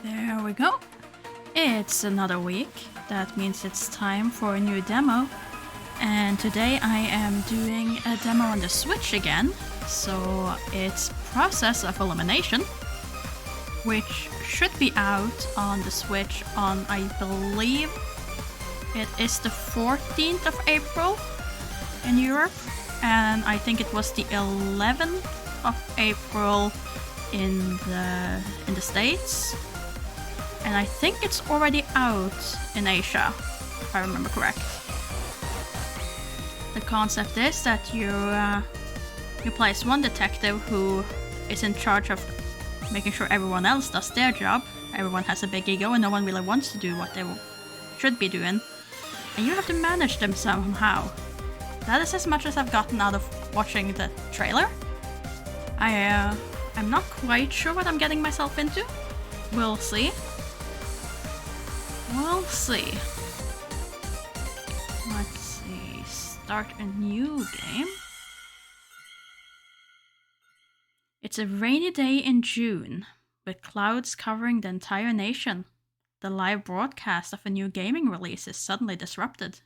There we go. It's another week. That means it's time for a new demo. And today I am doing a demo on the Switch again. So it's Process of Elimination, which should be out on the Switch on, I believe, it is the 14th of April in Europe. And I think it was the 11th of April in the States. And I think it's already out in Asia, if I remember correct. The concept is that you play as one detective who is in charge of making sure everyone else does their job. Everyone has a big ego and no one really wants to do what they should be doing. And you have to manage them somehow. That is as much as I've gotten out of watching the trailer. I'm not quite sure what I'm getting myself into. We'll see. We'll see. Let's see. Start a new game. It's a rainy day in June, with clouds covering the entire nation. The live broadcast of a new gaming release is suddenly disrupted.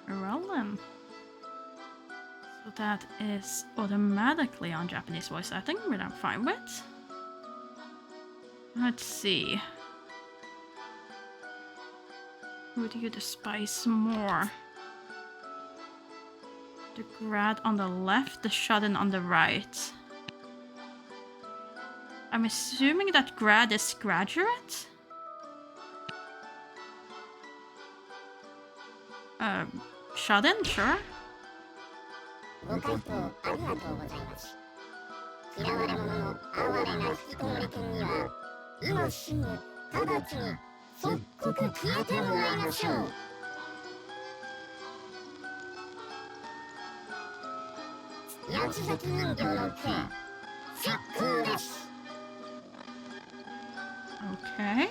Well then. So that is automatically on Japanese voice acting, which I'm fine with. Let's see. Who do you despise more? The grad on the left, the shut-in on the right. I'm assuming that grad is graduate? Shut-in, sure. Okay.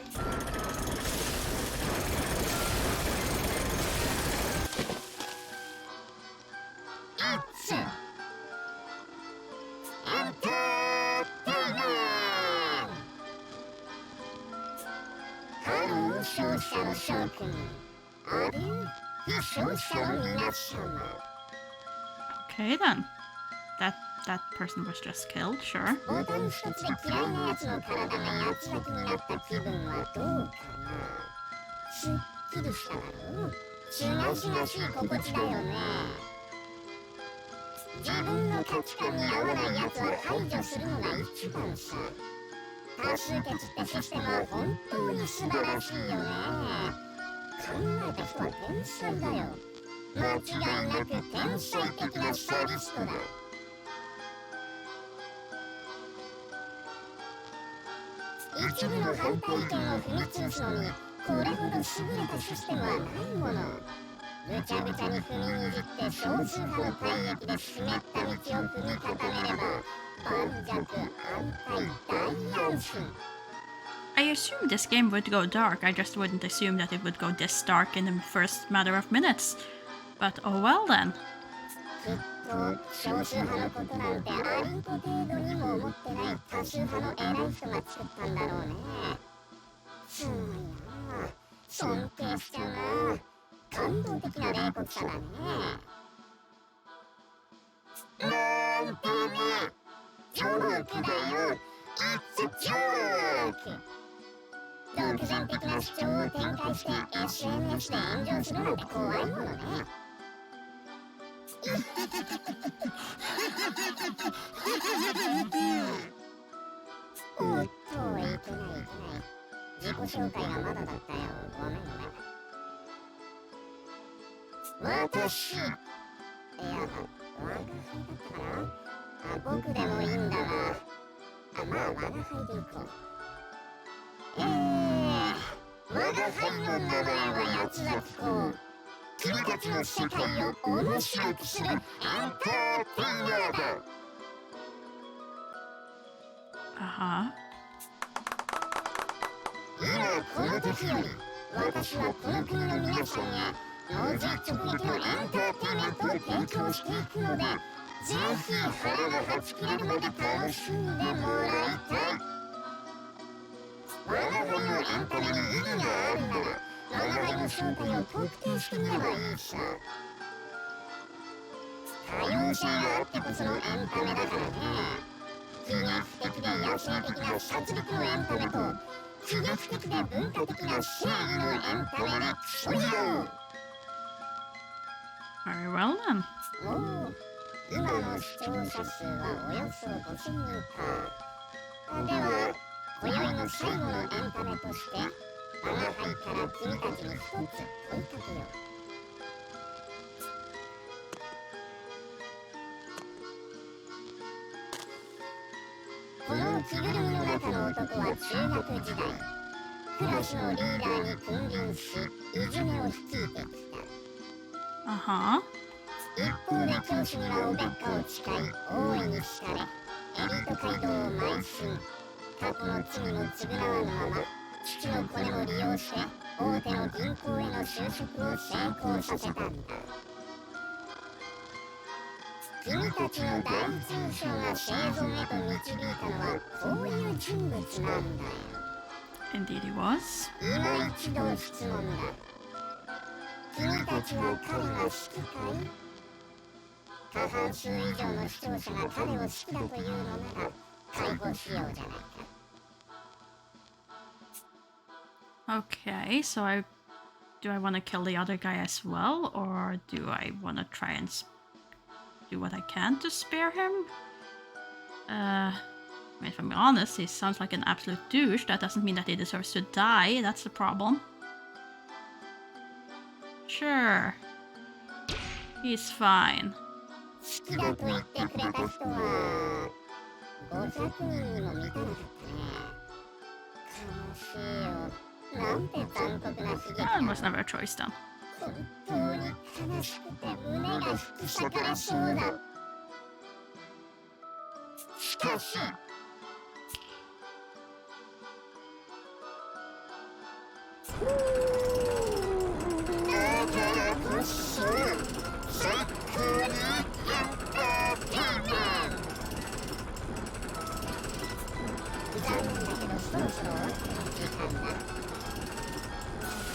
Okay then. That person was just killed, sure. I assumed this game would go dark, I just wouldn't assume that it would go this dark in the first matter of minutes. But oh well then. 君たちの世界を面白くするエンターテイナーだ。今この時より私はこの国の皆さんへ同時直撃のエンターテイメントを提供していくので、ぜひ腹がはち切れるまで楽しんでもらいたい。我が輩のエンタメに意義があるなら、我が輩の正体を特定してみればいいさ。多様性があってこそのエンタメだからね。喜劇的で野生的な殺戮のエンタメと、喜劇的で文化的な正義のエンタメに競い合う。Very well then. 今の視聴者数はおよそ5000人か。では、今宵の最後のエンタメとして、我が輩から君たちに一つ問いかけよう。この着ぐるみの中の男は中学時代、クラスのリーダーに君臨し、いじめを率いてきた。一方で教師にはおべっかを誓い、大いに叱れ、エリート街道を邁進。過去の罪も償わぬまま、父のコネも利用して、大手の銀行への就職を成功させたんだ。君たちの第一印象が生存へと導いたのは、こういう人物なんだよ。Indeed he was. 今一度質問だ。君たちは彼が好きかい？過半数以上の視聴者が彼を好きだというのなら、解放しようじゃないか。Okay, so do I want to kill the other guy as well, or do I want to try and do what I can to spare him? I mean, if I'm honest, he sounds like an absolute douche. That doesn't mean that he deserves to die. That's the problem. Sure. He's fine. 好きだと言ってくれた人は500人にも満たなかったね。悲しいよ。なんて残酷な悲劇だ。That was never a choice then. 本当に悲しくて胸が引き裂かれそうだ。しかしだからこそ最高にエンターテイメント。残念だけどそろそろ終わった時間だ。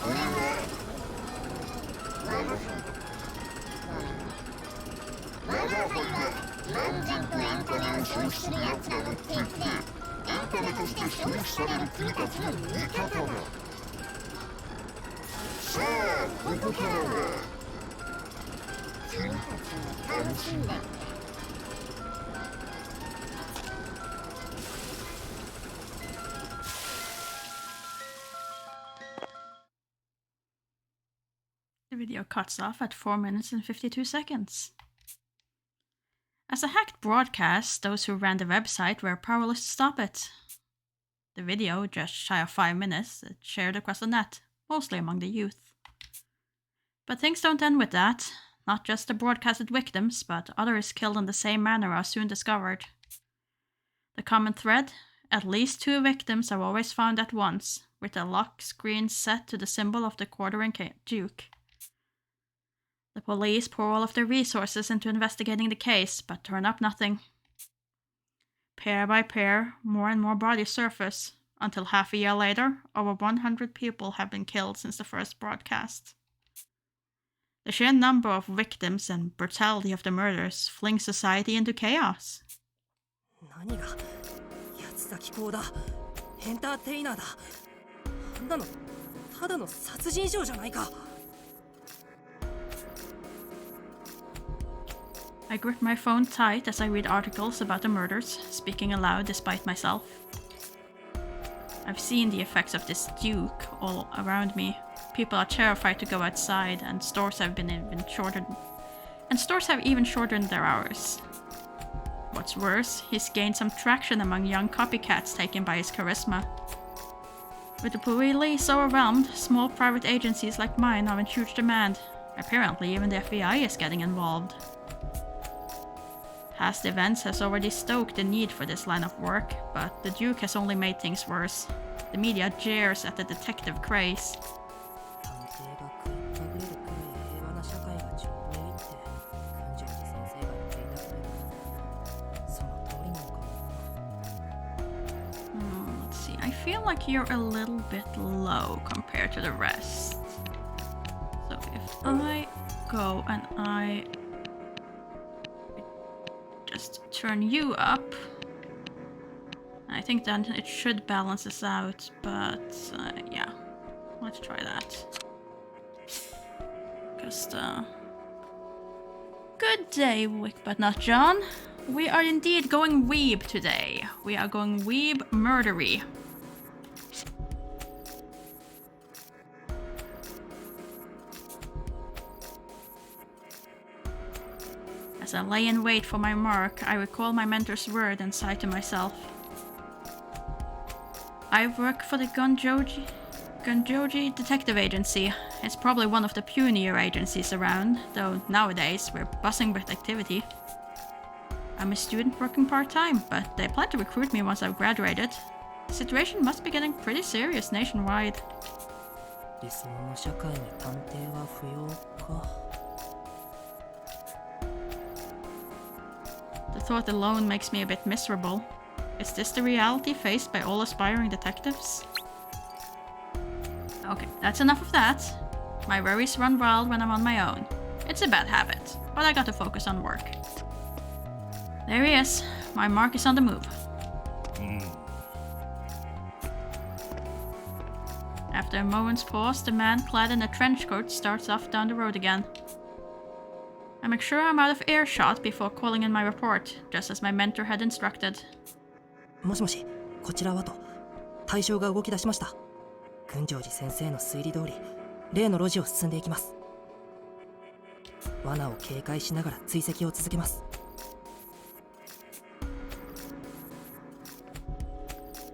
俺は我が輩だ。我が輩は漫然とエンタメを消費する奴らの敵で、エンタメとして消費される君たちの味方だ。さあ、ここからは君たちも楽しんでくれ。The video cuts off at 4 minutes and 52 seconds. As a hacked broadcast, those who ran the website were powerless to stop it. The video, just shy of 5 minutes, shared across the net, mostly among the youth. But things don't end with that. Not just the broadcasted victims, but others killed in the same manner are soon discovered. The common thread? At least 2 victims are always found at once, with the lock screen set to the symbol of the quartering duke. The police pour all of their resources into investigating the case, but turn up nothing. Pair by pair, more and more bodies surface, until half a year later, over 100 people have been killed since the first broadcast. The sheer number of victims and brutality of the murders fling society into chaos. 何が八つ咲き講だ。エンターテイナーだ。あんなのただの殺人症じゃないか。I grip my phone tight as I read articles about the murders, speaking aloud despite myself. I've seen the effects of this duke all around me. People are terrified to go outside, and stores have even shortened their hours. What's worse, he's gained some traction among young copycats taken by his charisma. With the police overwhelmed, small private agencies like mine are in huge demand. Apparently, even the FBI is getting involved. Past events has already stoked the need for this line of work, but the Duke has only made things worse. The media jeers at the detective craze. 探偵が食いっぱぐれるくらい平和な社会がちょうどいいって訓示先生が言っていたけれど、その通りなのかな。 Let's see. I feel like you're a little bit low compared to the rest. So if I go and I just turn you up, I think then it should balance this out, but yeah, let's try that. Just good day, Wick, but not John. We are indeed going weeb today. We are going weeb murdery. As I lay in wait for my mark, I recall my mentor's word and sigh to myself. I work for the Gunjoji Detective Agency. It's probably one of the punier agencies around, though nowadays we're buzzing with activity. I'm a student working part-time, but they plan to recruit me once I've graduated. The situation must be getting pretty serious nationwide. 理想の社会に探偵は不要か。 The thought alone makes me a bit miserable. Is this the reality faced by all aspiring detectives? Okay, that's enough of that. My worries run wild when I'm on my own. It's a bad habit, but I got to focus on work. There he is. My mark is on the move. After a moment's pause, the man clad in a trench coat starts off down the road again. I make sure I'm out of earshot before calling in my report, just as my mentor had instructed. もしもし、こちらはと。対象が動き出しました。群青寺先生の推理通り、例の路地を進んでいきます。罠を警戒しながら追跡を続けます。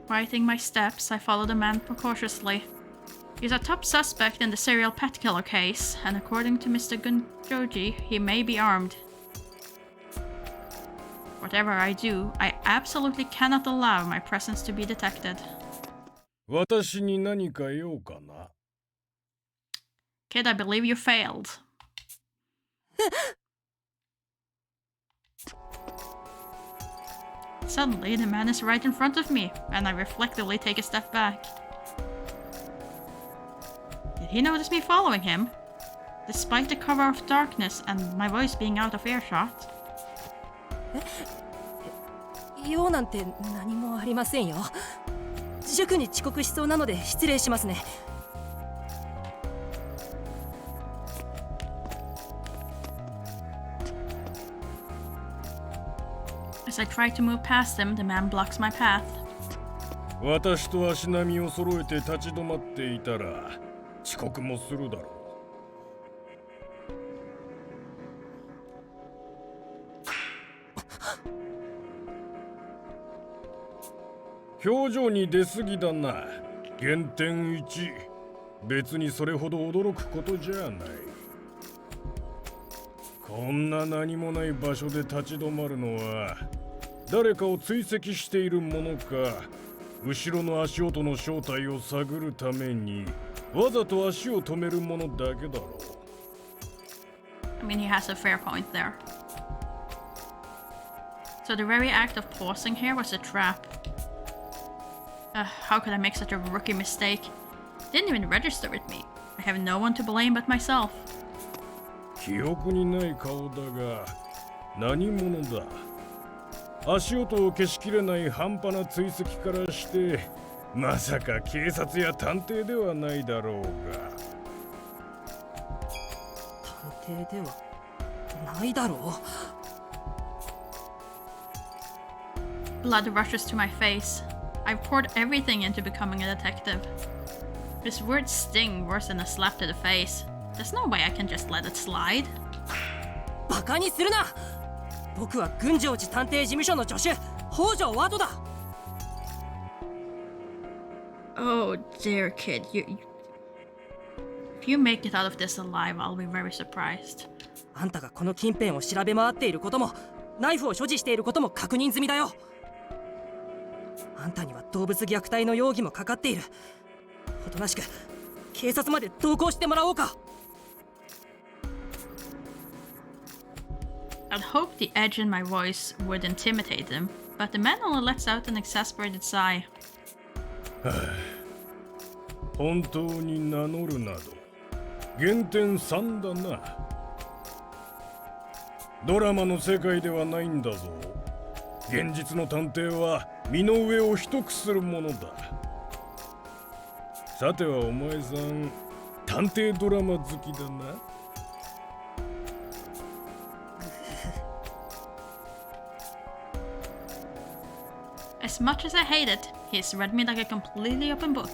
Quieting my steps, I follow the man precautiously. He's a top suspect in the serial pet killer case, and according to Mr. Gunjoji, he may be armed. Whatever I do, I absolutely cannot allow my presence to be detected. 私に何か用かな? Kid, I believe you failed. Suddenly, the man is right in front of me, and I reflectively take a step back. Did he notice me following him? Despite the cover of darkness and my voice being out of earshot? 用なんて何もありませんよ。塾に遅刻しそうなので失礼しますね。As I try to move past him, the man blocks my path. 私と足並みを揃えて立ち止まっていたら遅刻もするだろう。表情に出過ぎだな。減点1。別にそれほど驚くことじゃない。こんな何もない場所で立ち止まるのは誰かを追跡しているものか、後ろの足音の正体を探るためにわざと足を止めるものだけだろう。I mean, he has a fair point there. So the very act of pausing here was a trap. How could I make such a rookie mistake? Didn't even register with me. I have no one to blame but myself. 記憶にない顔だが何者だ。足音を消しきれない半端な追跡からしてまさか警察や探偵ではないだろうが。探偵ではないだろう。 Blood rushes to my face. I've poured everything into becoming a detective. This words sting worse than a slap to the face. There's no way I can just let it slide. バカにするな。僕は群青寺探偵事務所の助手、北条ワトだ。Oh dear kid, If you make it out of this alive, I'll be very surprised. あんたがこの近辺を調べ回っていることもナイフを所持していることも確認済みだよ。あんたには動物虐待の容疑もかかっている。おとなしく警察まで同行してもらおうか。 I'd hoped the edge in my voice would intimidate him, but the man only lets out an exasperated sigh. 本当に名乗るなど減点3だな。ドラマの世界ではないんだぞ。現実の探偵は身の上を一くするものだ。さてはお前さん探偵ドラマ好きだな。As much as I hate it, he's read me like a completely open book.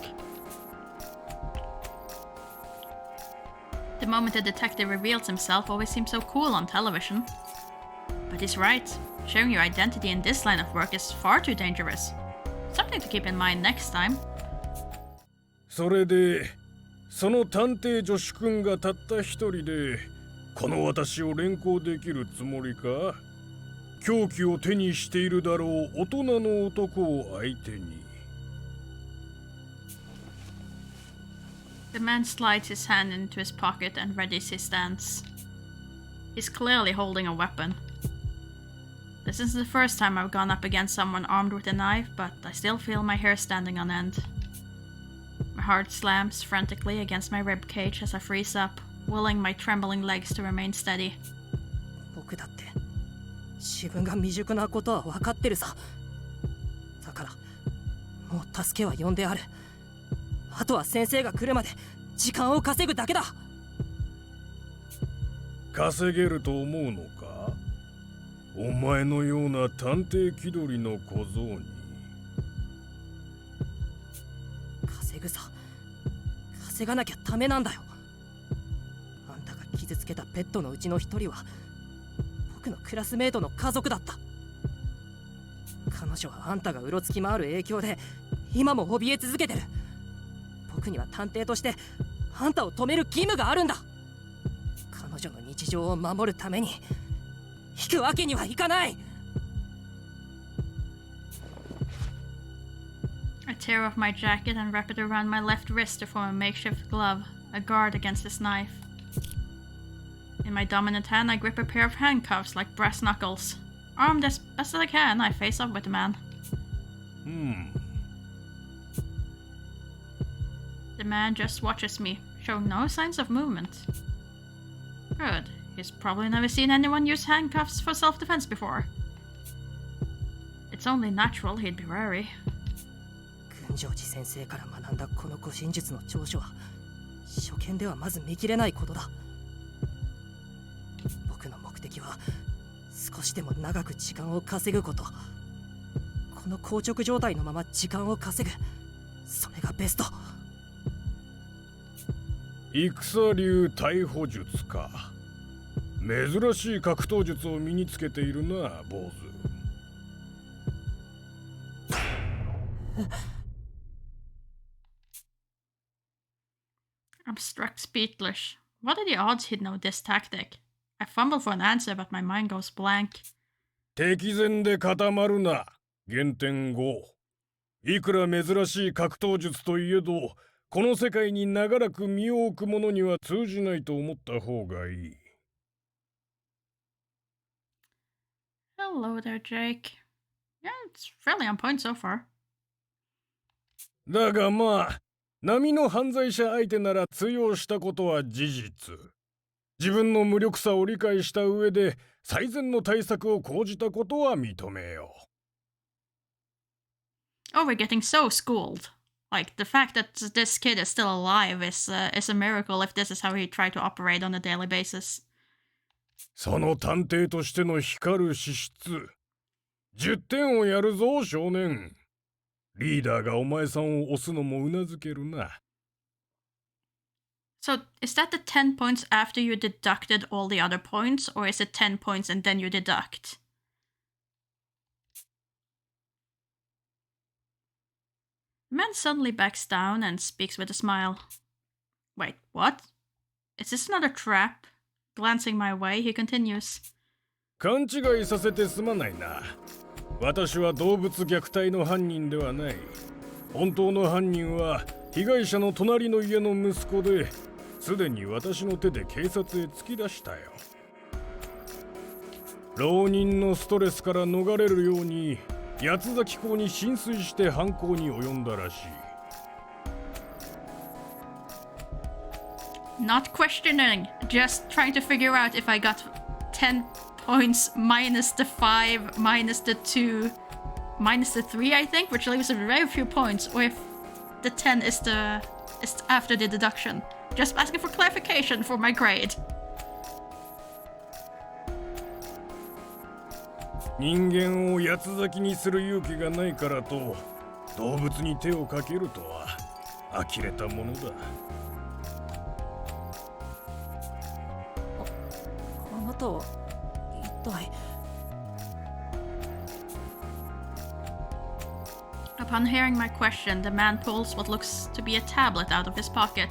The moment a detective reveals himself always seems so cool on television. But he's right. Sharing your identity in this line of work is far too dangerous. Something to keep in mind next time. それでその探偵助手君がたった一人でこの私を連行できるつもりか。凶器を手にしているだろう大人の男を相手に。The man slides his hand into his pocket and readies his stance. He's clearly holding a weapon. This isn't the first time I've gone up against someone armed with a knife, but I still feel my hair standing on end. My heart slams frantically against my rib cage as I freeze up, willing my trembling legs to remain steady. 僕だって自分が未熟なことは分かってるさ。だからもう助けは呼んである。あとは先生が来るまで時間を稼ぐだけだ。稼げると思うのか。お前のような探偵気取りの小僧に。稼ぐさ。稼がなきゃダメなんだよ。あんたが傷つけたペットのうちの一人は僕のクラスメートの家族だった。彼女はあんたがうろつき回る影響で今も怯え続けてる。僕には探偵としてあんたを止める義務があるんだ。彼女の日常を守るために引くわけにはいかない。 I tear off my jacket and wrap it around my left wrist to form a makeshift glove, a guard against his knife. In my dominant hand, I grip a pair of handcuffs like brass knuckles. Armed as best as I can, I face up with the man. The man just watches me, showing no signs of movement. Good. He's probably never seen anyone use handcuffs for self-defense before. It's only natural he'd be wary. 群青寺先生から学んだこの護身術の長所は初見ではまず見切れないことだ。僕の目的は少しでも長く時間を稼ぐこと。この硬直状態のまま時間を稼ぐ、それがベスト。戦流逮捕術か。珍しい格闘術を身につけているな、坊主。I'm struck speechless. What are the odds he'd know this tactic? I fumble for an answer, but my mind goes blank. 敵前で固まるな。減点5。いくら珍しい格闘術といえど、この世界に長らく身を置く者には通じないと思った方がいい。Hello there, Jake. Yeah, it's fairly on point so far. だがまあ、並の犯罪者相手なら通用したことは事実。自分の無力さを理解した上で最善の対策を講じたことは認めよう。Oh, we're getting so schooled. Like, the fact that this kid is still alive is a miracle if this is how he tried to operate on a daily basis. その探偵としての光る資質。10点をやるぞ、少年。リーダーがお前さんを押すのもうなずけるな。So, is that the 10 points after you deducted all the other points, or is it 10 points and then you deduct? The man suddenly backs down and speaks with a smile. Wait, what? Is this not a trap? Glancing my way, he continues. 勘違いさせてすまないな。私は動物虐待の犯人ではない。本当の犯人は被害者の隣の家の息子で、すでに私の手で警察へ突き出したよ。浪人のストレスから逃れるように八つ崎港に浸水して犯行に及んだらしい。Not questioning, just trying to figure out if I got 10 points minus the 5, minus the 2, minus the 3, I think, which leaves a very few points, or if the 10 is after the deduction. Just asking for clarification for my grade. 人間を八つ咲きにする勇気がないからと動物に手をかけるとは呆れたものだ。あなたは一体。Upon hearing my question, the man pulls what looks to be a tablet out of his pocket.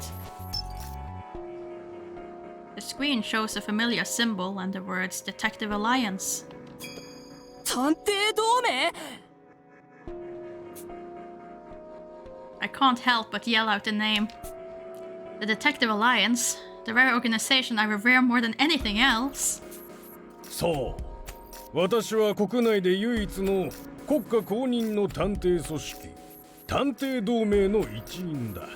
The screen shows a familiar symbol and the words Detective Alliance. 探偵同盟。 I can't help but yell out the name. The Detective Alliance, the very organization I revere more than anything else. そう、私は国内で唯一の国家公認の探偵組織探偵同盟の一員だ。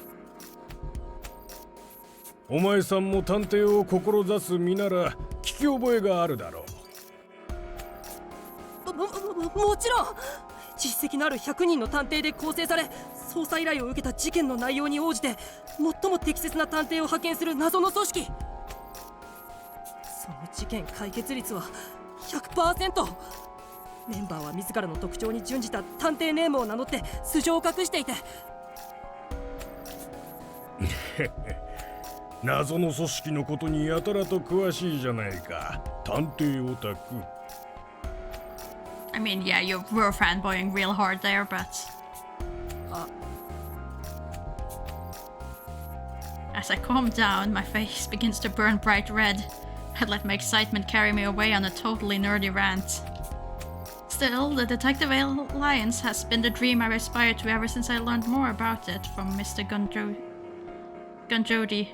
お前さんも探偵を志す身なら聞き覚えがあるだろう。もちろん。実績のある100人の探偵で構成され、捜査依頼を受けた事件の内容に応じて最も適切な探偵を派遣する謎の組織。その事件解決率は 100%。 メンバーは自らの特徴に準じた探偵ネームを名乗って素性を隠していて。謎の組織のことにやたらと詳しいじゃないか、探偵オタク。I mean, yeah, you were fanboying real hard there, but... As I calm down, my face begins to burn bright red. I'd let my excitement carry me away on a totally nerdy rant. Still, the Detective Alliance has been the dream I've aspired to ever since I learned more about it from Mr. Gunjodi.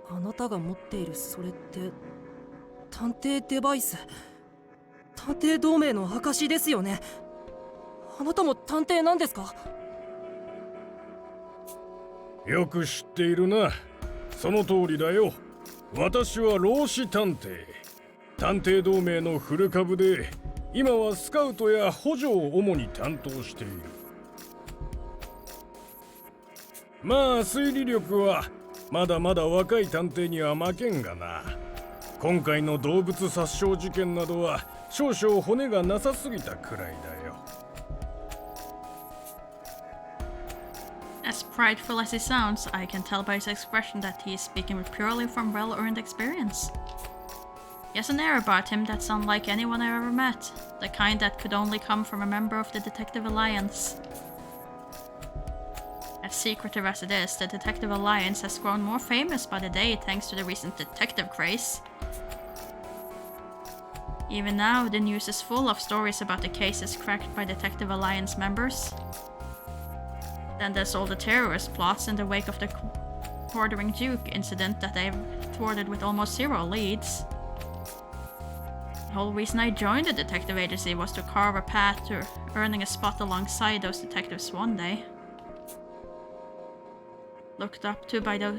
あなたが持っているそれって探偵デバイス、探偵同盟の証ですよね。あなたも探偵なんですか？よく知っているな。その通りだよ。私は老子探偵。探偵同盟のフル株で、今はスカウトや補助を主に担当している。まあ推理力はまだまだ若い探偵には負けんがな。今回の動物殺傷事件などは少々骨がなさすぎたくらいだよ。As prideful as he sounds, I can tell by his expression that he is speaking purely from well-earned experience. He has an air about him that's unlike anyone I've ever met, the kind that could only come from a member of the Detective Alliance. As secretive as it is, the Detective Alliance has grown more famous by the day thanks to the recent detective craze. Even now, the news is full of stories about the cases cracked by Detective Alliance members. Then there's all the terrorist plots in the wake of the Quartering Duke incident that they've thwarted with almost zero leads. The whole reason I joined the detective agency was to carve a path to earning a spot alongside those detectives one day. Looked up to by the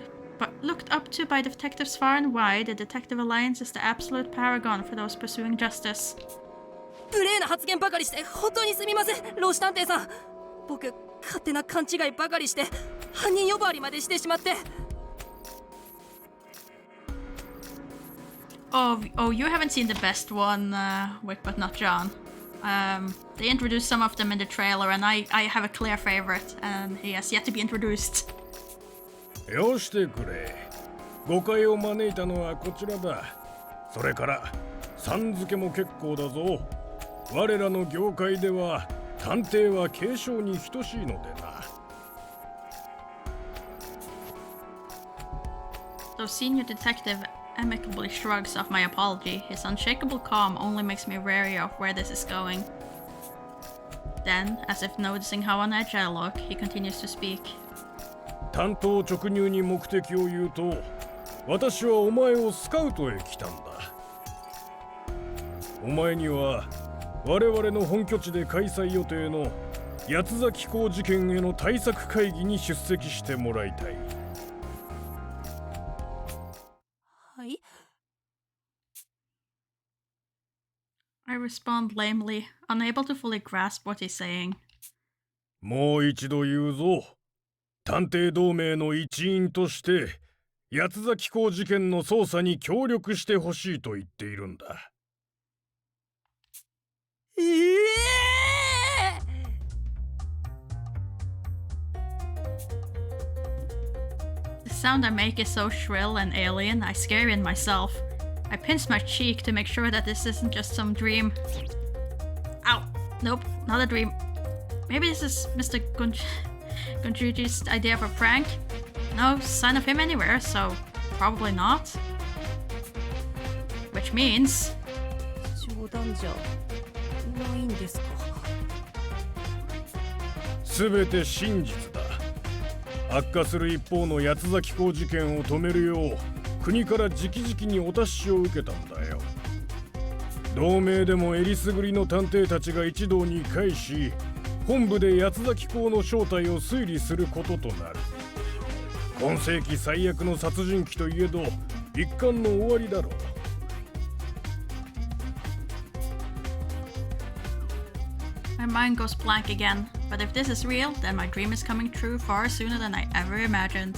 detectives far and wide, the Detective Alliance is the absolute paragon for those pursuing justice. 無礼な発言ばかりして本当にすみません、老子探偵さん。僕、勝手な勘違いばかりして犯人呼ばわりまでしてしまって。Oh, you haven't seen the best one, Wick, but not John. They introduced some of them in the trailer, and I have a clear favorite, and he has yet to be introduced. よしてくれ。誤解を招いたのはこちらだ。それからさん付けも結構だぞ。我らの業界では探偵は継承に等しいのでな。Though senior detective amicably shrugs off my apology, his unshakable calm only makes me wary of where this is going. Then, as if noticing how on edge I look, he continues to speak. 単刀直入に目的を言うと、私はお前をスカウトへ来たんだ。お前には我々の本拠地で開催予定の八つ崎港事件への対策会議に出席してもらいたい。はい。I respond lamely, unable to fully grasp what he's saying. もう一度言うぞ。探偵同盟の一員として八つ崎港事件の捜査に協力してほしいと言っているんだ。The sound I make is so shrill and alien, I scare in myself. I pinch my cheek to make sure that this isn't just some dream. Ow! Nope, not a dream. Maybe this is Mr. Gunjuji's idea of a prank? No sign of him anywhere, so probably not. Which means... 冗談じゃないんですか。すべて真実だ。悪化する一方の八つ崎港事件を止めるよう国から直々にお達しを受けたんだよ。同盟でもえりすぐりの探偵たちが一堂に会し、本部で八つ崎港の正体を推理することとなる。今世紀最悪の殺人鬼といえど一巻の終わりだろう。My mind goes blank again, but if this is real, then my dream is coming true far sooner than I ever imagined.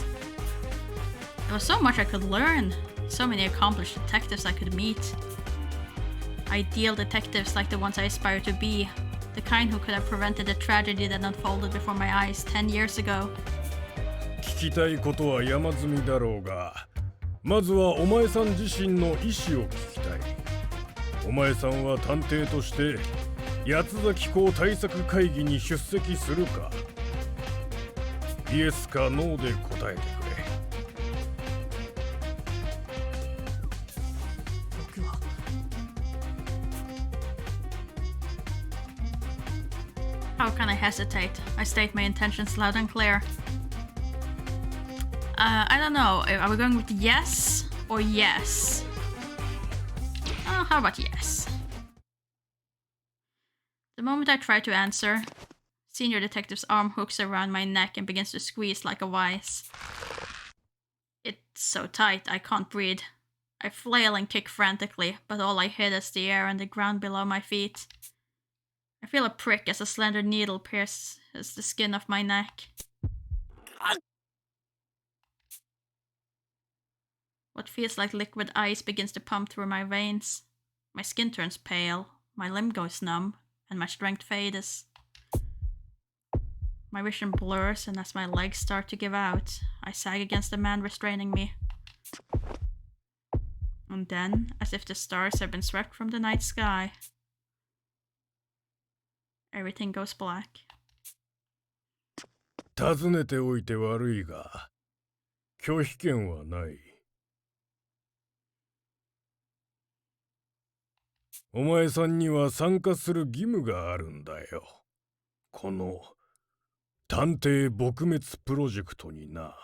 There was so much I could learn, so many accomplished detectives I could meet. Ideal detectives like the ones I aspire to be, the kind who could have prevented the tragedy that unfolded before my eyes 10 years ago. 聞きたいことは山積みだろうが、まずはお前さん自身の意思を聞きたい。お前さんは探偵として八つ崎港対策会議に出席するか？イエスかノーで答えてくれ。僕は。How can I hesitate? I state my intentions loud and clear. I don't know. Are we going with yes or yes? How about yes? The moment I try to answer, Senior Detective's arm hooks around my neck and begins to squeeze like a vise. It's so tight, I can't breathe. I flail and kick frantically, but all I hit is the air and the ground below my feet. I feel a prick as a slender needle pierces the skin of my neck. What feels like liquid ice begins to pump through my veins. My skin turns pale, my limb goes numb, and my strength fades. My vision blurs, and as my legs start to give out, I sag against the man restraining me. And then, as if the stars have been swept from the night sky, everything goes black. 尋ねておいて悪いが、拒否権はない。お前さんには参加する義務があるんだよ。この探偵撲滅プロジェクトにな。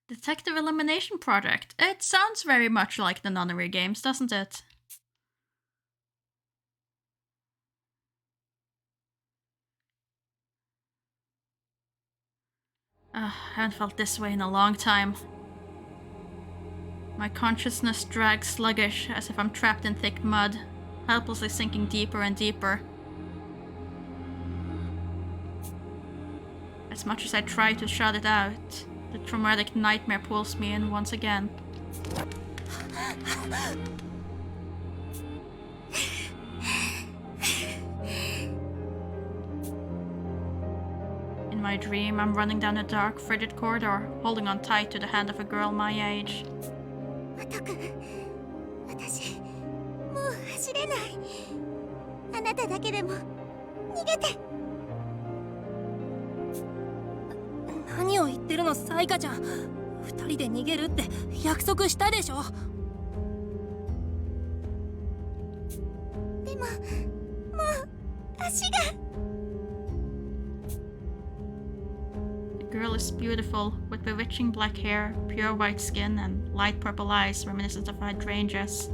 Detective Elimination Project. It sounds very much like the Nunnery games, doesn't it? I haven't felt this way in a long time. My consciousness drags sluggish as if I'm trapped in thick mud, helplessly sinking deeper and deeper. As much as I try to shut it out, the traumatic nightmare pulls me in once again. In my dream, I'm running down a dark, frigid corridor, holding on tight to the hand of a girl my age. ワト君、私もう走れない。あなただけでも逃げて。何を言ってるのサイカちゃん。二人で逃げるって約束したでしょ。でももう足が。 The girl is beautiful, with bewitching black hair, pure white skin, and light purple eyes reminiscent of hydrangeas.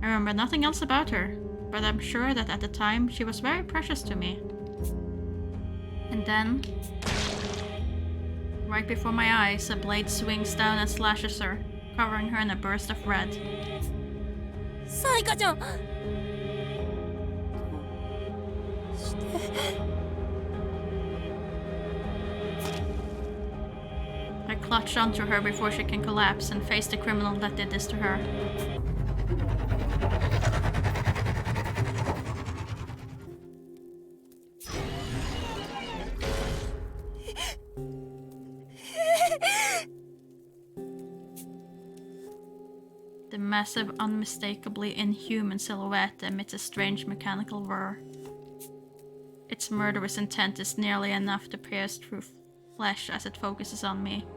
I remember nothing else about her, but I'm sure that at the time she was very precious to me. And then, right before my eyes, a blade swings down and slashes her, covering her in a burst of red. サイカちゃん。I clutch onto her before she can collapse and face the criminal that did this to her. The massive, unmistakably inhuman silhouette emits a strange mechanical whir. Its murderous intent is nearly enough to pierce through flesh as it focuses on me.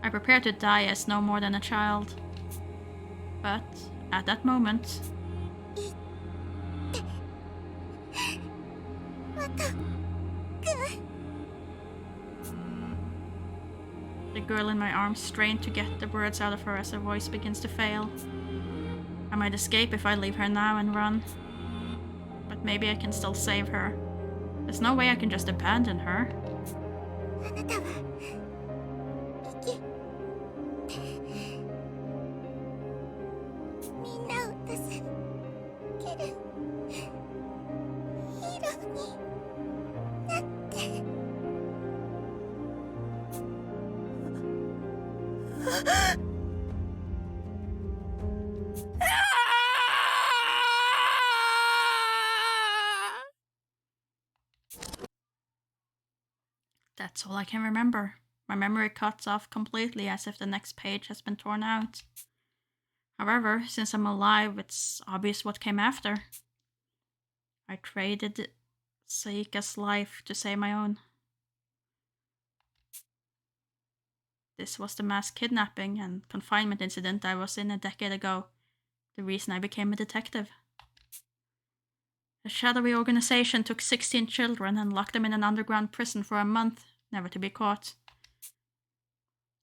I prepare to die as no more than a child. But, at that moment... The girl in my arms strain to get the words out of her as her voice begins to fail. I might escape if I leave her now and run. But maybe I can still save her. There's no way I can just abandon her. あなたは生きみんなを助けるヒーローになって。 That's all I can remember. My memory cuts off completely as if the next page has been torn out. However, since I'm alive, it's obvious what came after. I traded Saika's life to save my own. This was the mass kidnapping and confinement incident I was in a decade ago, the reason I became a detective. A shadowy organization took 16 children and locked them in an underground prison for a month, never to be caught.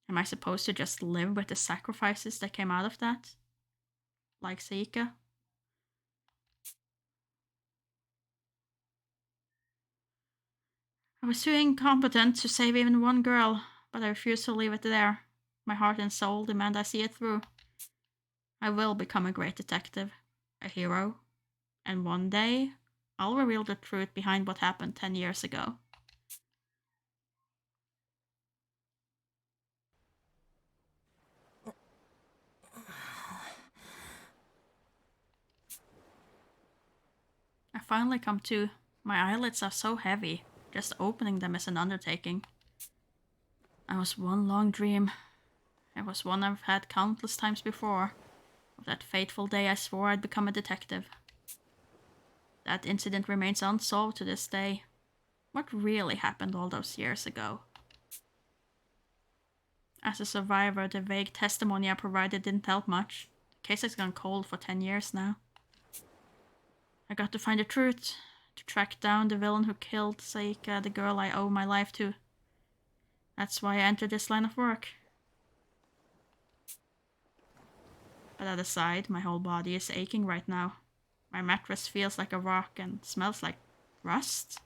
Am I supposed to just live with the sacrifices that came out of that? Like Saika? I was too incompetent to save even one girl, but I refuse to leave it there. My heart and soul demand I see it through. I will become a great detective, a hero, and one day I'll reveal the truth behind what happened 10 years ago. I finally come to. My eyelids are so heavy, just opening them is an undertaking. I was one long dream. It was one I've had countless times before, of that fateful day I swore I'd become a detective. That incident remains unsolved to this day. What really happened all those years ago? As a survivor, the vague testimony I provided didn't help much. The case has gone cold for 10 years now. I got to find the truth, to track down the villain who killed Saika, the girl I owe my life to. That's why I entered this line of work. But that aside, my whole body is aching right now. My mattress feels like a rock and smells like rust.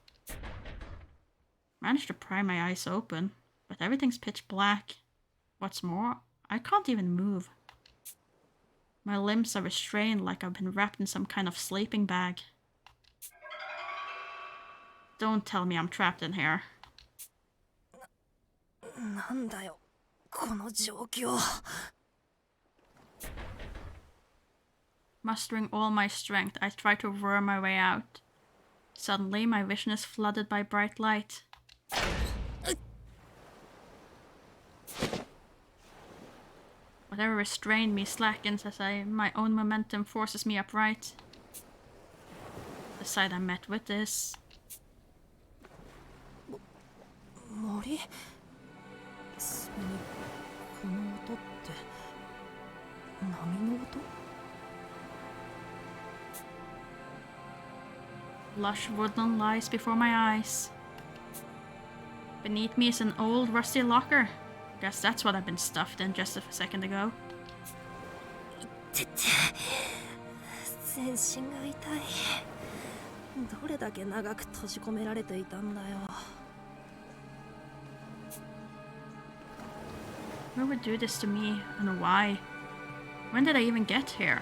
Managed to pry my eyes open, but everything's pitch black. What's more, I can't even move. My limbs are restrained like I've been wrapped in some kind of sleeping bag. Don't tell me I'm trapped in here. なんだよ、この状況。Mustering all my strength, I try to worm my way out. Suddenly, my vision is flooded by bright light. Whatever restrained me slackens as my own momentum forces me upright. The sight I'm met with is... 森？ Lush woodland lies before my eyes. Beneath me is an old rusty locker. Guess that's what I've been stuffed in just a second ago. てって全身が痛い。どれだけ長く閉じ込められていたんだよ。 Who would do this to me, and why? When did I even get here?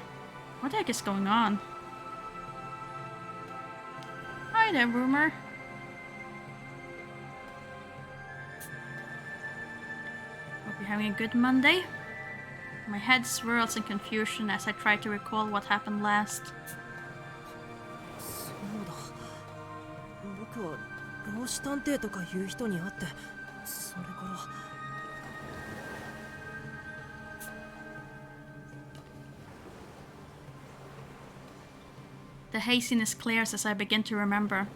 What the heck is going on? Hi there, Rumor. Hope you're having a good Monday. My head swirls in confusion as I try to recall what happened last. そうだ。僕は老子探偵とかいう人に会って、それから。 The haziness clears as I begin to remember.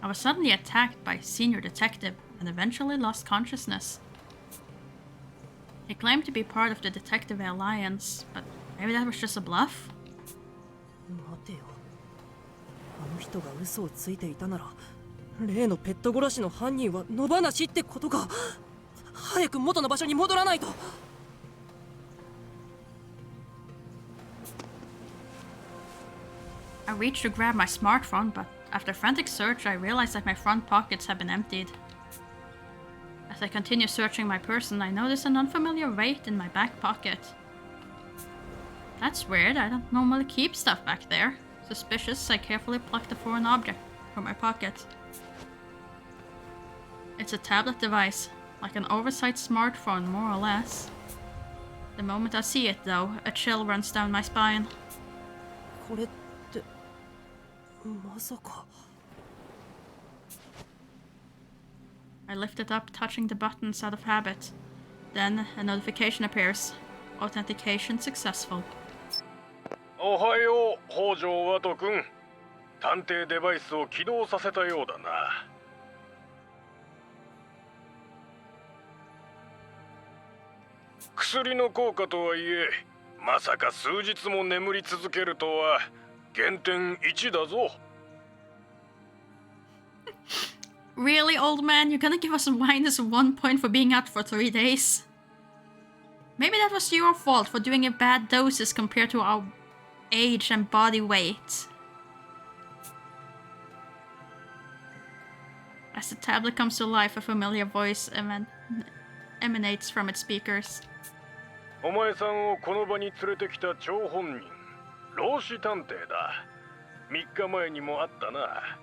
I was suddenly attacked by a senior detective and eventually lost consciousness. He claimed to be part of the Detective Alliance, but maybe that was just a bluff? 待てよ。あの人が嘘をついていたなら、例のペット殺しの犯人は野放しってことか。早く元の場所に戻らないと。 I reached to grab my smartphone, but after frantic search, I realized that my front pockets had been emptied. As I continue searching my person, I notice an unfamiliar weight in my back pocket. That's weird, I don't normally keep stuff back there. Suspicious, I carefully plucked a foreign object from my pocket. It's a tablet device, like an oversized smartphone, more or less. The moment I see it, though, a chill runs down my spine. これって、まさか。 I lift it up, touching the buttons out of habit. Then a notification appears. Authentication successful. おはよう、北条ワト君。探偵デバイスを起動させたようだな。薬の効果とはいえ、まさか数日も眠り続けるとは減点1だぞ。Really, old man? You're gonna give us -1 point for being out for 3 days? Maybe that was your fault for doing a bad doses compared to our age and body weight. As the tablet comes to life, a familiar voice emanates from its speakers. お前さんをこの場に連れてきた張本人、老子探偵だ。3日前にも会ったな。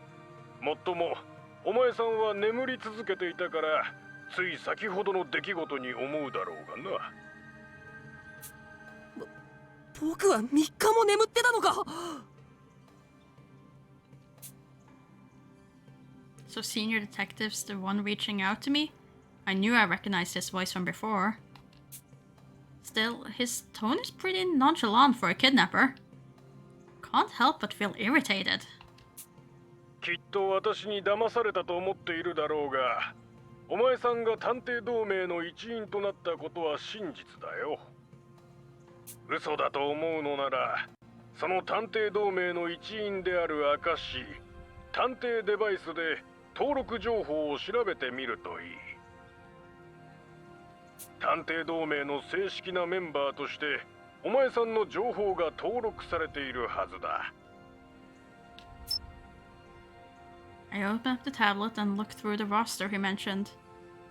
もっとも、お前さんは眠り続けていたから、つい先ほどの出来事に思うだろうがな。僕は3日も眠ってたのか。 So senior detective's the one reaching out to me? I knew I recognized his voice from before. Still, his tone is pretty nonchalant for a kidnapper. Can't help but feel irritated. きっと私に騙されたと思っているだろうが、お前さんが探偵同盟の一員となったことは真実だよ。嘘だと思うのなら、その探偵同盟の一員である証、探偵デバイスで登録情報を調べてみるといい。探偵同盟の正式なメンバーとして、お前さんの情報が登録されているはずだ。I open up the tablet and look through the roster he mentioned.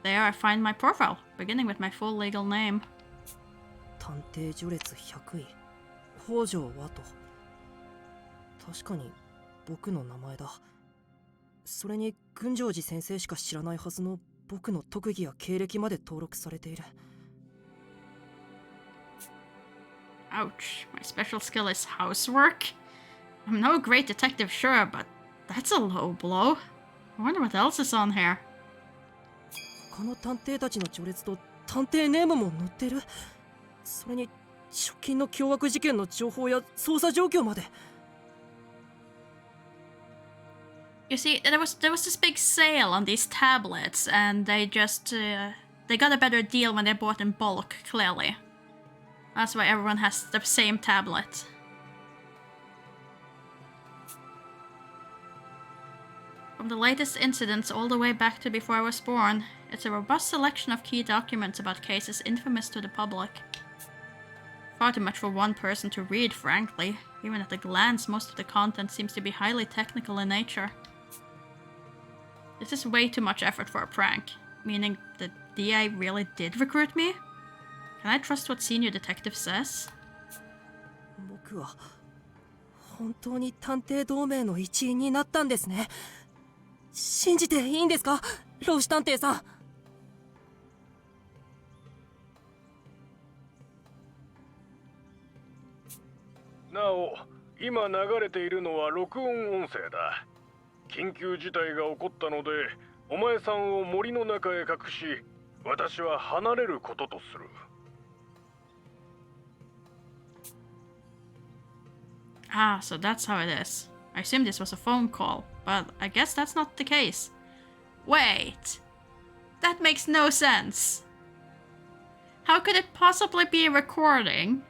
There I find my profile, beginning with my full legal name. 探偵序列100位北条ワト。確かに僕の名前だ。それに群青寺先生しか知らないはずの僕の特技や経歴まで登録されている。 Ouch, my special skill is housework? I'm no great detective, sure, but that's a low blow. I wonder what else is on here. 他の探偵たちの序列と探偵ネームも載ってる。それに直近の凶悪事件の情報や捜査状況まで。 You see, there was this big sale on these tablets, and they got a better deal when they bought in bulk, clearly. That's why everyone has the same tablet. From the latest incidents all the way back to before I was born, it's a robust selection of key documents about cases infamous to the public. Far too much for one person to read, frankly. Even at a glance, most of the content seems to be highly technical in nature. This is way too much effort for a prank, meaning the DI really did recruit me? Can I trust what senior detective says? 僕は本当に探偵同盟の一員になったんですね。信じていいんですか、老子探偵さん。なお、今流れているのは録音音声だ。緊急事態が起こったので、お前さんを森の中へ隠し、私は離れることとする。Ah, so that's how it is. I assumed this was a phone call, but I guess that's not the case. Wait! That makes no sense! How could it possibly be a recording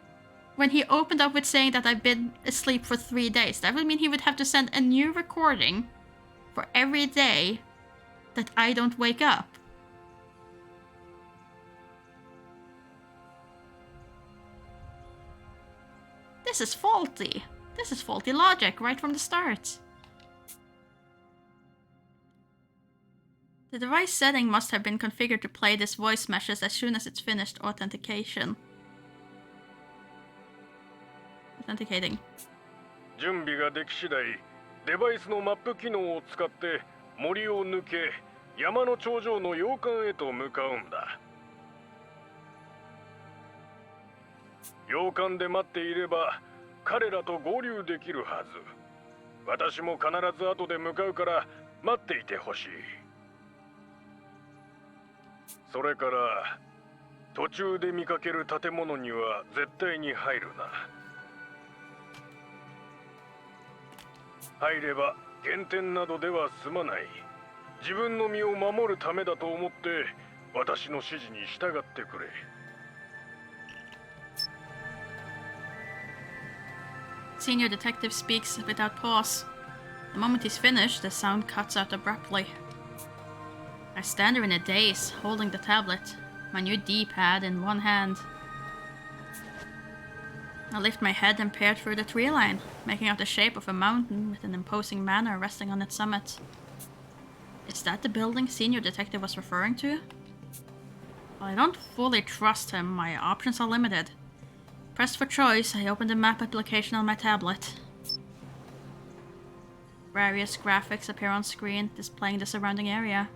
when he opened up with saying that I've been asleep for 3 days? That would mean he would have to send a new recording for every day that I don't wake up. This is faulty. This is faulty logic right from the start. The device setting must have been configured to play this voice message as soon as it's finished authenticating. 準備ができ次第、デバイスのマップ機能を使って森を抜け、山の頂上の洋館へと向かうんだ。洋館で待っていれば彼らと合流できるはず。私も必ず後で向かうから待っていてほしい。それから途中で見かける建物には絶対に入るな。入れば減点などでは済まない。自分の身を守るためだと思って私の指示に従ってくれ。Senior detective speaks without pause. The moment he's finished, the sound cuts out abruptly. I stand there in a daze, holding the tablet, my new D-pad in one hand. I lift my head and peer through the tree line, making out the shape of a mountain with an imposing manor resting on its summit. Is that the building Senior Detective was referring to? While I don't fully trust him, my options are limited. Pressed for choice, I open the map application on my tablet. Various graphics appear on screen, displaying the surrounding area.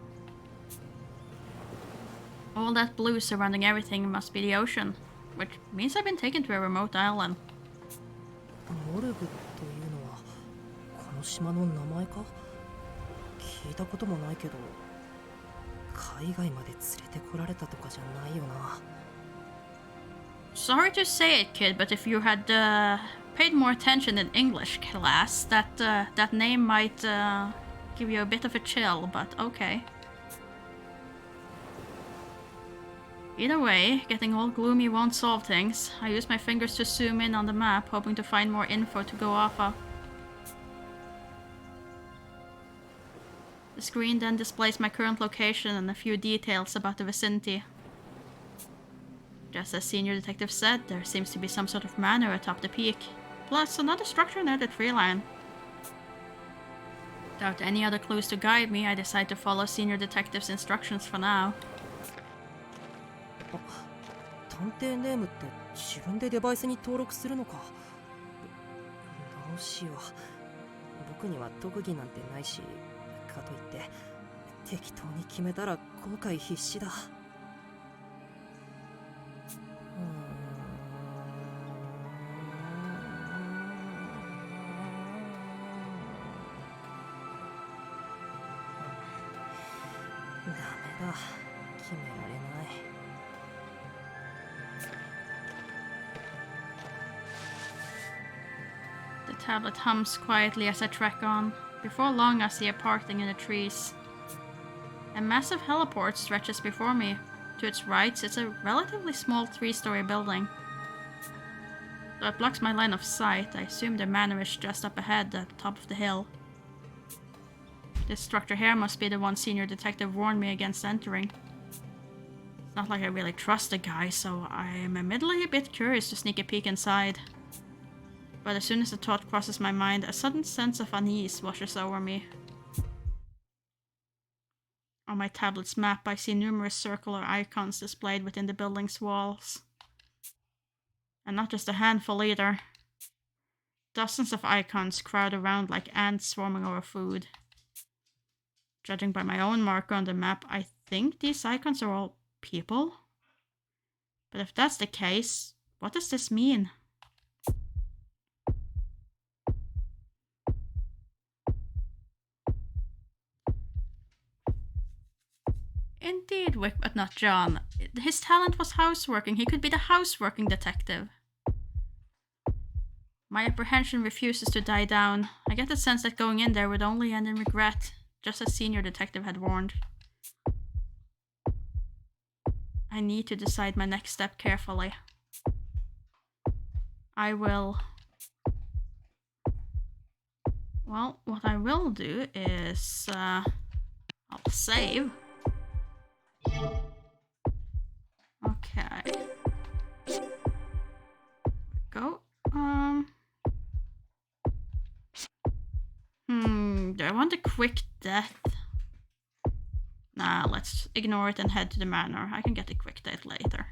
All that blue surrounding everything must be the ocean, which means I've been taken to a remote island. モルグというのはこの島の名前か？聞いたこともないけど、海外まで連れてこられたとかじゃないよな。Sorry to say it, kid, but if you had paid more attention in English class, that name might give you a bit of a chill, but okay. Either way, getting all gloomy won't solve things. I use my fingers to zoom in on the map, hoping to find more info to go off of. The screen then displays my current location and a few details about the vicinity. Just as Senior Detective said, there seems to be some sort of manor atop the peak, plus another structure near the tree line. Without any other clues to guide me, I decide to follow Senior Detective's instructions for now. 探偵ネームって自分でデバイスに登録するのか？どうしよう。僕には特技なんてないし、かといって適当に決めたら後悔必至だ。ダメだ。決められない。The tablet hums quietly as I trek on. Before long, I see a parting in the trees. A massive heliport stretches before me. To its right sits a relatively small 3-story building. Though it blocks my line of sight, I assume the manor is just up ahead at the top of the hill. This structure here must be the one senior detective warned me against entering. It's not like I really trust the guy, so I'm admittedly a bit curious to sneak a peek inside. But as soon as the thought crosses my mind, a sudden sense of unease washes over me. On my tablet's map, I see numerous circular icons displayed within the building's walls. And not just a handful either. Dozens of icons crowd around like ants swarming over food. Judging by my own marker on the map, I think these icons are all people. But if that's the case, what does this mean? Indeed, Wick, but not John. His talent was houseworking. He could be the houseworking detective. My apprehension refuses to die down. I get the sense that going in there would only end in regret, just as senior detective had warned. I need to decide my next step carefully. Well, what I will do is, I'll save. Okay. Go. Do I want a quick death? Nah, let's ignore it and head to the manor. I can get a quick death later.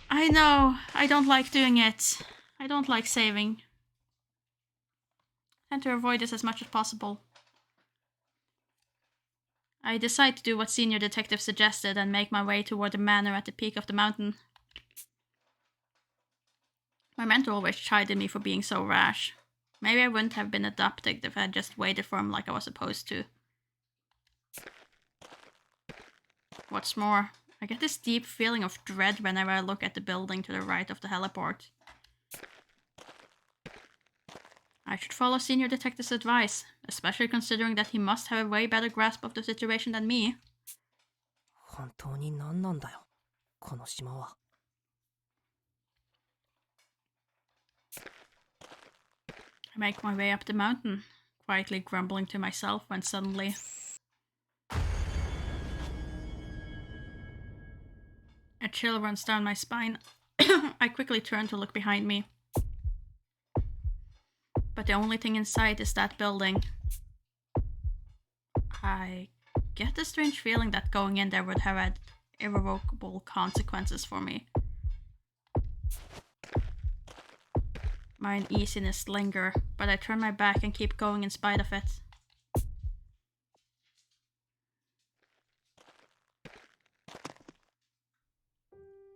I know, I don't like doing it. I don't like saving. I tend to avoid this as much as possible. I decide to do what senior detective suggested and make my way toward the manor at the peak of the mountain. My mentor always chided me for being so rash. Maybe I wouldn't have been adopted if I had just waited for him like I was supposed to. What's more, I get this deep feeling of dread whenever I look at the building to the right of the heliport. I should follow Senior Detective's advice, especially considering that he must have a way better grasp of the situation than me. 本当に何なんだよ、この島は。I make my way up the mountain, quietly grumbling to myself when suddenly... a chill runs down my spine. I quickly turn to look behind me. But the only thing in sight is that building. I get the strange feeling that going in there would have had irrevocable consequences for me. My uneasiness linger, but I turn my back and keep going in spite of it.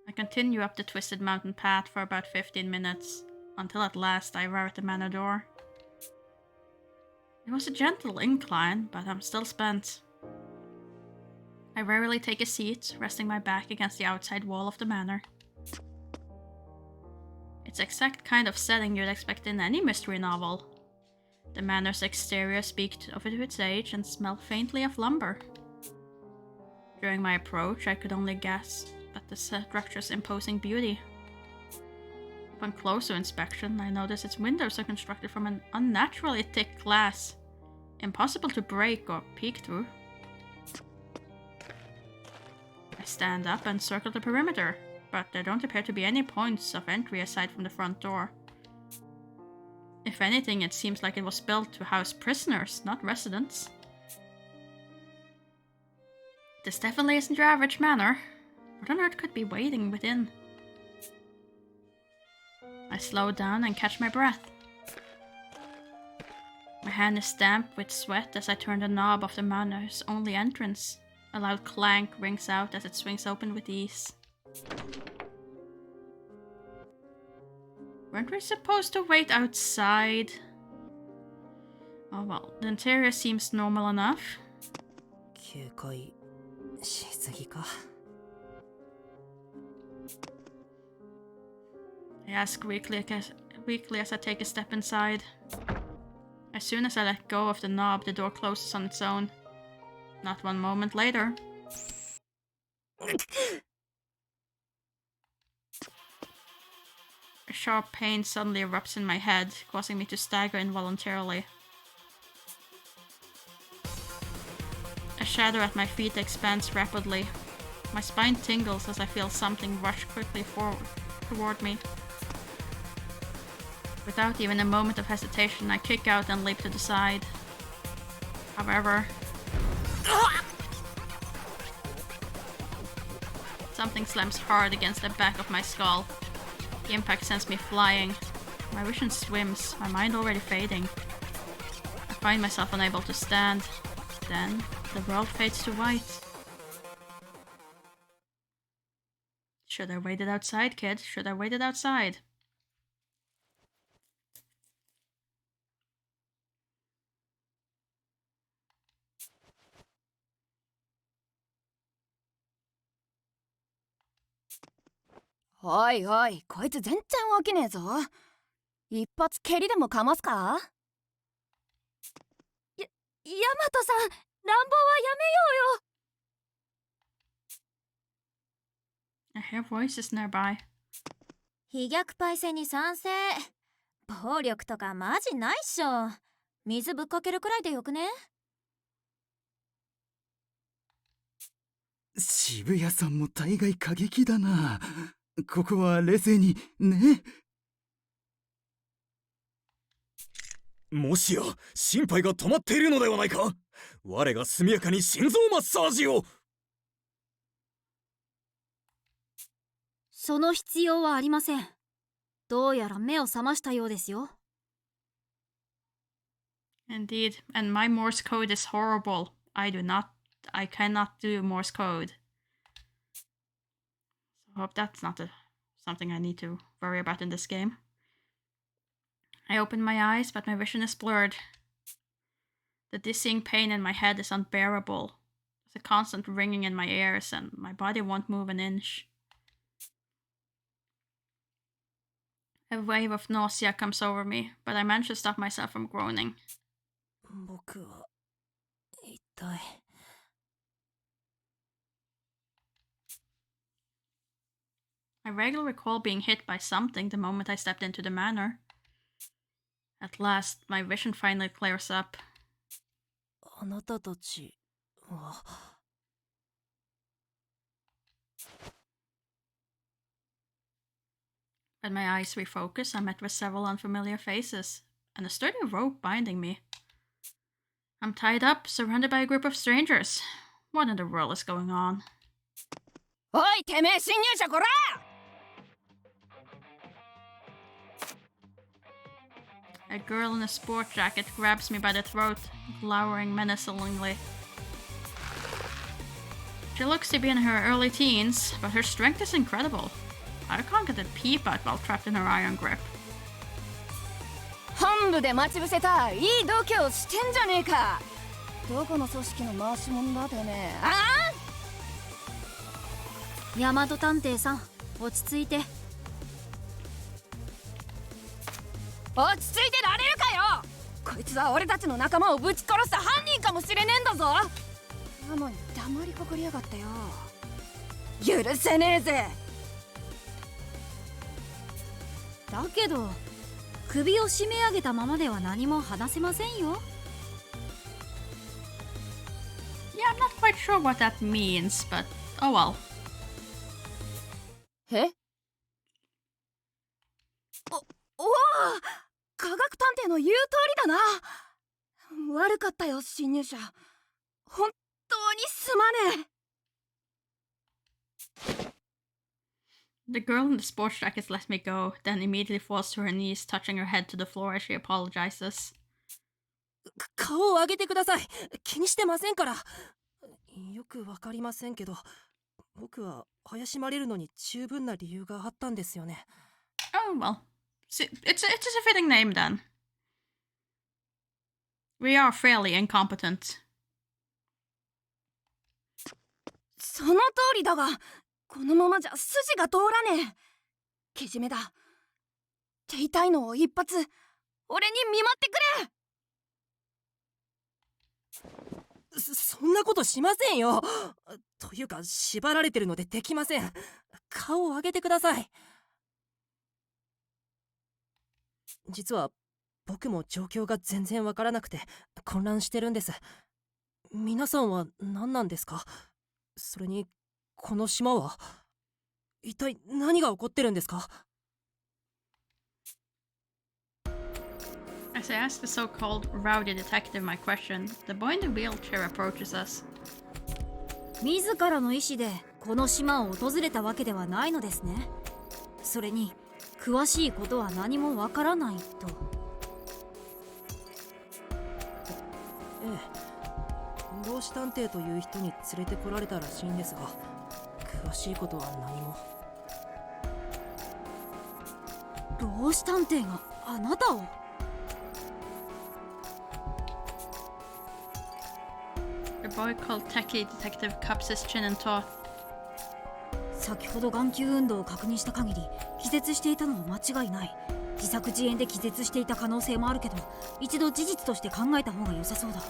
I continue up the twisted mountain path for about 15 minutes, until at last I arrive at the manor door. It was a gentle incline, but I'm still spent. I rarely take a seat, resting my back against the outside wall of the manor. It's the exact kind of setting you'd expect in any mystery novel. The manor's exterior speaks of its age and smell faintly of lumber. During my approach, I could only guess at the structure's imposing beauty. Upon closer inspection, I notice its windows are constructed from an unnaturally thick glass, impossible to break or peek through. I stand up and circle the perimeter, but there don't appear to be any points of entry aside from the front door. If anything, it seems like it was built to house prisoners, not residents. This definitely isn't your average manor. What on earth could be waiting within? I slow down and catch my breath. My hand is damp with sweat as I turn the knob of the manor's only entrance. A loud clank rings out as it swings open with ease. Weren't we supposed to wait outside? Oh well, the interior seems normal enough. 警戒しすぎか? I ask weakly as I take a step inside. As soon as I let go of the knob, the door closes on its own. Not one moment later. A sharp pain suddenly erupts in my head, causing me to stagger involuntarily. A shadow at my feet expands rapidly. My spine tingles as I feel something rush quickly forward toward me. Without even a moment of hesitation, I kick out and leap to the side. However, something slams hard against the back of my skull. The impact sends me flying. My vision swims, my mind already fading. I find myself unable to stand. Then, the world fades to white. Should I waited outside, kid? Should I waited outside?おいおい、こいつ全然起きねえぞ。一発蹴りでもかますか？ヤマトさん、乱暴はやめようよ。I hear voices nearby. 飛逆パイセンに賛成。暴力とかマジないっしょ。水ぶっかけるくらいでよくね？渋谷さんも大概過激だな。ここは冷静にね。もしや心肺が止まっているのではないか。我が速やかに心臓マッサージを。その必要はありません。どうやら目を覚ましたようですよ。Indeed, and my Morse code is horrible. I cannot do Morse code. So I hope that's not something I need to worry about in this game. I open my eyes, but my vision is blurred. The dizzying pain in my head is unbearable. There's a constant ringing in my ears, and my body won't move an inch. A wave of nausea comes over me, but I manage to stop myself from groaning. 僕は痛い。I vaguely recall being hit by something the moment I stepped into the manor. At last, my vision finally clears up. あなたたちは。When my eyes refocus, I'm met with several unfamiliar faces, and a sturdy rope binding me. I'm tied up, surrounded by a group of strangers. What in the world is going on? おい、てめえ侵入者こらA girl in a sport jacket grabs me by the throat, glowering menacingly. She looks to be in her early teens, but her strength is incredible. I can't get a peep out while trapped in her iron grip. 本部で待ち伏せたいい度胸してんじゃねえか。どこの組織の回し者だてめえ。ああ、大和探偵さん、落ち着いて。落ち着いてられるかよ。こいつは俺たちの仲間をぶち殺した犯人かもしれねえんだぞ。なのに黙りこくりやがってよ。許せねえぜ。だけど首を締め上げたままでは何も話せませんよ。Yeah, I'm not quite sure what that means, but oh well. え？おお、科学探偵の言う通りだな。悪かったよ、侵入者。本当にすまねえ。The girl in the sports jacket lets me go, then immediately falls to her knees, touching her head to the floor as she apologizes. 顔を上げてください。気にしてませんから。よくわかりませんけど、僕は怪しまれるのに十分な理由があったんですよね。Oh well, it's a fitting name then. We are fairly incompetent. その通りだが、このままじゃ筋が通らねえ。けじめだ。手痛いのを一発、俺に見舞ってくれ。そんなことしませんよ。というか縛られてるのでできません。顔を上げてください。実は僕も状況が全然わからなくて混乱してるんです。皆さんは何なんですか？それにこの島は一体何が起こってるんですか？ As I ask the so-called rowdy detective my question, the boy in the wheelchair approaches us. 自らの意思でこの島を訪れたわけではないのですね。それに詳しいことは何もわからないと。ええ、老子探偵という人に連れてこられたらしいんですが、詳しいことは何も。老子探偵があなたを？ The boy called Techie Detective cups his chin and thought. 先ほど眼球運動を確認した限り気絶していたのは間違いない。自作自演で気絶していた可能性もあるけど、一度事実として考えた方が良さそうだ。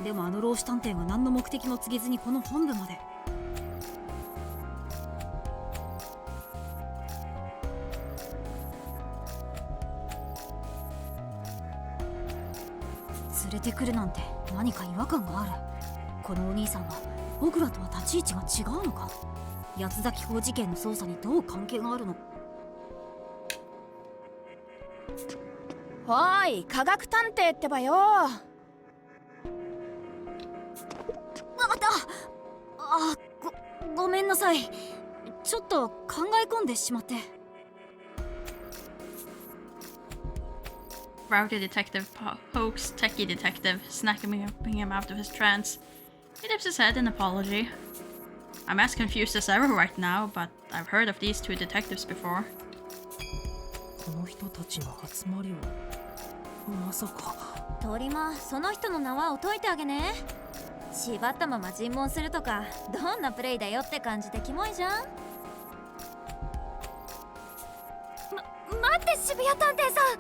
でもあの老子探偵が何の目的も告げずにこの本部まで。連れてくるなんて何か違和感がある。このお兄さんは僕らとは立ち位置が違うのか？八崎法事件の捜査にどう関係があるの？おい、科学探偵ってばよ。ごめんなさい。ちょっと考え込んでしまって。Rowdy detective pokes Techie detective, snapping him out of his trance. He dips his head in apology. I'm as confused as ever right now, but I've heard of these two detectives before. この人たちの集まりはまさか。トリマ、その人の縄を解いてあげね。縛ったまま尋問するとかどんなプレイだよって感じでキモいじゃん。待って渋谷探偵さん。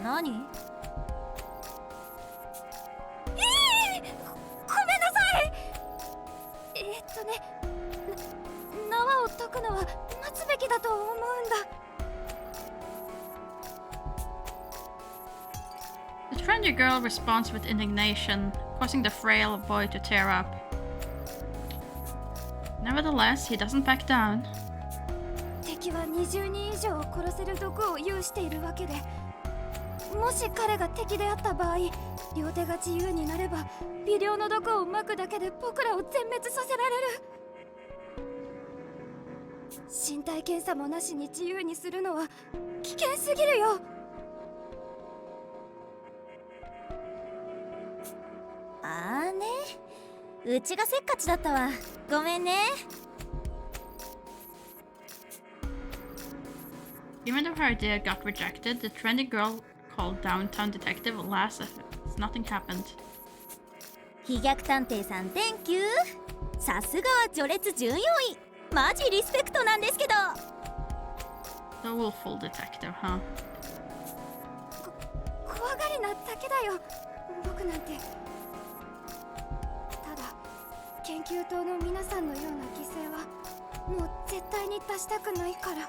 何？ごめんなさい。縄を解くのは待つべきだと思うんだ。The trendy girl responds with indignation, causing the frail boy to tear up. Nevertheless, he doesn't back down. 敵は20人以上を殺せる毒を有しているわけで、もし彼が敵であった場合、両手が自由になれば微量の毒をまくだけで僕らを全滅させられる。身体検査もなしに自由にするのは危険すぎるよ。あーね、うちがせっかちだったわ。ごめんね。Even though her idea got rejected, the trendy girl called Downtown Detective laughs as if nothing happened. 飛脚探偵さん Thank you。 さすがは序列14位。マジリスペクトなんですけど。 Doleful detective, huh? 怖がりなだけだよ、僕なんて。ただ研究棟の皆さんのような犠牲はもう絶対に出したくないから。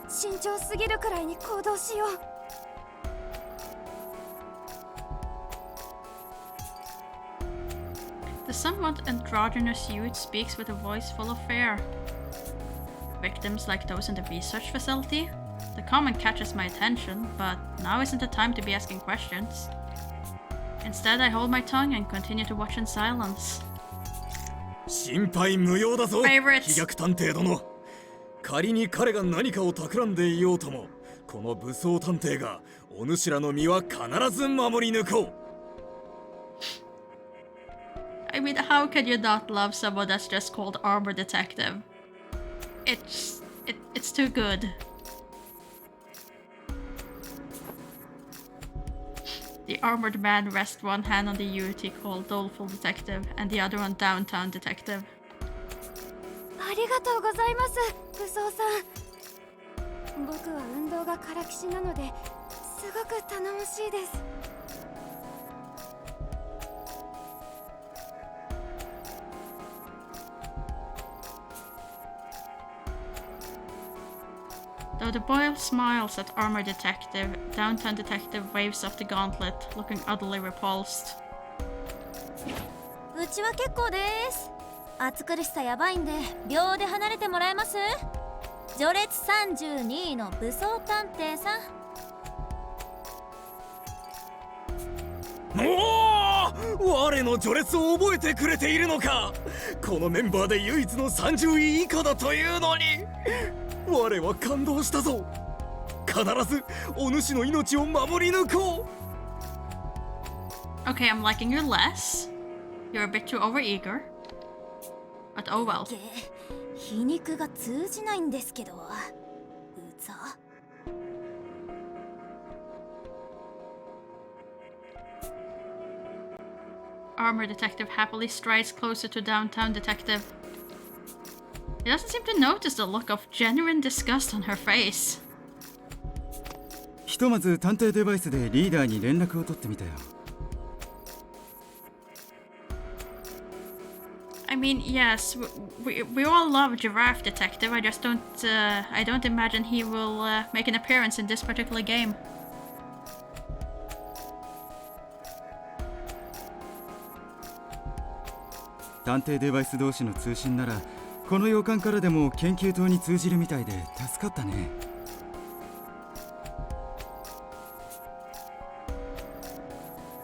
慎重すぎるくらいに行動しよう。The somewhat androgynous youth speaks with a voice full of fear. Victims like those in the research facility? The comment catches my attention, but now isn't the time to be asking questions. Instead, I hold my tongue and continue to watch in silence. 心配無用だぞ、 Favorites. 飛脚探偵殿。仮に彼が何かを企んでいようとも、この武装探偵がお主らの身は必ず守り抜こう。I mean, how can you not love someone that's just called Armor Detective? It's too good. The armored man rests one hand on the youth he called Doleful Detective and the other on Downtown Detective. ありがとうございます、武装さん。僕は運動がからきしなのですごく頼もしいです。Though the boy smiles at armor detective, downtown detective waves off the gauntlet, looking utterly repulsed. うちは結構です。暑苦しさやばいんで秒で離れてもらえます？序列32位の武装探偵さん。おお、我の序列を覚えてくれているのか。このメンバーで唯一の30位以下だというのに、我は感動したぞ。必ずお主の命を守り抜こう。Okay, I'm liking you less. You're a bit too overeager. But oh well. 皮肉が通じないんですけど。うざ。Armor detective happily strides closer to downtown detective. He doesn't seem to notice the look of genuine disgust on her face. ひとまず探偵デバイスでリーダーに連絡を取ってみたよ。I mean, yes, we all love Giraffe Detective. I just don't I don't imagine he will make an appearance in this particular game. 探偵デバイス同士の通信ならこの洋館からでも研究棟に通じるみたいで助かったね。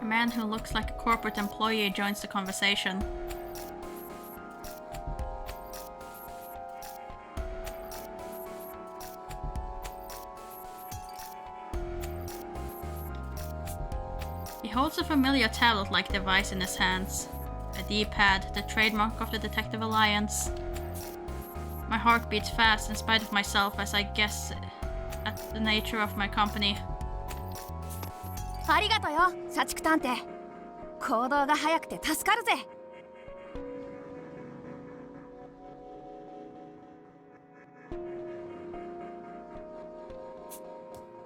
A man who looks like a corporate employee joins the conversation. He holds a familiar tablet-like device in his hands. A D-pad, the trademark of the Detective Alliance. My heart beats fast in spite of myself as I guess at the nature of my company. ありがとよ、社畜探偵。行動が早くて助かるぜ。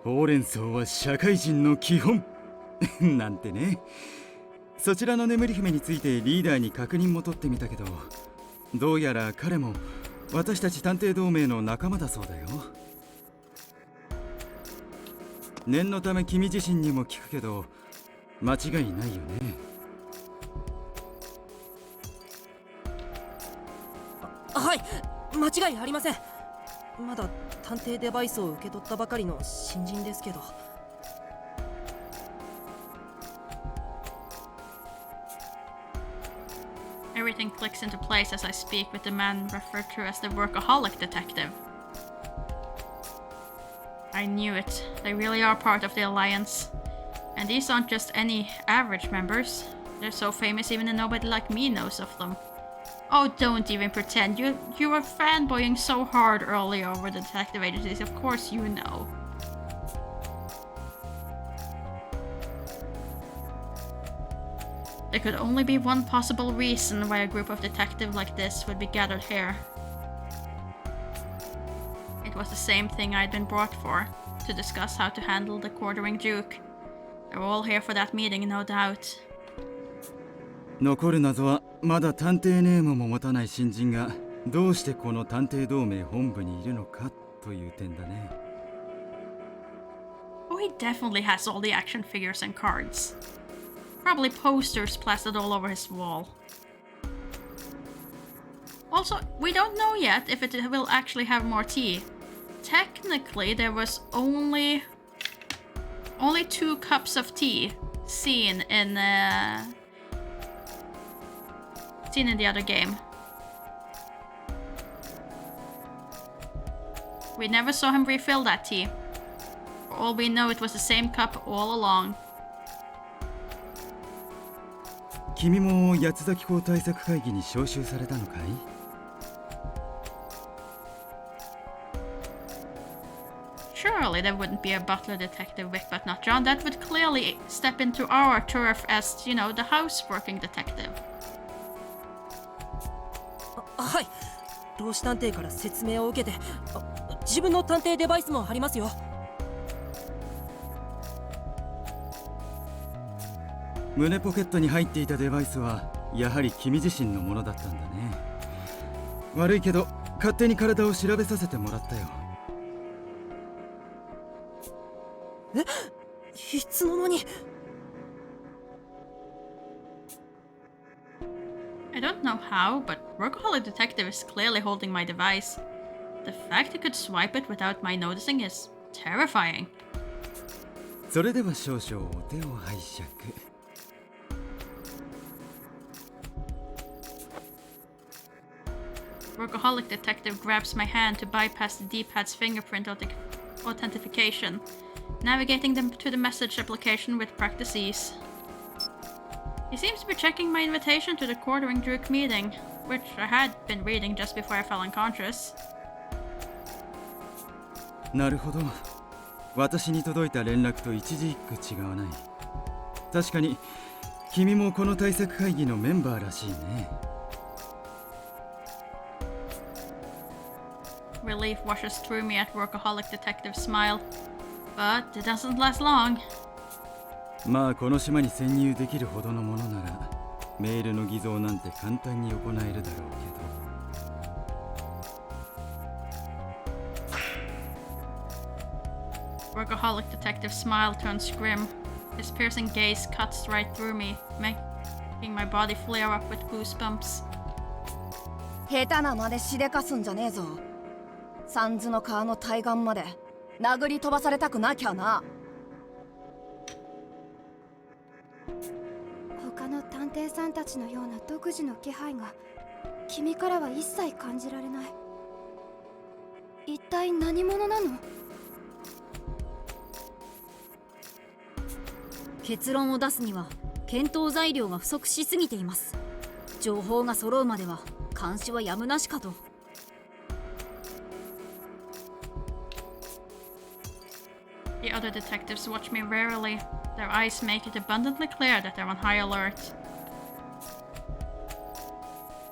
ほうれん草は社会人の基本なんてね。そちらの眠り姫についてリーダーに確認も取ってみたけど、どうやら彼も私たち探偵同盟の仲間だそうだよ。念のため君自身にも聞くけど、間違いないよね。はい、間違いありません。まだ探偵デバイスを受け取ったばかりの新人ですけど。Everything clicks into place as I speak with the man referred to as the workaholic detective. I knew it. They really are part of the Alliance. And these aren't just any average members. They're so famous even nobody like me knows of them. Oh, don't even pretend. You were fanboying so hard earlier over the detective agencies. Of course you know. There could only be one possible reason why a group of detectives like this would be gathered here. It was the same thing I'd been brought for, to discuss how to handle the quartering Duke. They were all here for that meeting, no doubt. 残る謎はまだ探偵ネームも持たない新人がどうしてこの探偵同盟本部にいるのかという点だね。Oh, he definitely has all the action figures and cards. Probably posters plastered all over his wall. Also, we don't know yet if it will actually have more tea. Technically, there was only 2 cups of tea seen in the other game. We never saw him refill that tea. For all we know, it was the same cup all along. 君も八つ咲き校対策会議に招集されたのかい？ Surely there wouldn't be a butler detective with but not John. That would clearly step into our turf as, you know, the houseworking detective. はい、同志探偵から説明を受けて、自分の探偵デバイスもありますよ。胸ポケットに入っていたデバイスはやはり君自身のものだったんだね。悪いけど勝手に体を調べさせてもらったよ。いつの間に。 I don't know how, but Workaholic Detective is clearly holding my device. The fact he could swipe it without my noticing is terrifying. それでは少々お手を拝借。Workaholic Detective grabs my hand to bypass the D-pad's fingerprint authentication, navigating them to the message application with practice ease. He seems to be checking my invitation to the Quartering Druk meeting, which I had been reading just before I fell unconscious. なるほど。私に届いた連絡と一字一句違わない。確かに君もこの対策会議のメンバーらしいね。Relief washes through me at Workaholic Detective's smile, but it doesn't last long. まあこの島に潜入できるほどのものならメールの偽造なんて簡単に行えるだろうけど。Workaholic Detective's smile turns grim. His piercing gaze cuts right through me, making my body flare up with goosebumps. 下手なまでしでかすんじゃねえぞ。三途の川の対岸まで殴り飛ばされたくなきゃな。他の探偵さんたちのような独自の気配が君からは一切感じられない。一体何者なの？結論を出すには検討材料が不足しすぎています。情報が揃うまでは監視はやむなしかと。The other detectives watch me warily. Their eyes make it abundantly clear that they're on high alert.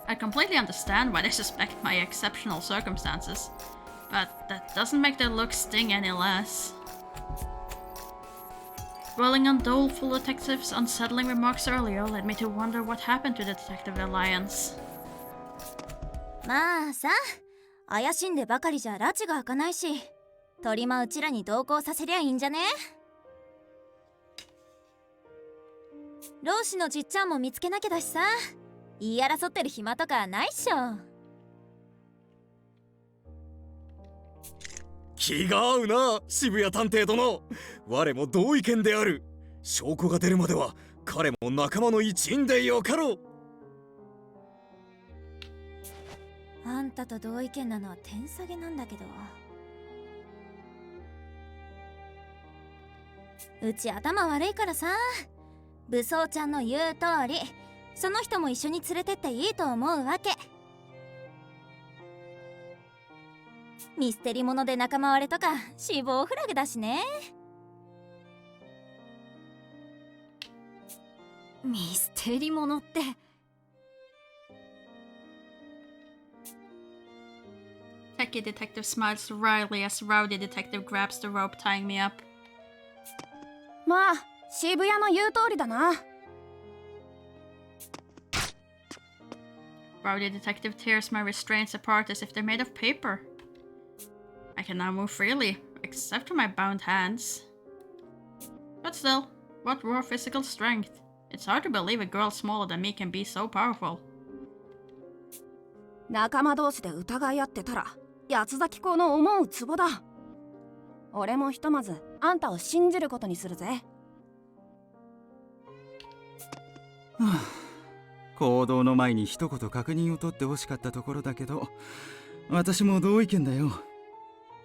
I completely understand why they suspect my exceptional circumstances, but that doesn't make their looks sting any less. Dwelling on doleful detectives' unsettling remarks earlier led me to wonder what happened to the Detective Alliance. まあさ、怪しんでばかりじゃ拉致が開かないし、鳥間うちらに同行させりゃいいんじゃね？老子のじっちゃんも見つけなきゃだしさ、言い争ってる暇とかないっしょ。気が合うな、渋谷探偵殿。我も同意見である。証拠が出るまでは彼も仲間の一員でよかろう。あんたと同意見なのは点下げなんだけど、うち頭悪いからさ、武装ちゃんの言う通りその人も一緒に連れてっていいと思うわけ。ミステリもので仲間割れとか死亡フラグだしね。ミステリものって。Techie Detective smiles wryly as Rowdy Detective grabs the rope tying me up. まあ渋谷の言う通りだな。Rowdy Detective tears my restraints apart as if they're made of paper. I can now move freely, except for my bound hands. But still, what raw physical strength. It's hard to believe a girl smaller than me can be so powerful. 仲間同士で疑い合ってたら八つ咲き子の思うツボだ。俺もひとまずあんたを信じることにするぜ。行動の前に一言確認を取ってほしかったところだけど、私も同意見だよ。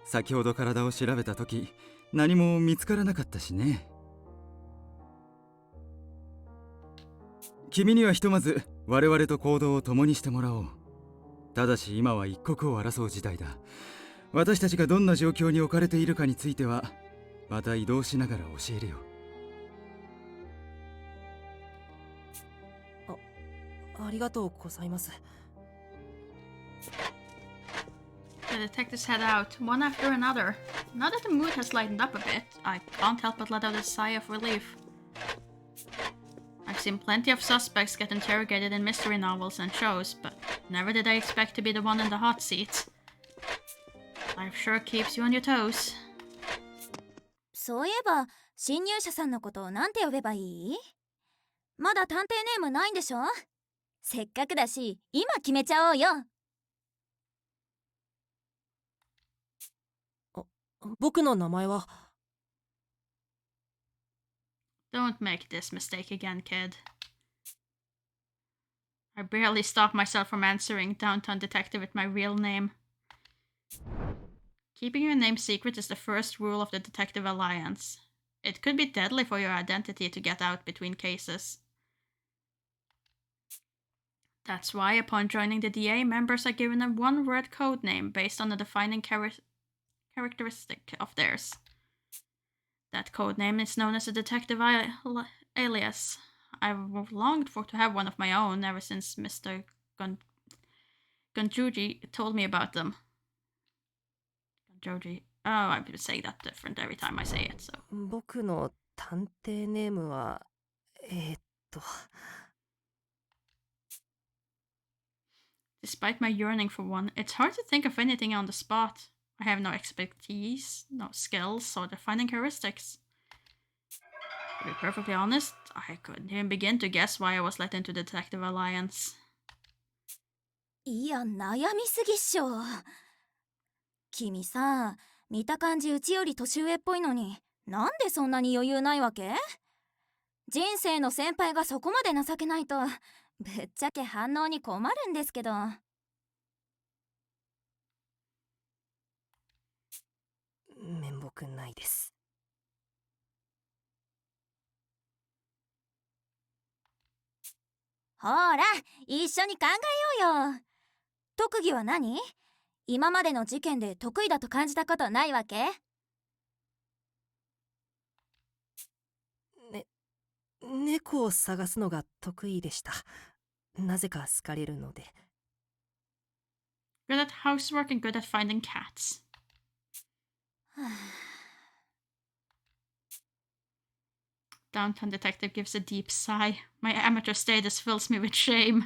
先ほど体を調べた時何も見つからなかったしね。君にはひとまず我々と行動を共にしてもらおう。ただし今は一刻を争う事態だ。私たちがどんな状況に置かれているかについてはまた移動しながら教えるよ。ありがとうございます。The detectives head out, one after another. Now that the mood has lightened up a bit, I can't help but let out a sigh of relief. I've seen plenty of suspects get interrogated in mystery novels and shows, but never did I expect to be the one in the hot seat. Life sure keeps you on your toes. そういえば新入社さんのことをなんて呼べばいい？まだ探偵ネームないんでしょ？せっかくだし今決めちゃおうよ。僕の名前は Don't make this mistake again, kid. I barely stopped myself from answering Downtown Detective with my real name. Keeping your name secret is the first rule of the Detective Alliance. It could be deadly for your identity to get out between cases. That's why, upon joining the DA, members are given a one-word code name based on a defining characteristic of theirs. That code name is known as a detective alias. I've longed to have one of my own ever since Mr. Gunjuji told me about them. Gunjoji. Oh, I would say that different every time I say it, so. 僕の探偵ネームはDespite my yearning for one, it's hard to think of anything on the spot. I have no expertise, no skills, or defining characteristics. To be perfectly honest, I couldn't even begin to guess why I was let into the Detective Alliance. いや悩みすぎっしょ。君さ、見た感じうちより年上っぽいのになんでそんなに余裕ないわけ？人生の先輩がそこまで情けないとぶっちゃけ反応に困るんですけど。面目ないです。ほら一緒に考えようよ。特技は何？今までの事件で得意だと感じたことないわけ？猫を探すのが得意でした。なぜか好かれるので。Good at housework and good at finding cats. Downtown Detective gives a deep sigh. My amateur status fills me with shame.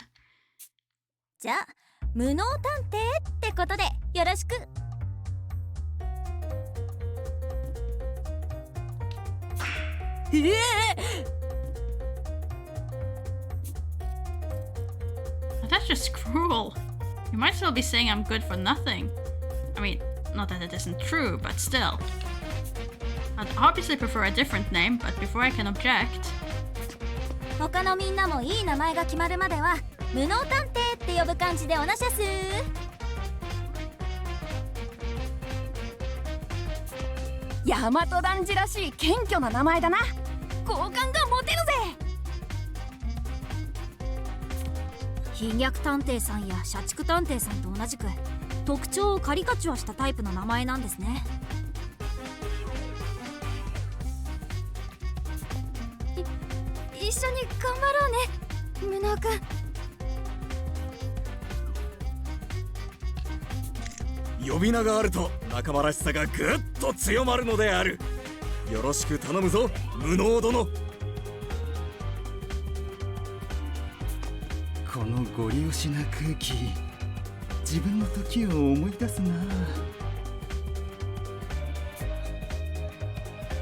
じゃあ無能探偵ってことでよろしく。That's just cruel. You might still be saying I'm good for nothing. I mean, not that it isn't true, but still. I'd obviously prefer a different name, but before I can object... 他のみんなもいい名前が決まるまでは無能探偵って呼ぶ感じでおなしゃす。大和男児らしい謙虚な名前だな。好感が持てるぜ。貧虐探偵さんや社畜探偵さんと同じく特徴をカリカチュアしたタイプの名前なんですね。一緒に頑張ろうね、無能くん。呼び名があると仲間らしさがぐっと強まるのである。よろしく頼むぞ、無能殿。このゴリ押しな空気、自分の時を思い出すな。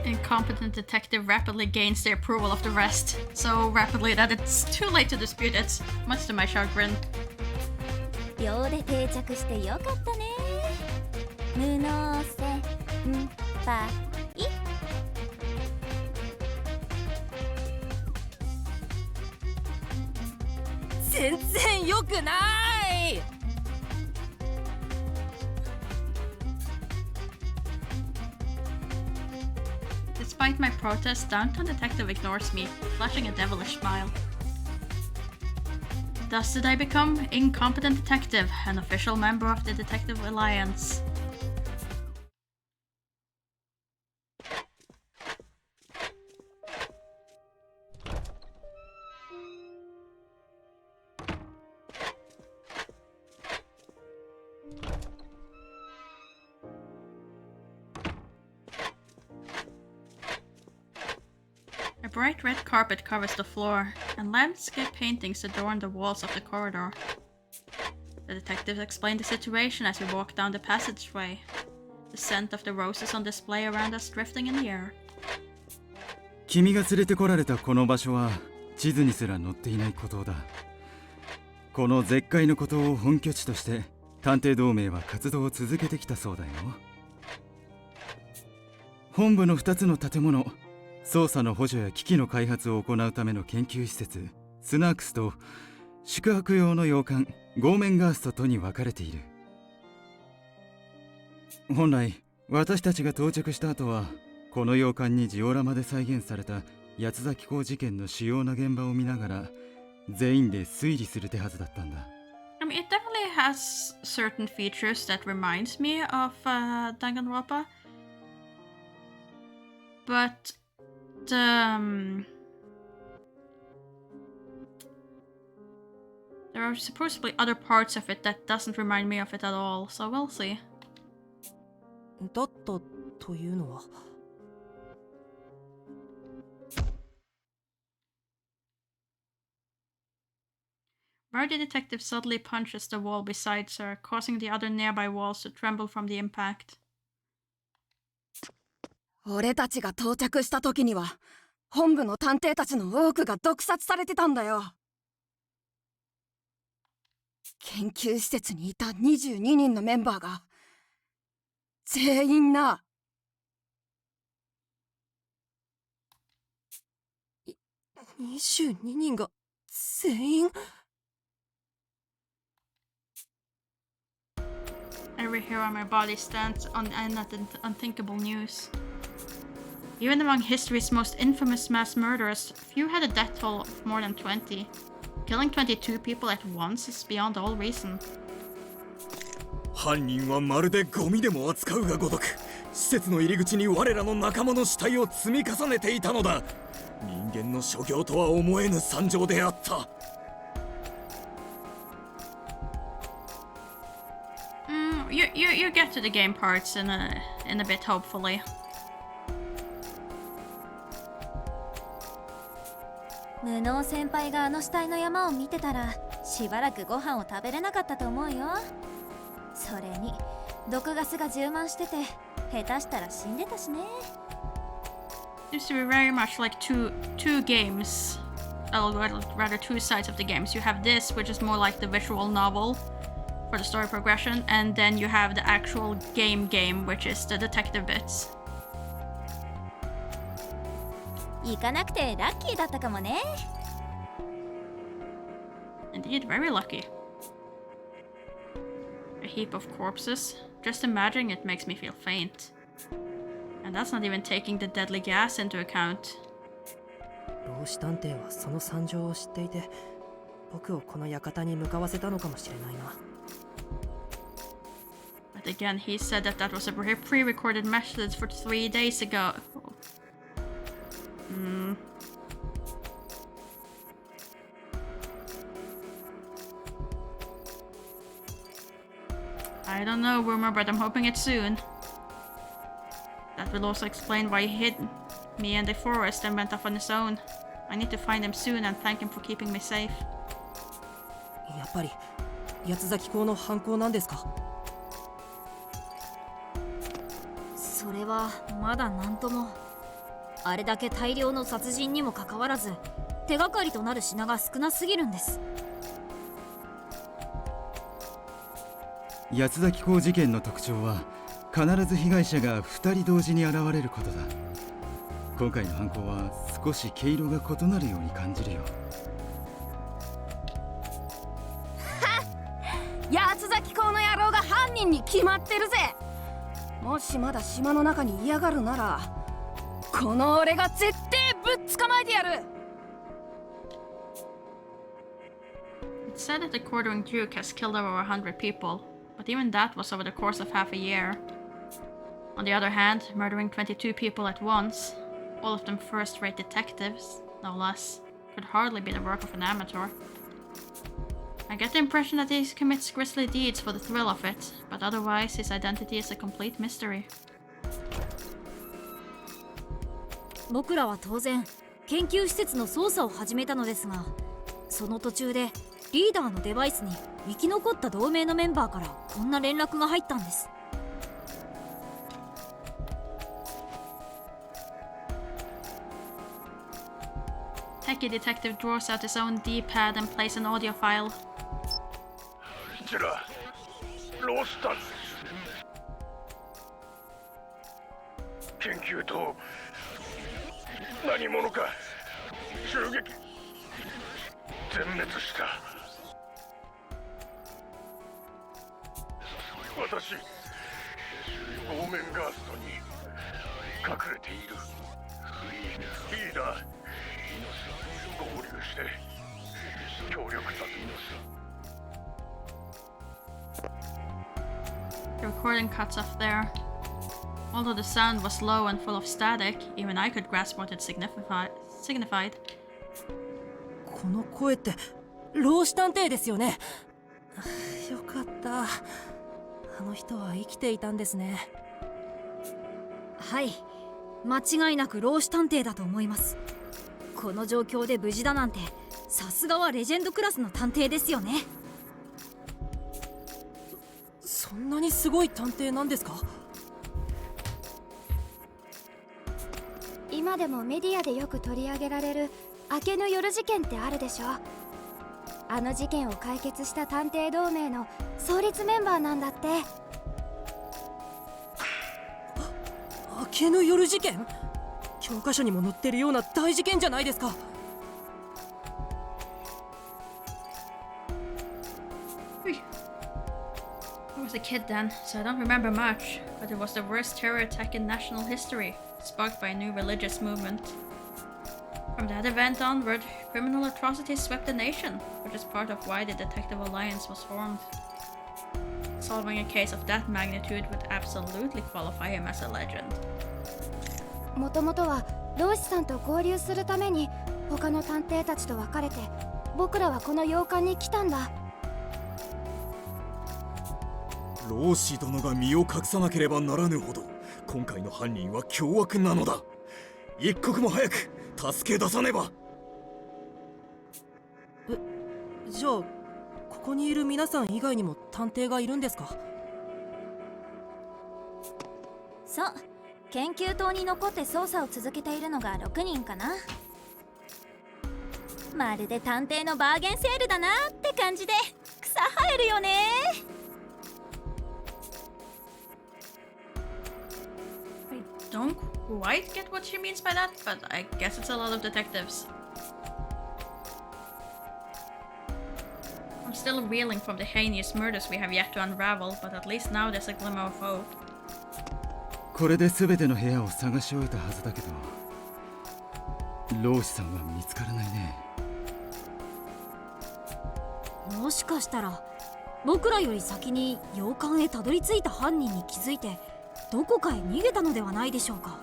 Incompetent detective rapidly gains the approval of the rest, so rapidly that it's too late to dispute it, much to my chagrin. 秒で定着してよかったね。無能先輩。全然良くない。Despite my protest, Downtown Detective ignores me, flashing a devilish smile. Thus did I become Incompetent Detective, an official member of the Detective Alliance. A bright red carpet covers the floor, and landscape paintings adorn the walls of the corridor. The detectives explain the situation as we walk down the passageway, the scent of the roses on display around us drifting in the air. 君が連れてこられたこの場所は地図にすら載っていない孤島だ。この絶海の孤島を本拠地として探偵同盟は活動を続けてきたそうだよ。本部の2つの建物、捜査の補助や機器の開発を行うための研究施設スナークスと、宿泊用の洋館ゴーメンガーストとに分かれている。本来私たちが到着した後はこの洋館にジオラマで再現された八崎港事件の主要な現場を見ながら全員で推理する手はずだったんだ。I mean, it definitely has certain features that reminds me of Danganronpa, but there are supposedly other parts of it that doesn't remind me of it at all, so we'll see. だったというのは。Rowdy detective suddenly punches the wall beside her, causing the other nearby walls to tremble from the impact. 俺たちが到着した時には本部の探偵たちの多くが毒殺されてたんだよ。研究施設にいた22人のメンバーが全員な。22人が全員。Every hair on my body stands on end at unthinkable news. Even among history's most infamous mass murderers, few had a death toll of more than 20. Killing 22 people at once is beyond all reason. 犯人はまるでゴミでも扱うがごとく施設の入り口に我らの仲間の死体を積み重ねていたのだ。人間の所業とは思えぬ惨状であった。You get to the game parts in a bit, hopefully. 無能先輩があの死体の山を見てたらしばらくご飯を食べれなかったと思うよ。それに毒ガスが充満してて下手したら死んでたしね。Seems to be very much like two games. Rather two sides of the games. You have this, which is more like the visual novel for the story progression, and then you have the actual game, which is the detective bits. 行かなくてラッキーだったかもね。Indeed, very lucky. A heap of corpses. Just imagining it makes me feel faint. And that's not even taking the deadly gas into account. 老子探偵はその惨状を知っていて僕をこの館に向かわせたのかもしれないな。But again, he said that was a pre-recorded message for 3 days ago. I don't know, Rumor, but I'm hoping it's soon. That will also explain why he hid me in the forest and went off on his own. I need to find him soon and thank him for keeping me safe. やっぱり八崎港の犯行なんですか？それはまだ何とも。あれだけ大量の殺人にもかかわらず手がかりとなる品が少なすぎるんです。八崎港事件の特徴は必ず被害者が2人同時に現れることだ。今回の犯行は少し毛色が異なるように感じるよ。八崎港の野郎が犯人に決まってるぜ。もしまだ島の中に嫌がるならこの俺が絶対ぶっ捕まえてやる。 It's said that the quartering Duke has killed over 100 people, but even that was over the course of half a year. On the other hand, murdering 22 people at once, all of them first-rate detectives, no less, could hardly be the work of an amateur. I get the impression that he commits grisly deeds for the thrill of it, but otherwise his identity is a complete mystery. 僕らは当然研究施設の捜査を始めたのですが、その途中でリーダーのデバイスに生き残った同盟のメンバーからこんな連絡が入ったんです。sneaky detective draws out his own D-pad and plays an audio file. こちらロースタン研究棟何者か襲撃全滅した。私オーメンガーストに隠れている。リーダー合流して協力だ。 The recording cuts off there. Although the sound was low and full of static, even I could grasp what it signified. この声って老子探偵ですよね。よかった。あの人は生きていたんですね。はい、間違いなく老子探偵だと思います。この状況で無事だなんて、さすがはレジェンドクラスの探偵ですよね。そんなにすごい探偵なんですか？今でもメディアでよく取り上げられる明けの夜事件ってあるでしょ。あの事件を解決した探偵同盟の創立メンバーなんだって。明けの夜事件？教科書にも載ってるような大事件じゃないですか。I was a kid then, so I don't remember much, but it was the worst terror attack in national history, sparked by a new religious movement. From that event onward, criminal atrocities swept the nation, which is part of why the Detective Alliance was formed. Solving a case of that magnitude would absolutely qualify him as a legend. もともとは老子さんと合流するために他の探偵たちと別れて、僕らはこの洋館に来たんだ。老子殿が身を隠さなければならぬほど今回の犯人は凶悪なのだ。一刻も早く助け出さねば。じゃあここにいる皆さん以外にも探偵がいるんですか？そう、研究棟に残って捜査を続けているのが6人かな。まるで探偵のバーゲンセールだなって感じで草生えるよね。I don't quite get what she means by that, but I guess it's a lot of detectives. I'm still reeling from the heinous murders we have yet to unravel, but at least now there's a glimmer of hope. これで全ての部屋を探し終えたはずだけど、老子さんは見つからないね。もしかしたら僕らより先に洋館へたどり着いた犯人に気づいてどこかへ逃げたのではないでしょうか。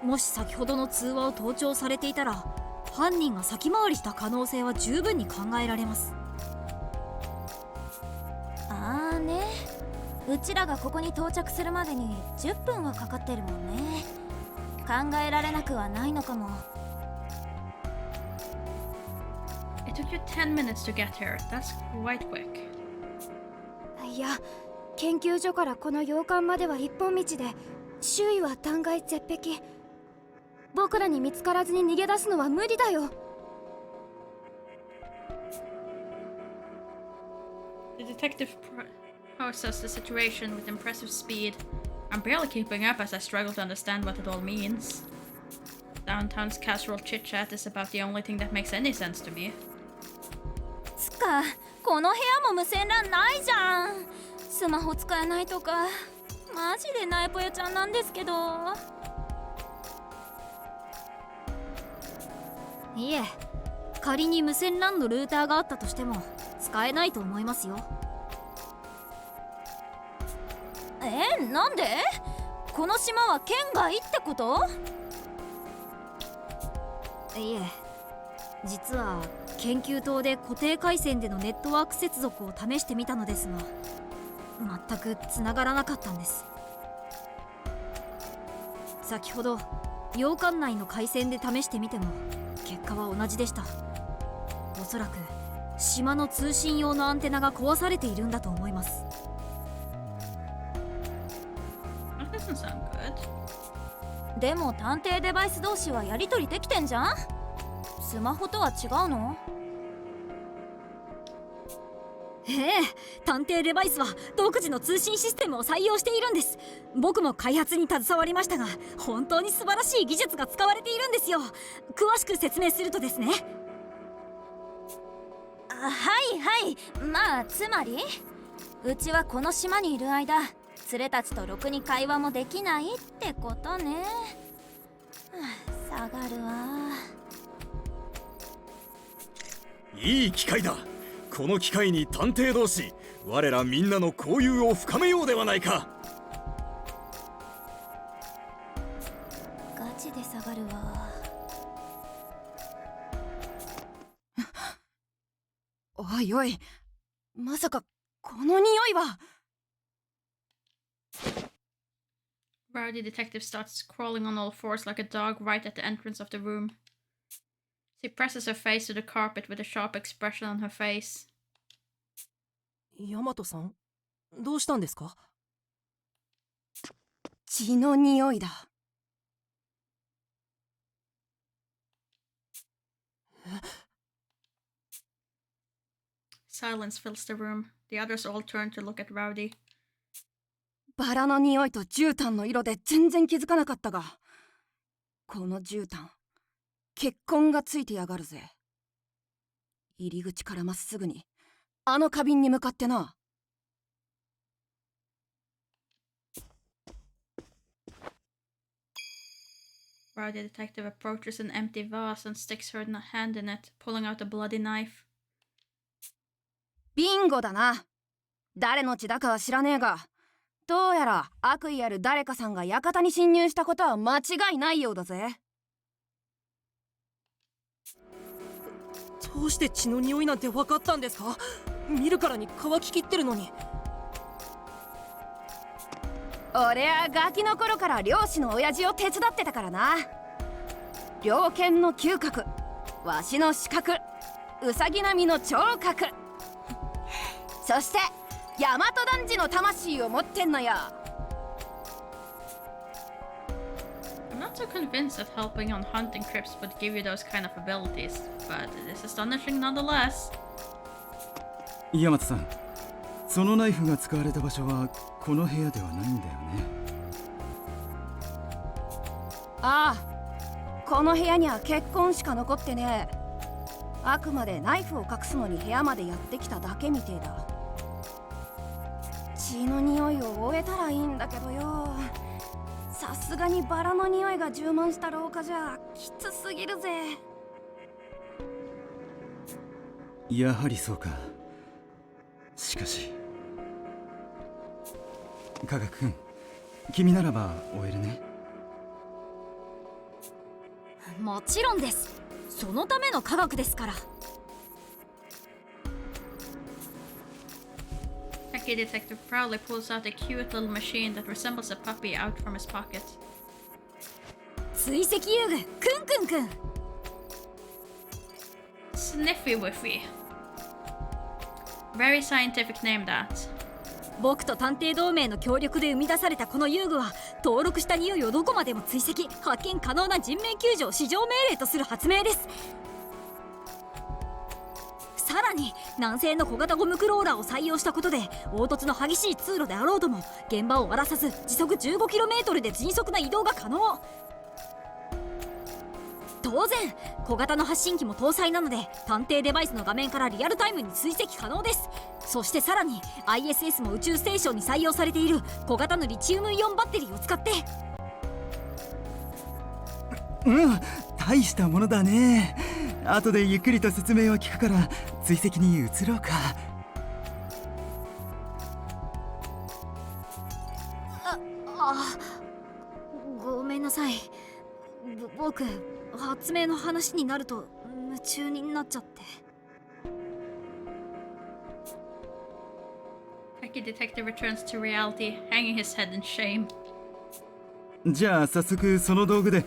もし先ほどの通話を盗聴されていたら犯人が先回りした可能性は十分に考えられます。あーね、うちらがここに到着するまでに10分はかかってるもんね。考えられなくはないのかも。It took you 10 minutes to get here. That's quite quick. いや、研究所からこの洋館までは一本道で、周囲は断崖絶壁。僕らに見つからずに逃げ出すのは無理だよ。The detective processed the situation with impressive speed. I'm barely keeping up as I struggle to understand what it all means. Downtown's casual chit-chat is about the only thing that makes any sense to me. つか、この部屋も無線 LAN ないじゃん。スマホ使えないとかマジでナイポヨちゃんなんですけど。いえ、仮に無線 LAN のルーターがあったとしても使えないと思いますよ。なんで？この島は県外ってこと？いえ、実は研究棟で固定回線でのネットワーク接続を試してみたのですが全く繋がらなかったんです。先ほど洋館内の回線で試してみても結果は同じでした。おそらく島の通信用のアンテナが壊されているんだと思います。 That doesn't sound good. でも探偵デバイス同士はやり取りできてんじゃん。スマホとは違うの？ええ、探偵デバイスは独自の通信システムを採用しているんです。僕も開発に携わりましたが、本当に素晴らしい技術が使われているんですよ。詳しく説明するとですね。はいはい、まあつまりうちはこの島にいる間連れたちとろくに会話もできないってことね。下がるわ。いい機会だ。この機会に探偵同士、我らみんなの交友を深めようではないか。ガチで下がるわ。おいおい、まさかこの匂いは。Rowdy detective starts crawling on all fours like a dog right at the entrance of the room. She presses her face to the carpet with a sharp expression on her face. ヤマトさん、どうしたんですか？血の匂いだ。Silence fills the room. The others all turn to look at Rowdy. バラの匂いと絨毯の色で全然気づかなかったが、この絨毯、血痕がついてやがるぜ。入り口からまっすぐにあの花瓶に向かってな。Rowdy detective approaches an empty vase and sticks her hand in it, pulling out a bloody knife. ビンゴだな。誰の血だかは知らねえが、どうやら悪意ある誰かさんが館に侵入したことは間違いないようだぜ。どうして血の匂いなんて分かったんですか？見るからに乾ききってるのに。俺はガキの頃から漁師の親父を手伝ってたからな。猟犬の嗅覚、わしの視覚、ウサギ並みの聴覚、そして大和男児の魂を持ってんのよ。I'm not so convinced that helping on hunting trips would give you those kind of abilities, but it is astonishing nonetheless. ヤマトさん、そのナイフが使われた場所はこの部屋ではないんだよね。ああ、この部屋には血痕しか残ってねえ。あくまでナイフを隠すのに部屋までやってきただけみてえだ。血の匂いを終えたらいいんだけどよ。さすがにバラの匂いが充満した廊下じゃきつすぎるぜ。やはりそうか。しかし科学君、君ならば終えるね。もちろんです。そのための科学ですから。Techie detective proudly pulls out a cute little machine that resembles a puppy out from his pocket. 追跡遊具くんくんくん。Sniffy Wiffy. Very scientific name that. 僕と探偵同盟の協力で生み出されたこの遊具は、登録した匂いをどこまでも追跡発見可能な人命救助を至上命令とする発明です。さらに南西の小型ゴムクローラーを採用したことで、凹凸の激しい通路であろうとも現場を荒らさず時速 15km で迅速な移動が可能。当然小型の発信機も搭載なので、探偵デバイスの画面からリアルタイムに追跡可能です。そしてさらに ISS も宇宙ステーションに採用されている小型のリチウムイオンバッテリーを使って。大したものだね。後でゆっくりと説明を聞くから追跡に移ろうか。ごめんなさい。僕発明の話になると夢中になっちゃって。Techie detective returns to reality, hanging his head in shame. じゃあ早速その道具で。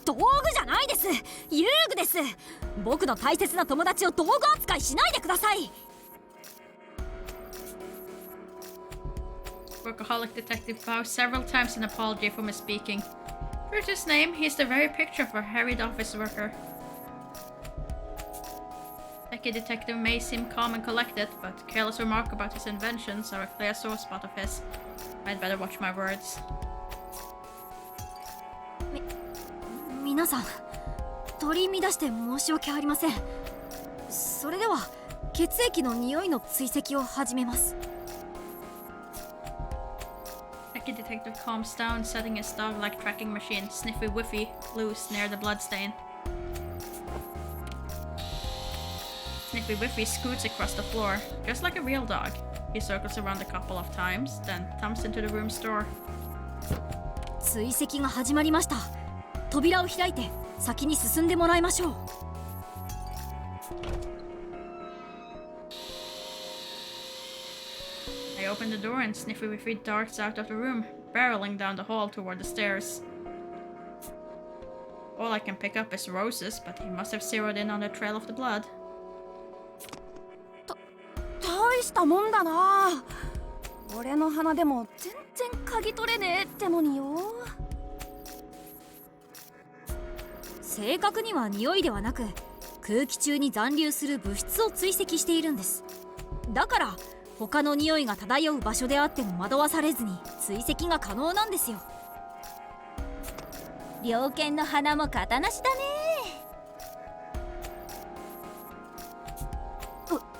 道具じゃないです。遊具です。僕の大切な友達を道具扱いしないでください。Workaholic detective bows several times in apology for misspeaking. True to his name, he's the very picture of a harried office worker. Techie detective may seem calm and collected, but careless remark about his inventions are a clear sore spot of his. I'd better watch my words. 皆さん、取り乱して申し訳ありません。それでは血液の匂いの追跡を始めます。Techie detective calms down, setting his dog-like tracking machine, Sniffy Whiffy, loose near the bloodstain. Sniffy Whiffy scoots across the floor, just like a real dog. He circles around a couple of times, then thumps into the room's door. 追跡が始まりました。扉を開いて先に進んでもらいましょう。I open the door and Sniffy Whiffy darts out of the room, barreling down the hall toward the stairs. All I can pick up is roses, but he must have zeroed in on the trail of the blood. 大したもんだな。俺の鼻でも全然嗅ぎ取れねえってのによ。正確には匂いではなく、空気中に残留する物質を追跡しているんです。だから他の匂いが漂う場所であっても惑わされずに追跡が可能なんですよ。猟犬の鼻も型なしだね。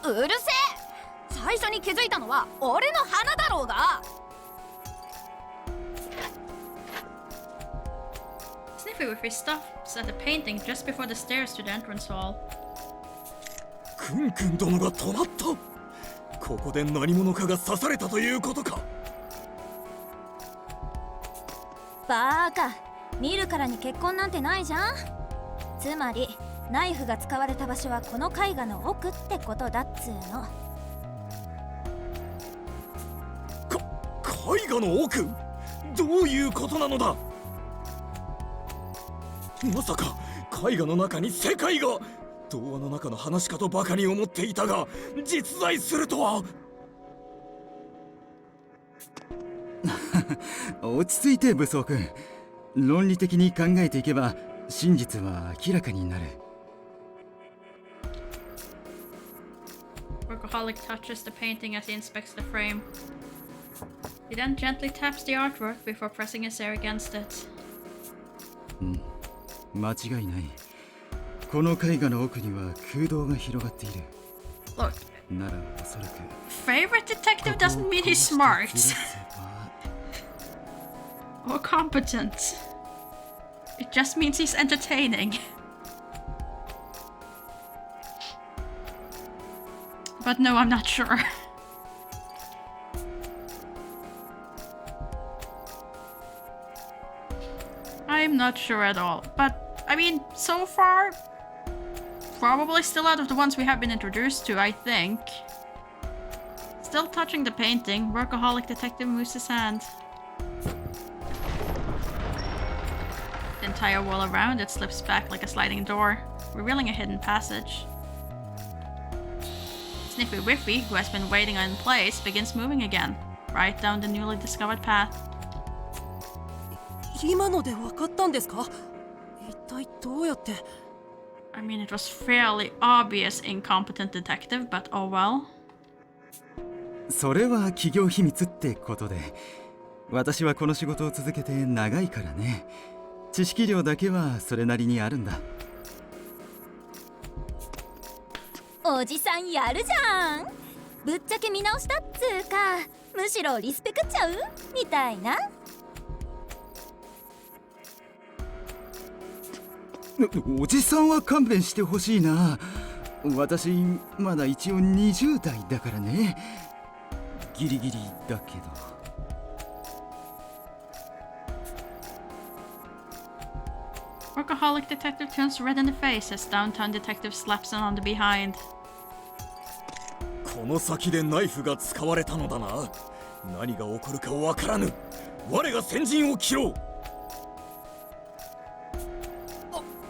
うるせえ。最初に気づいたのは俺の鼻だろうが。Sniffy Whiffy stops at a painting just before the stairs to the entrance hall. クンクン殿が止まった。ここで何者かが刺されたということか。バーカ、見るからに血痕なんてないじゃん。つまりナイフが使われた場所はこの絵画の奥ってことだっつーの。絵画の奥？どういうことなのだ。まさか絵画の中に世界が。童話の中の話かとバカに思っていたが、実在するとは。落ち着いて武装君。論理的に考えていけば真実は明らかになる。Workaholic touches the painting as he inspects the frame. He then gently taps the artwork before pressing his ear against it. 間違いない。この絵画の奥には空洞が広がっている。 Look, ならおそらく favorite detective doesn't mean he's smart or competent. It just means he's entertaining. But no, I'm not sure. I'm not sure at all. But, I mean, so far, probably still out of the ones we have been introduced to, I think. Still touching the painting, Workaholic detective moves his hand. The entire wall around it slips back like a sliding door, revealing a hidden passage. Sniffy Whiffy, who has been waiting in place, begins moving again, right down the newly discovered path. 今ので分かったんですか？一体どうやって？ I mean, it was fairly obvious incompetent detective, but oh well. それは企業秘密ってことで、私はこの仕事を続けて長いからね。知識量だけはそれなりにあるんだ。おじさんやるじゃん。ぶっちゃけ見直したっつーか、むしろリスペクっちゃうみたいな。おじさんは勘弁してほしいな。私まだ一応20代だからね。ギリギリだけど。Workaholic detective turns red in the face as downtown detective slaps him on the behind. この先でナイフが使われたのだな。何が起こるかわからぬ。我が先陣を切ろう。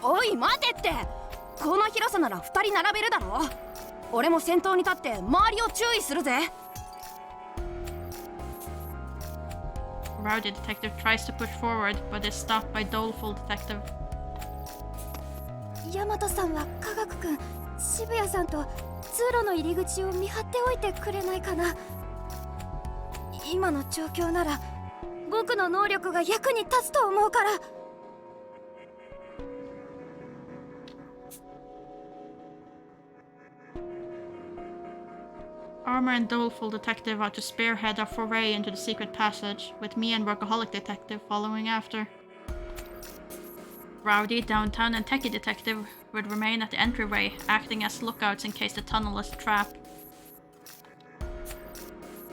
おい待てって。この広さなら2人並べるだろ。俺も先頭に立って周りを注意するぜ。rowdy detective tries to push forward, but is stopped by doleful detective. ヤマトさんは科学くん、渋谷さんと通路の入り口を見張っておいてくれないかな。今の状況なら僕の能力が役に立つと思うから。Armor and doleful detective are to spearhead a foray into the secret passage, with me and workaholic detective following after. Rowdy, downtown, and techie detective would remain at the entryway, acting as lookouts in case the tunnel is a trap.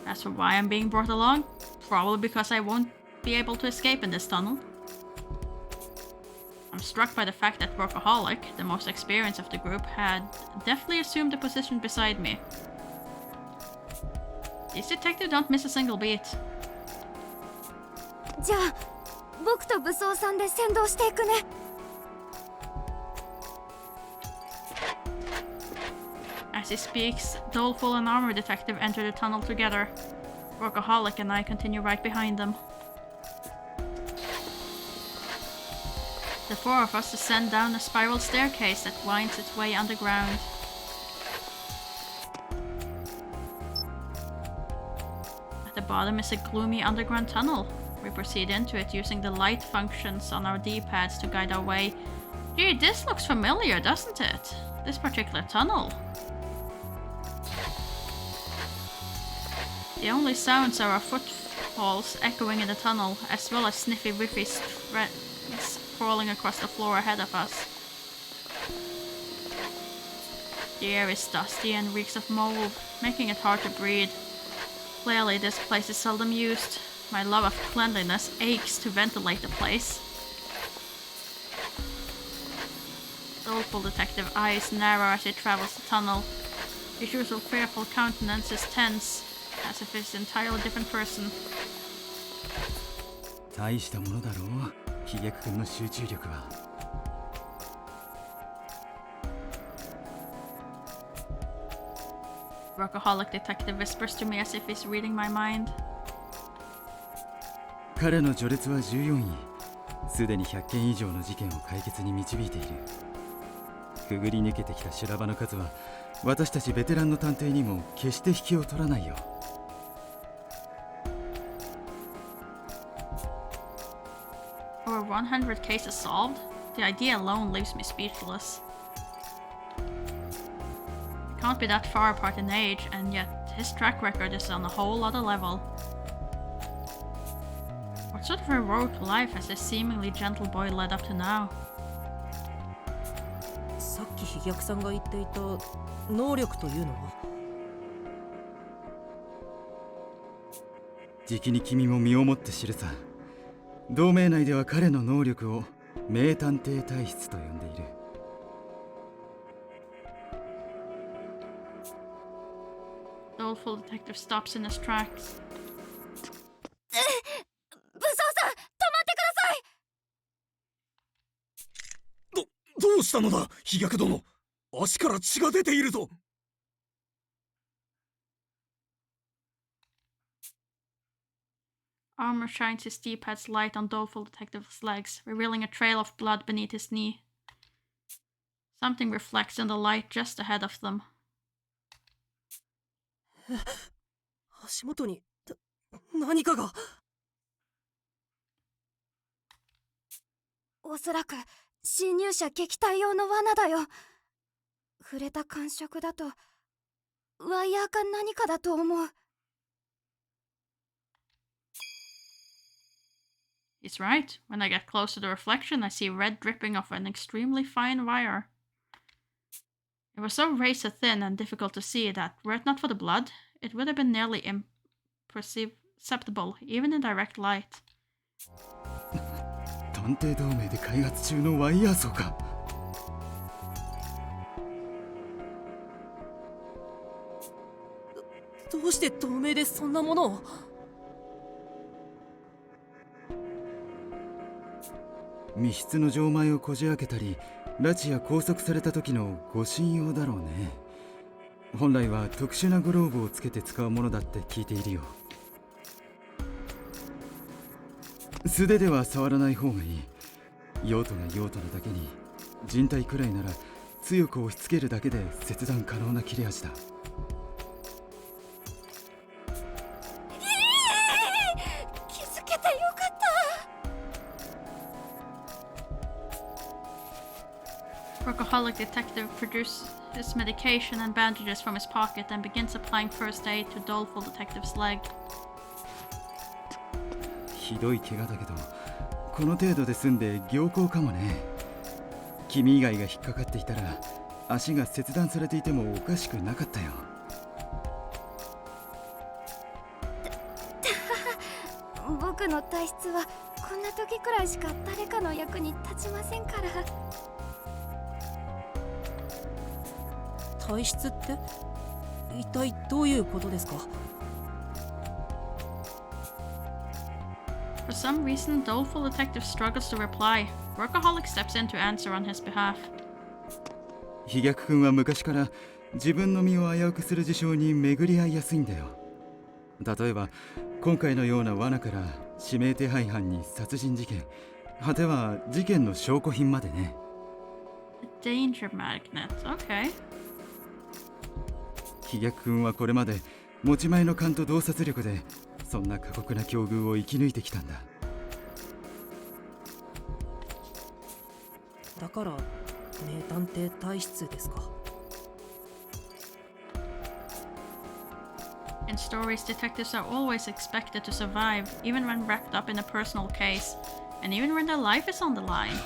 As for why I'm being brought along, probably because I won't be able to escape in this tunnel. I'm struck by the fact that Workaholic, the most experienced of the group, had deftly assumed a position beside me. These detectives don't miss a single beat. じゃあ僕と武装さんで先導していくね。As he speaks, Doleful and Armor Detective enter the tunnel together. Workaholic and I continue right behind them. The four of us descend down a spiral staircase that winds its way underground. At the bottom is a gloomy underground tunnel. We proceed into it using the light functions on our D-pads to guide our way. Gee, this looks familiar, doesn't it? This particular tunnel. The only sounds are our footfalls echoing in the tunnel, as well as sniffy whiffy threads crawling across the floor ahead of us. The air is dusty and reeks of mold, making it hard to breathe. Clearly, this place is seldom used. My love of cleanliness aches to ventilate the place. Doleful detective eyes narrow as he travels the tunnel. His usual fearful countenance is tense, as if he's an entirely different person. 大したものだろう、ヒゲク君の集中力は。Workaholic detective whispers to me as if he's reading my mind. 彼の序列は14位。すでに100件以上の事件を解決に導いている。くぐり抜けてきた修羅場の数は私たちベテランの探偵にも決して引きを取らないよ。Over 100 cases solved? The idea alone leaves me speechless. We can't be that far apart in age, and yet his track record is on a whole other level. What sort of heroic life has this seemingly gentle boy led up to now? さっき飛脚さんが言っていた能力というのは？じきに君も身をもって知るさ。同盟内では彼の能力を名探偵体質と呼んでいる。Doleful detective stops in his tracks. 武装さん、止まってください。どうしたのだ、飛脚殿。足から血が出ているぞ。Armor shines his D-pad's light on Doleful Detective's legs, revealing a trail of blood beneath his knee. Something reflects in the light just ahead of them. 足元に何かが。おそらく侵入者撃退用の罠だよ。触れた感触だとワイヤーか何かだと思う。He's right. When I get close to the reflection, I see red dripping off an extremely fine wire. It was so razor thin and difficult to see that, were it not for the blood, it would have been nearly imperceptible, even in direct light. 探偵同盟で開発中のワイヤー層か。どうして透明でそんなものを？密室の錠前をこじ開けたり、拉致や拘束された時の護身用だろうね。本来は特殊なグローブをつけて使うものだって聞いているよ。素手では触らない方がいい。用途が用途なだけに、人体くらいなら強く押し付けるだけで切断可能な切れ味だ。気づけてよかった。 Workaholic detective produces his medication and bandages from his pocket and begins applying first aid to doleful detective's leg. ひどい怪我だけど、この程度で済んで良好かもね。君以外が引っかかっていたら足が切断されていてもおかしくなかったよ。僕の体質はこんな時くらいしか誰かの役に立ちませんから。体質って一体どういうことですか？ For some reason, doleful detective struggles to reply. Workaholic steps in to answer on his behalf. 飛脚君は昔から自分の身を危うくする事象に巡り合いやすいんだよ。例えば今回のような罠から指名手配犯に殺人事件、果ては事件の証拠品までね。A danger magnet. Okay. 飛脚君はこれまで持ち前の勘と洞察力でそんな過酷な境遇を生き抜いてきたんだ。だから名探偵体質ですか？ In stories, detectives are always expected to survive, even when wrapped up in a personal case, and even when their life is on the line.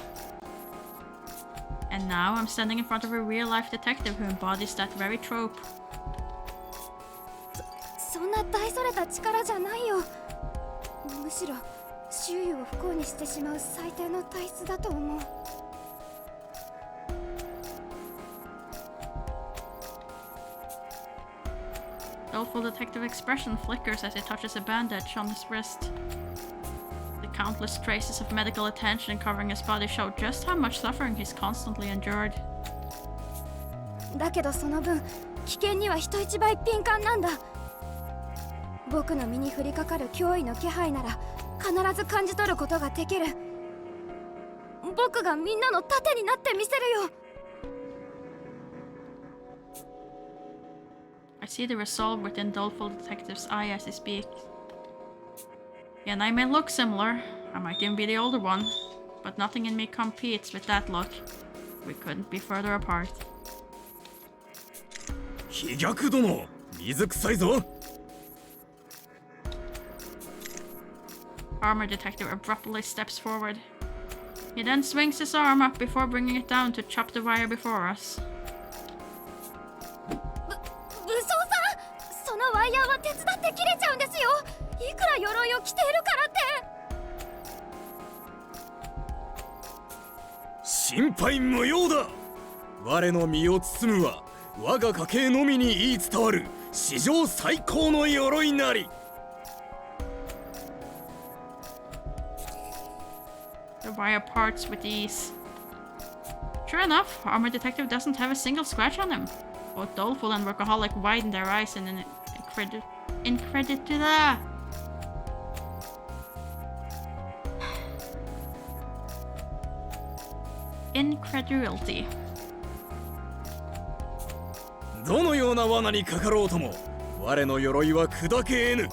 And now I'm standing in front of a real-life detective who embodies that very trope. そんな大それた力じゃないよ。むしろ周囲を不幸にしてしまう最低の体質だと思う。Doleful detective expression flickers as he touches a bandage on his wrist. The countless traces of medical attention covering his body show just how much suffering he's constantly endured. だけどその分危険には人一倍敏感なんだ。僕の身に降りかかる脅威の気配なら必ず感じ取ることができる。僕がみんなの盾になってみせるよ。I see the resolve within Doleful Detective's eye as he speaks. Yeah, and I may look similar. I might even be the older one, but nothing in me competes with that look. We couldn't be further apart. 飛脚殿、水臭いぞ。Armor Detective abruptly steps forward. He then swings his arm up before bringing it down to chop the wire before us. 武装さん、そのワイヤーは手伝って切れちゃうんですよ。いくら鎧を着ているからって。心配無用だ。我の身を包むは我が家系のみに言い伝わる史上最高の鎧なり。The wire parts with ease. Sure enough, Armor Detective doesn't have a single scratch on him. Both Doleful and Workaholic widen their eyes in an incredulity. どのような罠にかかろうとも我の鎧は砕け得ぬ。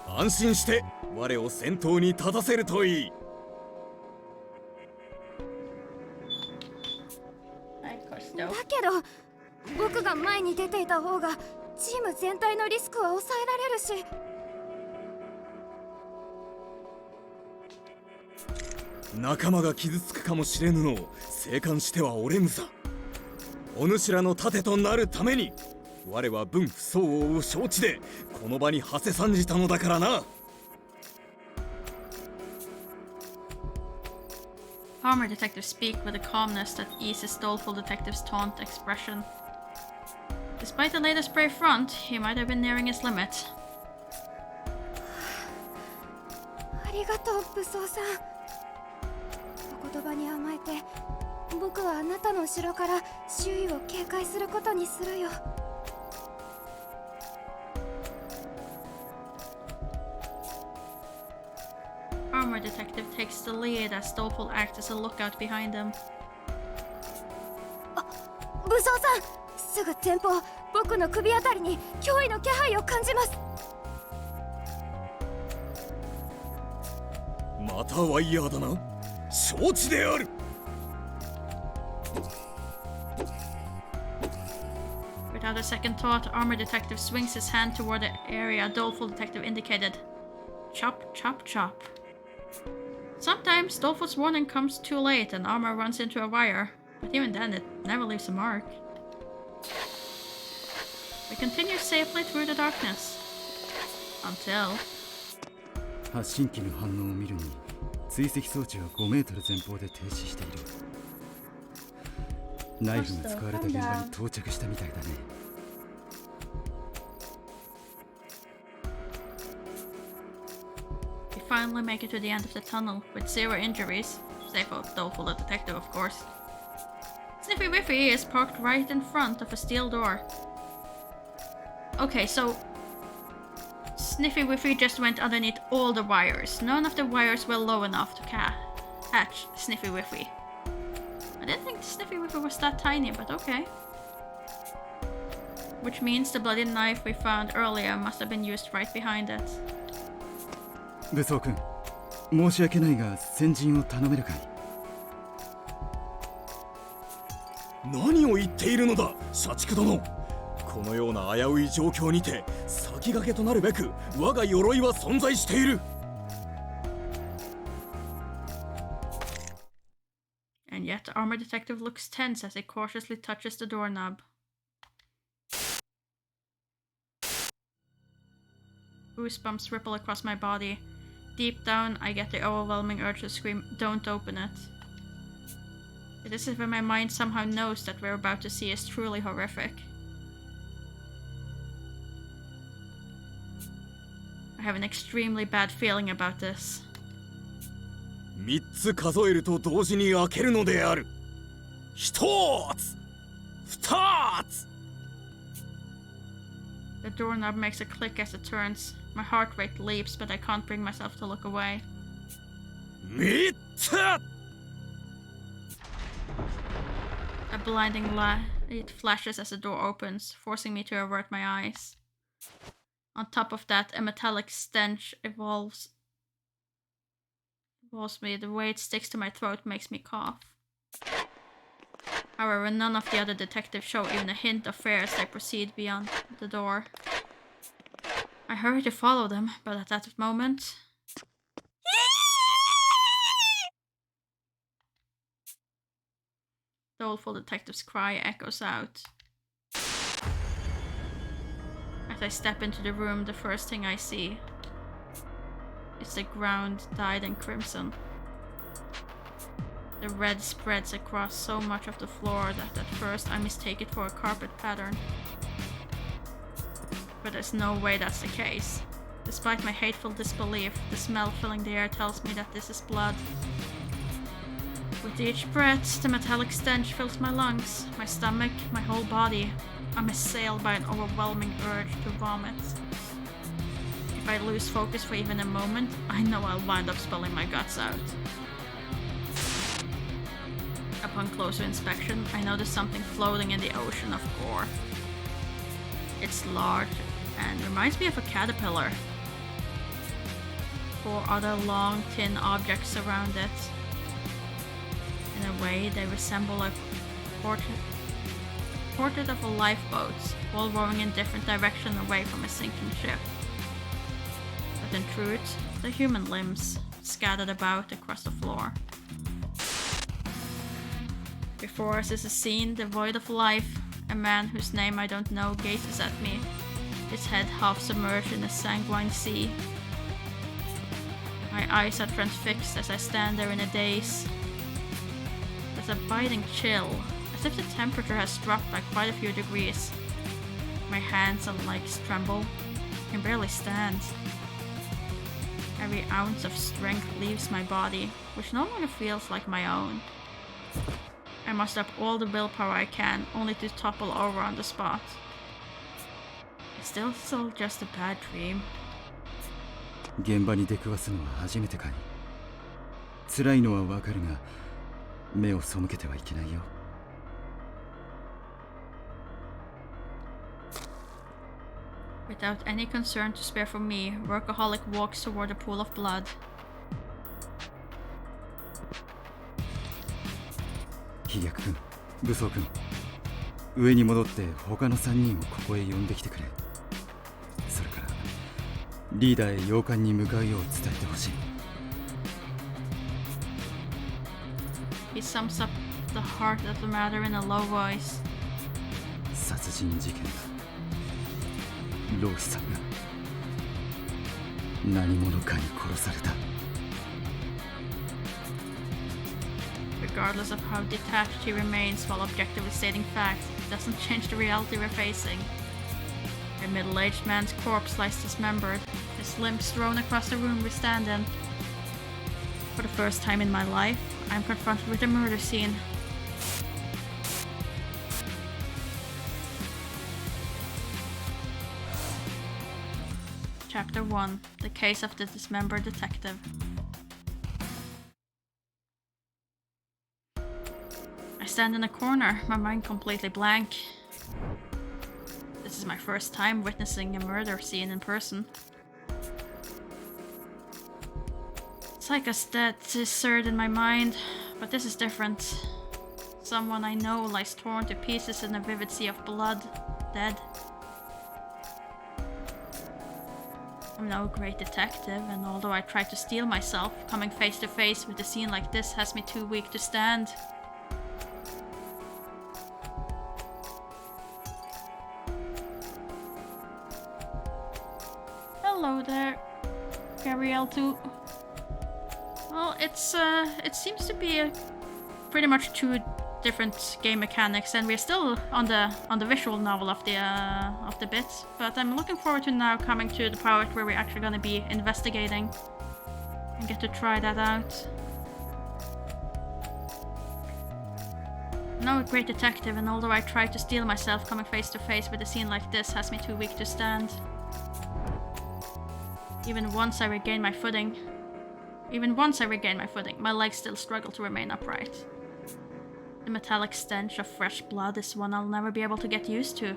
安心して我を先頭に立たせるといい。だけど僕が前に出ていた方がチーム全体のリスクは抑えられるし。仲間が傷つくかもしれぬのを静観してはおれぬさ。お主らの盾となるために我は分不相応を承知でこの場に馳せ参じたのだからな。Armor Detective speak with a calmness that eases Doleful Detective's taunt expression. Despite the latest brave front, he might have been nearing his limit. ありがとう武装さん。お言葉に甘えて僕はあなたの後ろから周囲を警戒することにするよ。armor detective takes the lead as Doleful acts as a lookout behind him. 武装さん、すぐ前方、僕の首あたりに脅威の気配を感じます。またワイヤーだな。承知である。Without a second thought, armor detective swings his hand toward the area Doleful detective indicated. Chop, chop, chop. Sometimes Doleful's warning comes too late and armor runs into a wire, but even then it never leaves a mark. We continue safely through the darkness. Until... 発信機の反応を見るに追跡装置は5メートル前方で停止している。ナイフが使われた現場に到着したみたいだね。We finally make it to the end of the tunnel with 0 injuries, save for Doleful the detective, of course. Sniffy Wiffy is parked right in front of a steel door. Okay, so Sniffy Wiffy just went underneath all the wires. None of the wires were low enough to catch Sniffy Wiffy. I didn't think Sniffy Wiffy was that tiny, but okay. Which means the bloody knife we found earlier must have been used right behind it. 武装君、申し訳ないが先陣を頼めるかい？何を言っているのだ、社畜殿。このような危うい状況にて先駆けとなるべく我が鎧は存在している。And yet the armor detective looks tense as he cautiously touches the doorknob. Goosebumps ripple across my body. Deep down, I get the overwhelming urge to scream, "Don't open it." It is as if my mind somehow knows that we're about to see is truly horrific. I have an extremely bad feeling about this. 3つ数えると同時に開けるのである。1つ、2つ。The doorknob makes a click as it turns. My heart rate leaps, but I can't bring myself to look away. 3つ。A blinding light flashes as the door opens, forcing me to avert my eyes. On top of that, a metallic stench involves me. The way it sticks to my throat makes me cough. However, none of the other detectives show even a hint of fear as they proceed beyond the door. I hurry to follow them, but at that moment... The doleful detective's cry echoes out. As I step into the room, the first thing I see is the ground dyed in crimson. The red spreads across so much of the floor that at first I mistake it for a carpet pattern. But there's no way that's the case. Despite my hateful disbelief, the smell filling the air tells me that this is blood. With each breath, the metallic stench fills my lungs, my stomach, my whole body. I'm assailed by an overwhelming urge to vomit. If I lose focus for even a moment, I know I'll wind up spilling my guts out. Upon closer inspection, I notice something floating in the ocean of gore. It's large and reminds me of a caterpillar. 4 other long, thin objects surround it. In a way, they resemble a portrait of a lifeboat, all rowing in different directions away from a sinking ship. But in truth, they're human limbs, scattered about across the floor. Before us is a scene devoid of life. A man whose name I don't know gazes at me, his head half submerged in a sanguine sea. My eyes are transfixed as I stand there in a daze. There's a biting chill, as if the temperature has dropped by quite a few degrees. My hands and legs tremble. I can barely stand. Every ounce of strength leaves my body, which no longer feels like my own. I muster up all the willpower I can, only to topple over on the spot. It's still just a bad dream. 現場に出くわすのは初めてかい？辛いのはわかるが、目を背けてはいけないよ。Without any concern to spare for me, Workaholic walks toward a pool of blood. 飛躍君、武装君、上に戻って他の3人をここへ呼んできてくれ。それからリーダーへ洋館に向かうよう伝えてほしい。He sums up the heart of the matter in a low voice. 殺人事件だ。老師さんが何者かに殺された。Regardless of how detached he remains while objectively stating facts, it doesn't change the reality we're facing. A middle-aged man's corpse lies dismembered, his limbs thrown across the room we stand in. For the first time in my life, I'm confronted with a murder scene. Chapter 1: The Case of the Dismembered Detective. I stand in a corner, my mind completely blank. This is my first time witnessing a murder scene in person. Psycho's death is seared in my mind, but this is different. Someone I know lies torn to pieces in a vivid sea of blood, dead. I'm no great detective, and although I try to steel myself, coming face to face with a scene like this has me too weak to stand. Hello there, Gabrielle too. Well, it seems to be pretty much two different game mechanics, and we're still on the visual novel of the bits. But I'm looking forward to now coming to the part where we're actually gonna be investigating and get to try that out. No great detective, and although I try to steel myself, coming face to face with a scene like this has me too weak to stand. Even once I regain my footing, my legs still struggle to remain upright. The metallic stench of fresh blood is one I'll never be able to get used to.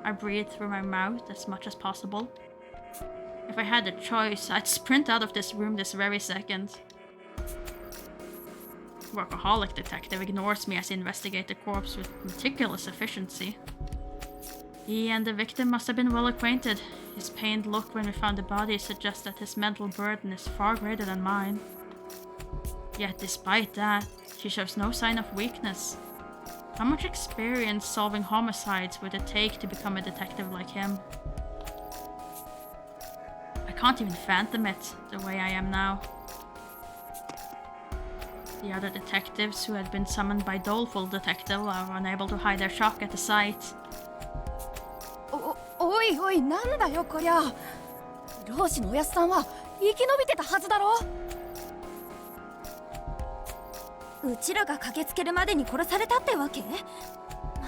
I breathe through my mouth as much as possible. If I had a choice, I'd sprint out of this room this very second. Workaholic detective ignores me as he investigates the corpse with meticulous efficiency. He and the victim must have been well acquainted. His pained look when we found the body suggests that his mental burden is far greater than mine. Yet despite that, she shows no sign of weakness. How much experience solving homicides would it take to become a detective like him? I can't even fathom it, the way I am now. The other detectives who had been summoned by Doleful Detective are unable to hide their shock at the sight. おいおい、なんだよこりゃ。老師のおやすさんは生き延びてたはずだろ。うちらが駆けつけるまでに殺されたってわけ？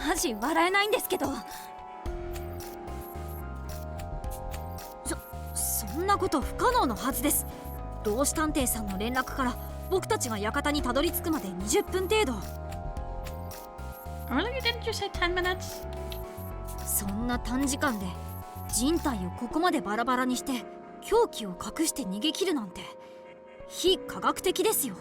マジ笑えないんですけど。そんなこと不可能のはずです。同志探偵さんの連絡から僕たちが館にたどり着くまで20分程度。Really? Didn't you say 10 minutes? そんな短時間で人体をここまでバラバラにして凶器を隠して逃げ切るなんて非科学的ですよ。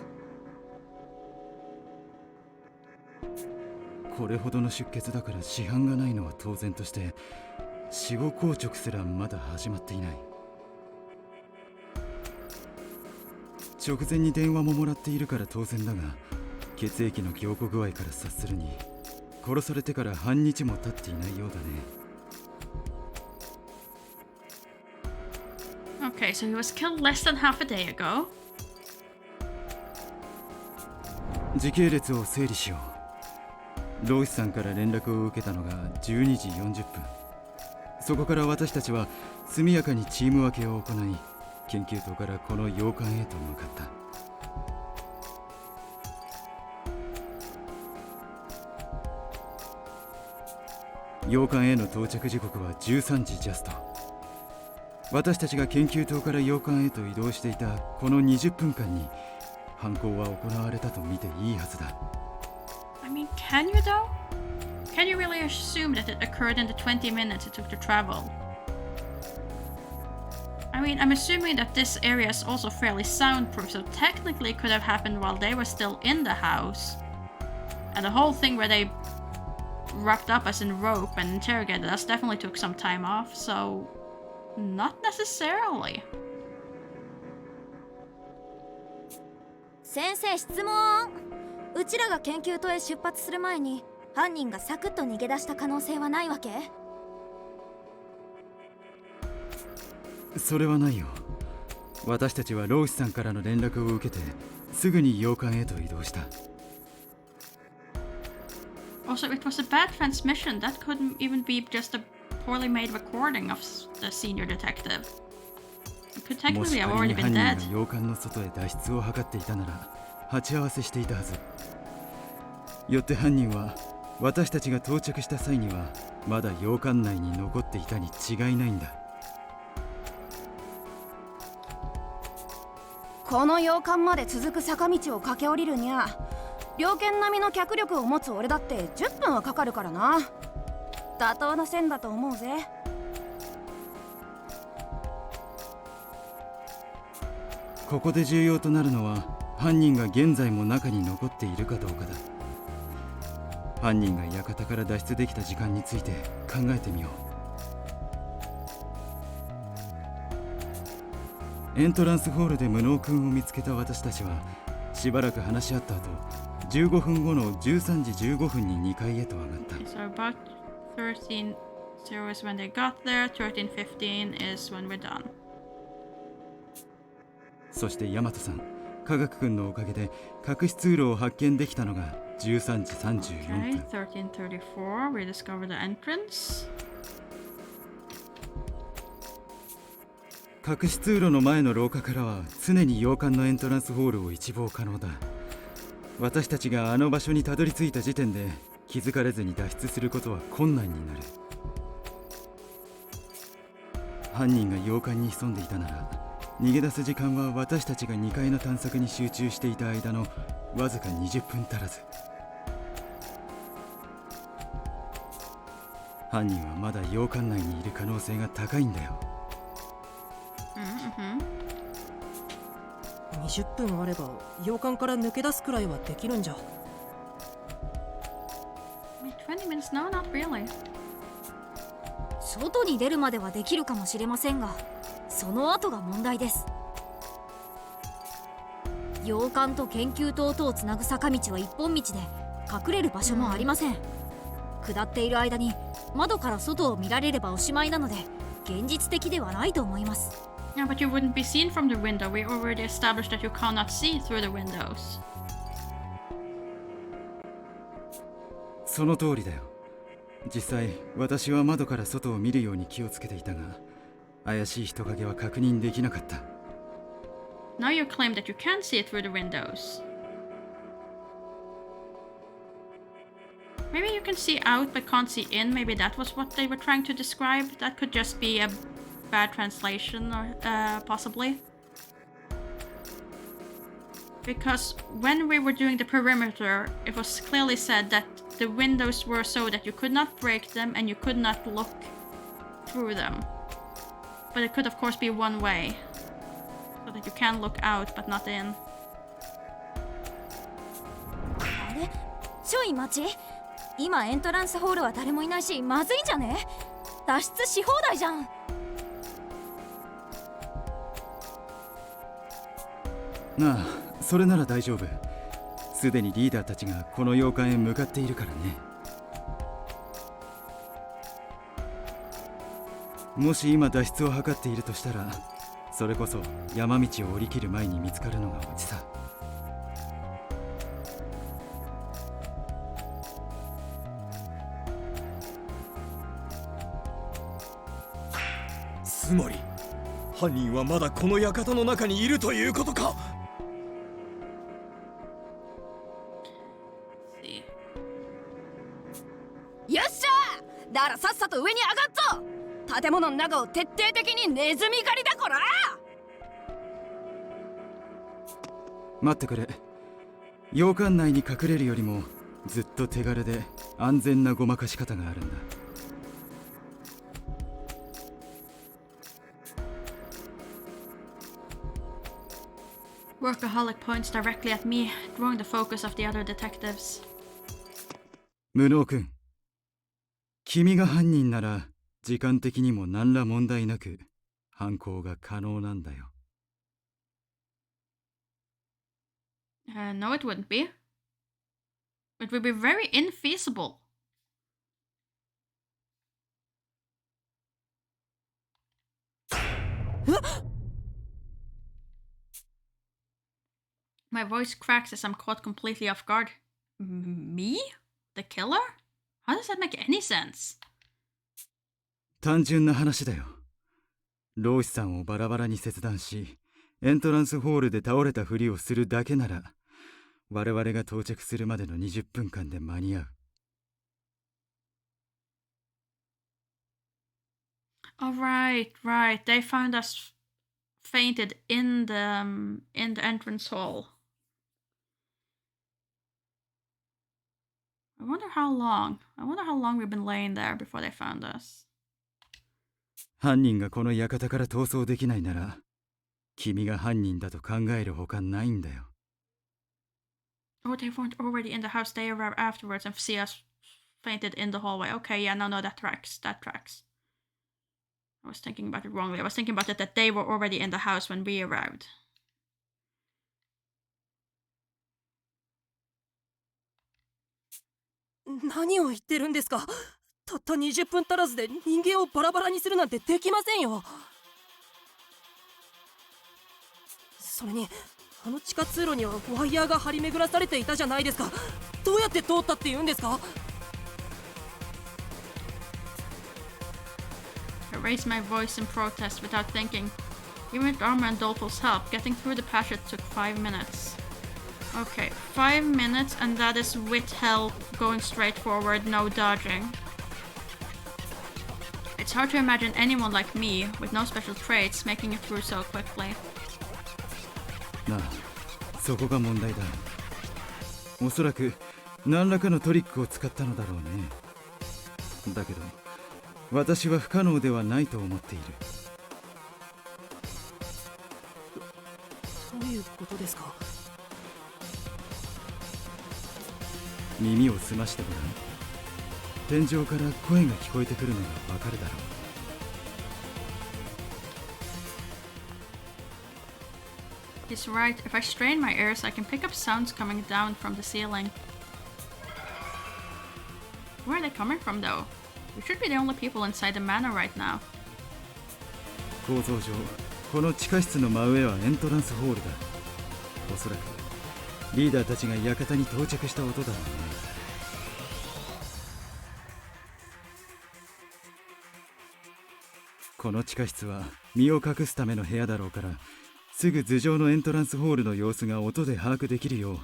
これほどの出血だから死斑がないのは当然として、死後硬直すらまだ始まっていない。直前に電話ももらっているから当然だが、血液の凝固具合から察するに殺されてから半日も経っていないようだね。Okay, so he was killed less than half a day ago. 時系列を整理しよう。老師さんから連絡を受けたのが12時40分。そこから私たちは速やかにチーム分けを行い、研究棟からこの洋館へと向かった。洋館への到着時刻は13時ジャスト。私たちが研究棟から洋館へと移動していたこの20分間に犯行は行われたと見ていいはずだ。 I mean, can you though? Can you really assume that it occurred in the 20 minutes it took to travel? I mean, I'm assuming that this area is also fairly soundproof, so technically it could have happened while they were still in the house. And the whole thing where they wrapped up us in rope and interrogated us definitely took some time off, so not necessarily. 先生、質問。うちらが研究棟へ出発する前に犯人がサクッと逃げ出した可能性はないわけ？それはないよ。私たちはローシさんからの連絡を受けてすぐに洋館へと移動した。 Also, it was a bad transmission. That couldn't even be just a poorly made recording of the senior detective. It could もし technically have 仮 already に been 犯人 dead. が洋館の外へ脱出を図っていたなら鉢合わせしていたはず。よって犯人は私たちが到着した際にはまだ洋館内に残っていたに違いないんだ。この洋館まで続く坂道を駆け下りるにゃ、猟犬並みの脚力を持つ俺だって10分はかかるからな。妥当な線だと思うぜ。ここで重要となるのは犯人が現在も中に残っているかどうかだ。犯人が館から脱出できた時間について考えてみよう。エントランスホールで無能君を見つけた私たちはしばらく話し合った後、15分後の13時15分に2階へと上がった。 So about 13:00 is when they got there, 13:15 is when we're done. そして大和さん、科学君のおかげで隠し通路を発見できたのが13時34 Okay, 分。 13:34, we discover the entrance. 隠し通路の前の廊下からは常に洋館のエントランスホールを一望可能だ。私たちがあの場所にたどり着いた時点で気づかれずに脱出することは困難になる。犯人が洋館に潜んでいたなら逃げ出す時間は私たちが2階の探索に集中していた間のわずか20分足らず。犯人はまだ洋館内にいる可能性が高いんだよ。20分あれば洋館から抜け出すくらいはできるんじゃ。 20 minutes? No, not really. 外に出るまではできるかもしれませんが、その後が問題です。洋館と研究棟とをつなぐ坂道は一本道で隠れる場所もありません。下っている間に窓から外を見られればおしまいなので現実的ではないと思います。 Yeah, but you wouldn't be seen from the window. We already established that you cannot see through the windows. その通りだよ。実際私は窓から外を見るように気をつけていたが、怪しい人影は確認できなかった。 Now you claim that you can see it through the windows. Maybe you can see out but can't see in. Maybe that was what they were trying to describe. That could just be a bad translation, or possibly. Because when we were doing the perimeter, it was clearly said that the windows were so that you could not break them and you could not look through them. But it could of course be one way. So that you can look out but not in. あれ？ちょい待ち。今エントランスホールは誰もいないし、まずいんじゃね？脱出し放題じゃん。なあ、それなら大丈夫。すでにリーダーたちがこの洋館へ向かっているからね。もし今脱出を図っているとしたら、それこそ山道を降り切る前に見つかるのがオチさ。つまり犯人はまだこの館の中にいるということか。よっしゃー、だからさっさと上に上がっぞ。建物の中を徹底的にネズミ狩りだこら。待ってくれ。洋館内に隠れるよりもずっと手軽で安全なごまかし方があるんだ。Workaholic points directly at me, drawing the focus of the other detectives. 無能君、君が犯人なら時間的にも何ら問題なく犯行が可能なんだよ。No, it wouldn't be. It would be very infeasible. My voice cracks as I'm caught completely off guard. Me? The killer? How does that make any sense? 単純な話だよ。老師さんをバラバラに切断し、エントランスホールで倒れたふりをするだけなら、我々が到着するまでの20分間で間に合う。Oh, right. They found us fainted in the entrance hall. I wonder how long we've been laying there before they found us. 犯人がこの館から逃走できないなら、君が犯人だと考えるほかないんだよ。Oh, they weren't already in the house. They arrived afterwards and see us fainted in the hallway. Okay, yeah, no, that tracks. I was thinking about it wrongly. I was thinking about it that they were already in the house when we arrived. 何を言ってるんですか。たった20分足らずで人間をバラバラにするなんてできませんよ。それにあの地下通路にはワイヤーが張り巡らされていたじゃないですか。どうやって通ったって言うんですか。I raised my voice in protest without thinking. Even with Armor and Dolpho's help, getting through the passage took 5 minutes. Okay, 5 minutes, and that is with help, going straight forward, no dodging. It's hard to imagine anyone like me, with no special traits, making it through so quickly. なあ、そこが問題だ。おそらく何らかのトリックを使ったのだろうね。だけど私は不可能ではないと思っている。どういうことですか。耳を澄ましてごらん。天井から声が聞こえてくるのがわかるだろう。He's right. If I strain my ears, I can pick up sounds coming down from the ceiling. Where are they coming from, though? We should be the only people inside the manor right now. 構造上、この地下室の真上はエントランスホールだ。おそらくリーダーたちが館に到着した音だろうね。この地下室は身を隠すための部屋だろうから、すぐ頭上のエントランスホールの様子が音で把握できるよう、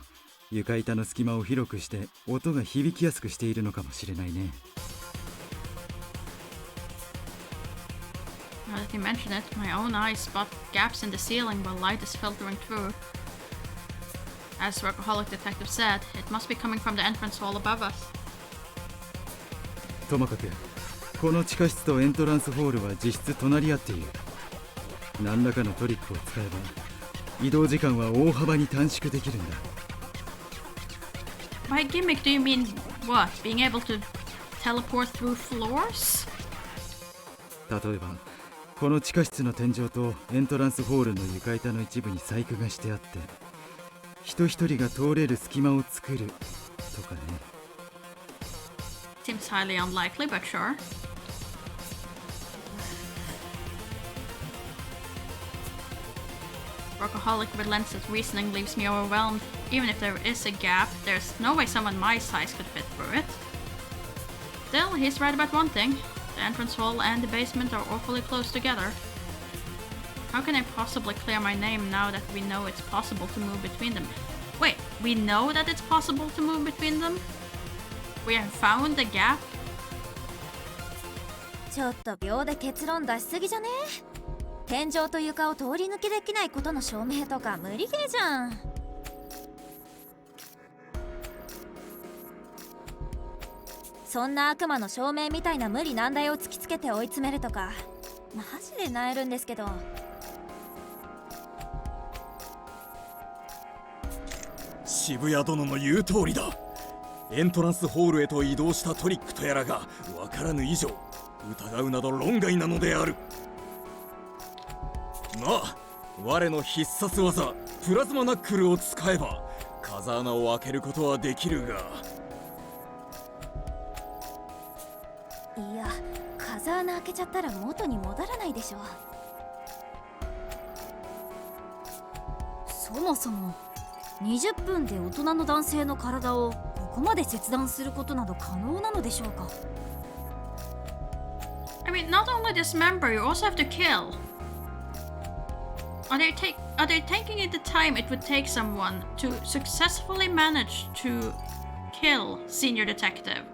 床板の隙間を広くして音が響きやすくしているのかもしれないね。Now that you mention it, my own eyes spot gaps in the ceiling while light is filtering through. As Workaholic Detective said, it must be coming from the entrance hall above us. ともかく、この地下室とエントランスホールは実質隣り合っている。何らかのトリックを使えば移動時間は大幅に短縮できるんだ。By gimmick, do you mean what? Being able to teleport through floors? 例えば、この地下室の天井とエントランスホールの床板の一部に細工がしてあって、人一人が通れる隙間を作るとかね。Seems highly unlikely, but sure. Workaholic relentless reasoning leaves me overwhelmed. Even if there is a gap, there's no way someone my size could fit through it. Still, he's right about one thing. The entrance hall and the basement are awfully close together. How can I possibly clear my name now that we know it's possible to move between them? Wait, we know that it's possible to move between them? We have found the gap? ちょっと秒で結論出しすぎじゃね。天井と床を通り抜けできないことの証明とか無理ゲーじゃん。そんな悪魔の証明みたいな無理難題を突きつけて追い詰めるとかマジで萎えるんですけど。渋谷殿の言う通りだ。エントランスホールへと移動したトリックとやらが分からぬ以上、疑うなど論外なのである。まあ我の必殺技プラズマナックルを使えば風穴を開けることはできるが、いや、風穴開けちゃったら元に戻らないでしょ。そもそも20分で大人の男性の体をここまで切断することなど可能なのでしょうか。 I mean, not only dismember, you also have to kill. Are they taking it the time it would take someone to successfully manage to kill Senior Detective?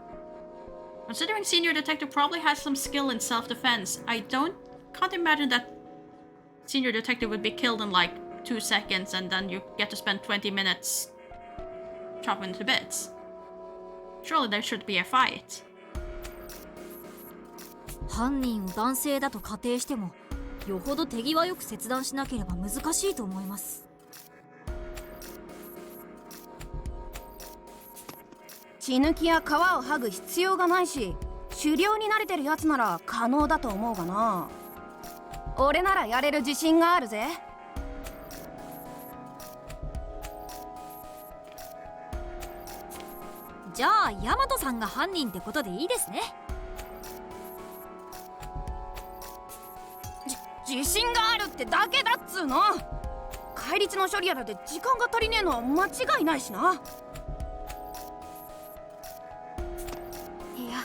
Considering Senior Detective probably has some skill in self-defense, I can't imagine that Senior Detective would be killed in like 2 seconds and then you get to spend 20 minutes chopping to bits. Surely there should be a fight. 犯人を男性だと仮定してもよほど手際よく切断しなければ難しいと思います。血抜きや皮を剥ぐ必要がないし、狩猟に慣れてるやつなら可能だと思うがな。俺ならやれる自信があるぜ。じゃあヤマトさんが犯人ってことでいいですね。自信があるってだけだっつうの。戒律の処理やらで時間が足りねえのは間違いないしな。いや、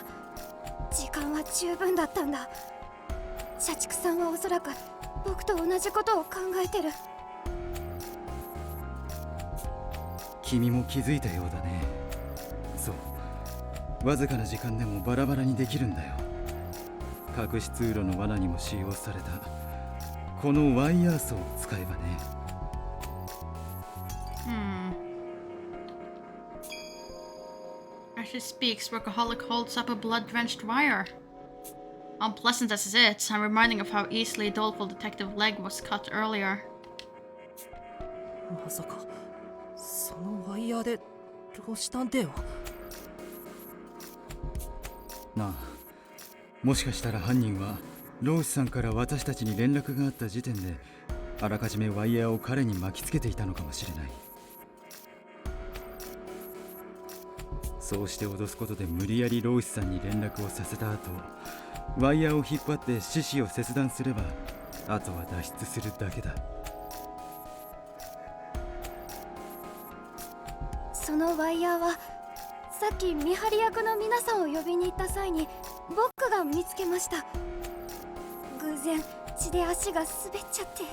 時間は十分だったんだ。社畜さんはおそらく僕と同じことを考えてる。君も気づいたようだね。そう、わずかな時間でもバラバラにできるんだよ。隠し通路の罠にも使用されたこのワイヤーソーを使えばね。As she speaks, Workaholic holds up a blood-drenched wire. Unpleasant as it is, I'm reminding of how easily Doleful Detective Leg was cut earlier. まさかそのワイヤーで老子探偵を。なあ、もしかしたら犯人はローシさんから私たちに連絡があった時点であらかじめワイヤーを彼に巻きつけていたのかもしれない。そうして脅すことで無理やりローシさんに連絡をさせた後、ワイヤーを引っ張って四肢を切断すればあとは脱出するだけだ。そのワイヤーはさっき見張り役の皆さんを呼びに行った際に僕が見つけました。偶然血で足が滑っちゃって。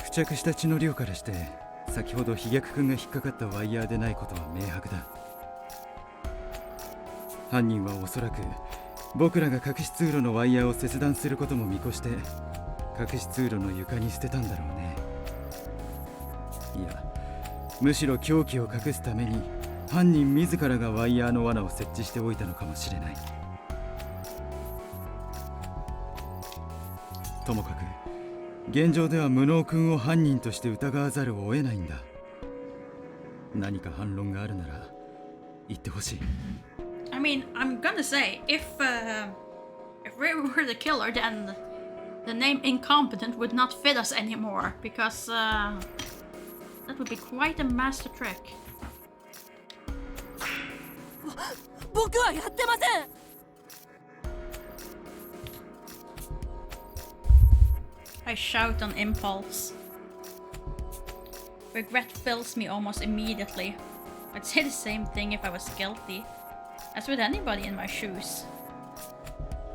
付着した血の量からして先ほど飛躍君が引っかかったワイヤーでないことは明白だ。犯人はおそらく僕らが隠し通路のワイヤーを切断することも見越して隠し通路の床に捨てたんだろうね。いや、むしろ凶器を隠すために犯人自らがワイヤーの罠を設置しておいたのかもしれない。ともかく現状では無能君を犯人として疑わざるを得ないんだ。何か反論があるなら言ってほしい。I mean, I'm gonna say, if we were the killer, then the name Incompetent would not fit us anymore, because that would be quite a master trick. 僕はやってません。I shout on impulse. Regret fills me almost immediately. I'd say the same thing if I was guilty, as with anybody in my shoes.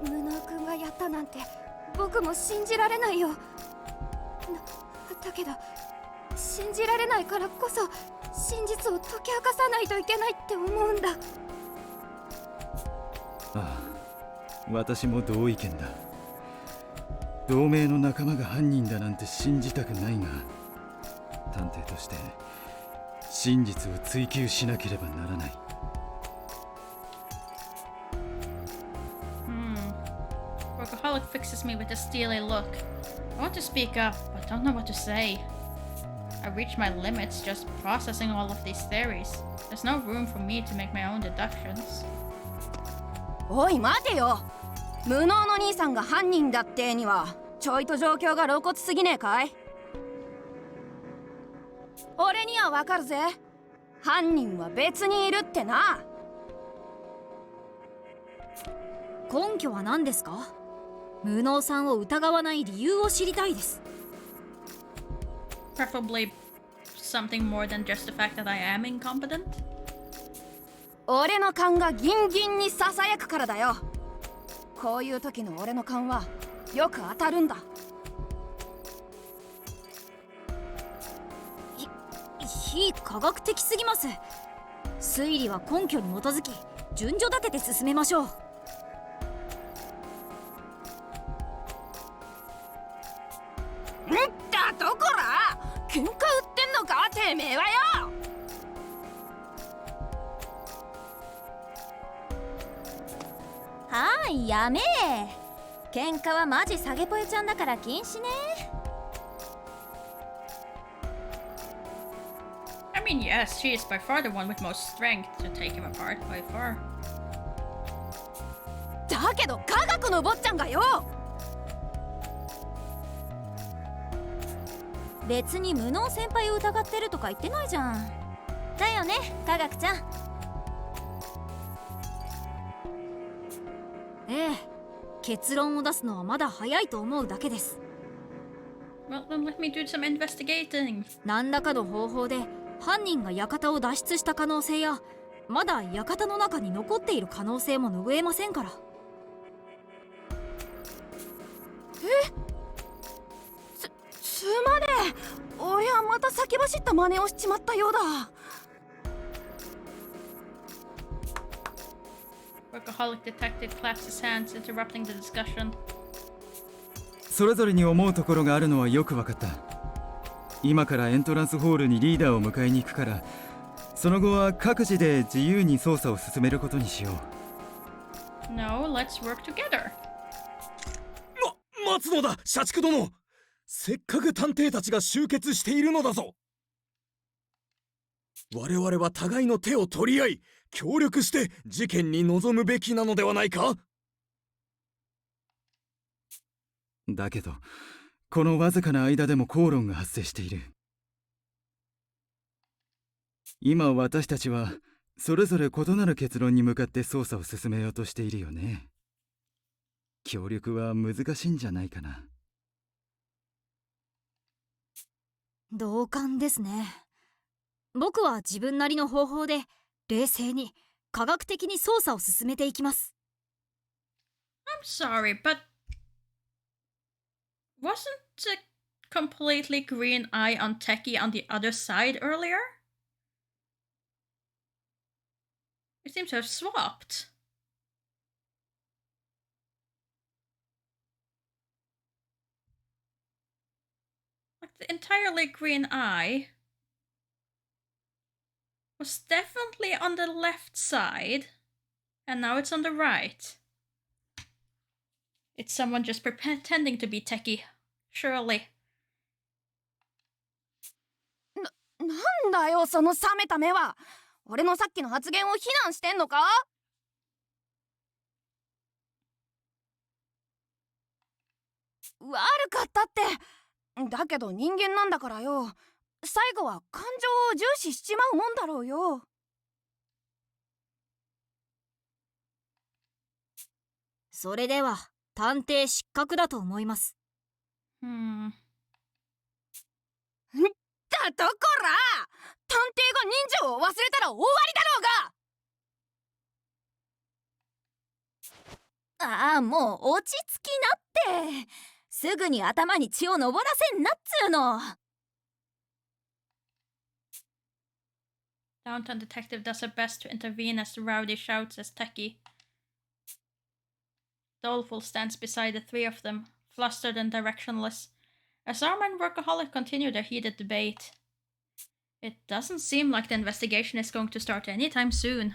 無能君がやったなんて僕も信じられないよ。だけど信じられないからこそ真実を解き明かさないといけないって思うんだ。ああ、私も同意見だ。同盟の仲間が犯人だなんて信じたくないが、探偵として真実を追求しなければならない。Workaholic fixes me with a steely look. I want to speak up, but don't know what to say. I reach my limits just processing all of these theories. There's no room for me to make my own deductions. おい待てよ。無能の兄さんが犯人だってにはちょいと状況が露骨すぎねえかい？俺にはわかるぜ。犯人は別にいるってな。根拠は何ですか？無能さんを疑わない理由を知りたいです。Preferably something more than just the fact that I am incompetent. 俺の勘がギンギンにささやくからだよ。こういう時の俺の勘はよく当たるんだ。非科学的すぎます。推理は根拠に基づき順序立てて進めましょう。んだとこら、喧嘩売ってんのかてめえはよ。はい、やめえ。喧嘩はマジサゲポエちゃんだから禁止ね。I mean, yes, she is by far the one with most strength to take him apart, by far. だけど科学の坊ちゃんがよ。別に無能先輩を疑ってるとか言ってないじゃん。だよね、科学ちゃん。ええ、結論を出すのはまだ早いと思うだけです。Well, then let me do some investigating. 何らかの方法で犯人が館を脱出した可能性や、まだ館の中に残っている可能性も拭えませんから。すまねえ。俺はまた先走った真似をしちまったようだ。Workaholic detective claps his hands, interrupting the discussion. それぞれに思うところがあるのはよく分かった。今からエントランスホールにリーダーを迎えに行くから、その後は各自で自由に捜査を進めることにしよう。 No, let's work together. 待つのだ、社畜殿。せっかく探偵たちが集結しているのだぞ。我々は互いの手を取り合い、協力して事件に臨むべきなのではないか？だけど、このわずかな間でも口論が発生している。今私たちはそれぞれ異なる結論に向かって捜査を進めようとしているよね。協力は難しいんじゃないかな。同感ですね。僕は自分なりの方法で冷静に科学的に捜査を進めていきます。I'm sorry, but wasn't the completely green eye on Techie on the other side earlier? It seems to have swapped. Like the entirely green eye was definitely on the left side, and now it's on the right. It's someone just pretending to be Techie, surely. なんだよその冷めた目は。俺のさっきの発言を非難してんのか？悪かったって。だけど人間なんだからよ。最後は感情を重視しちまうもんだろうよ。それでは探偵失格だと思います。だとこら、探偵が忍者を忘れたら終わりだろうが。ああ、もう落ち着きなって。すぐに頭に血を上らせんなっつうの。Downtown detective does her best to intervene as the rowdy shouts as Techie. Doleful stands beside the three of them, flustered and directionless, as Arma and Workaholic continue their heated debate. It doesn't seem like the investigation is going to start anytime soon.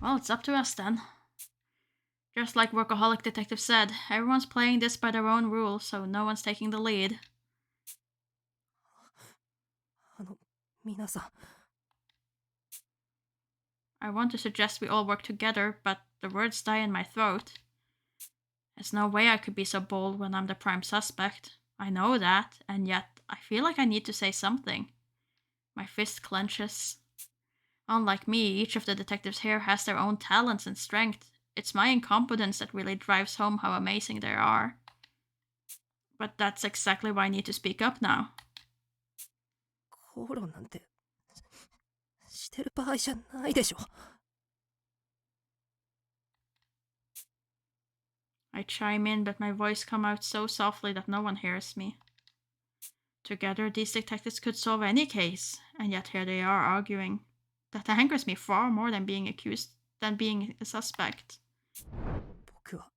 Well, it's up to us then. Just like Workaholic Detective said, everyone's playing this by their own rules, so no one's taking the lead. 皆さん、 I want to suggest we all work together, but the words die in my throat. There's no way I could be so bold when I'm the prime suspect. I know that, and yet I feel like I need to say something. My fist clenches. Unlike me, each of the detectives here has their own talents and strength. It's my incompetence that really drives home how amazing they are. But that's exactly why I need to speak up now. 口論なんてしてる場合じゃないでしょ。 I chime in, but my voice comes out so softly that no one hears me. Together, these detectives could solve any case, and yet here they are arguing. That angers me far more than being accused than being a suspect. 僕は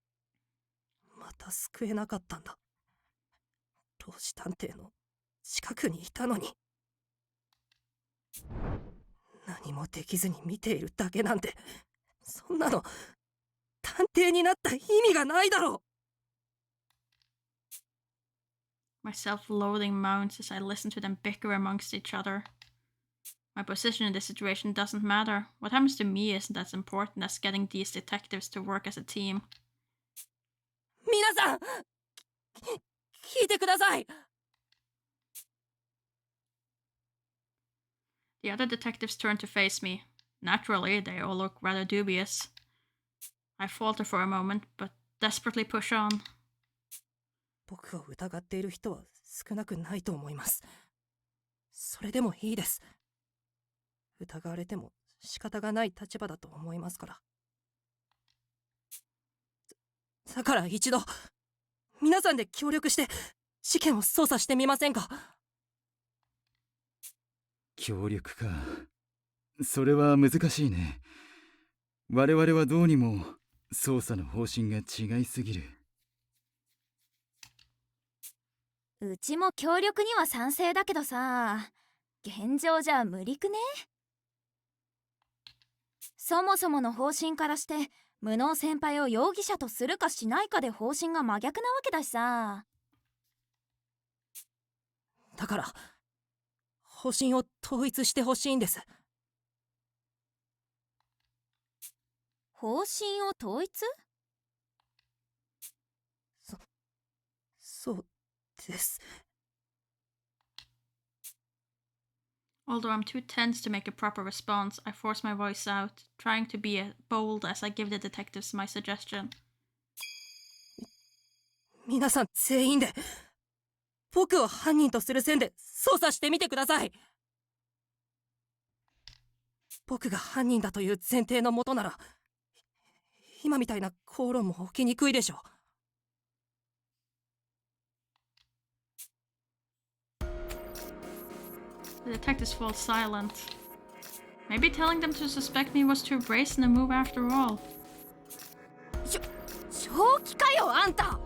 また救えなかったんだ。老子探偵の近くにいたのに。何もできずに見ているだけなんて、そんなの探偵になった意味がないだろう。 My self-loathing mounts as I listen to them bicker amongst each other. My position in this situation doesn't matter. What happens to me isn't as important as getting these detectives to work as a team. 皆さん、聞いてください。 The other detectives turn to face me. Naturally, they all look rather dubious. I falter for a moment, but desperately push on. 僕を疑っている人は少なくないと思います。それでもいいです。疑われても仕方がない立場だと思いますから。だから一度、皆さんで協力して事件を捜査してみませんか？協力か。それは難しいね。我々はどうにも捜査の方針が違いすぎる。うちも協力には賛成だけどさ、現状じゃ無理くね？そもそもの方針からして無能先輩を容疑者とするかしないかで方針が真逆なわけだしさ。だから方針を統一してほしいんです。方針を統一？そうです。 Although I'm too tense to make a proper response, I force my voice out, trying to be as bold as I give the detectives my suggestion. 皆さん全員で僕を犯人とする線で捜査してみてください。僕が犯人だという前提のもとなら、今みたいな口論も起きにくいでしょう。 The detectives fall silent. Maybe telling them to suspect me was too brazen a move after all. 正気かよあんた。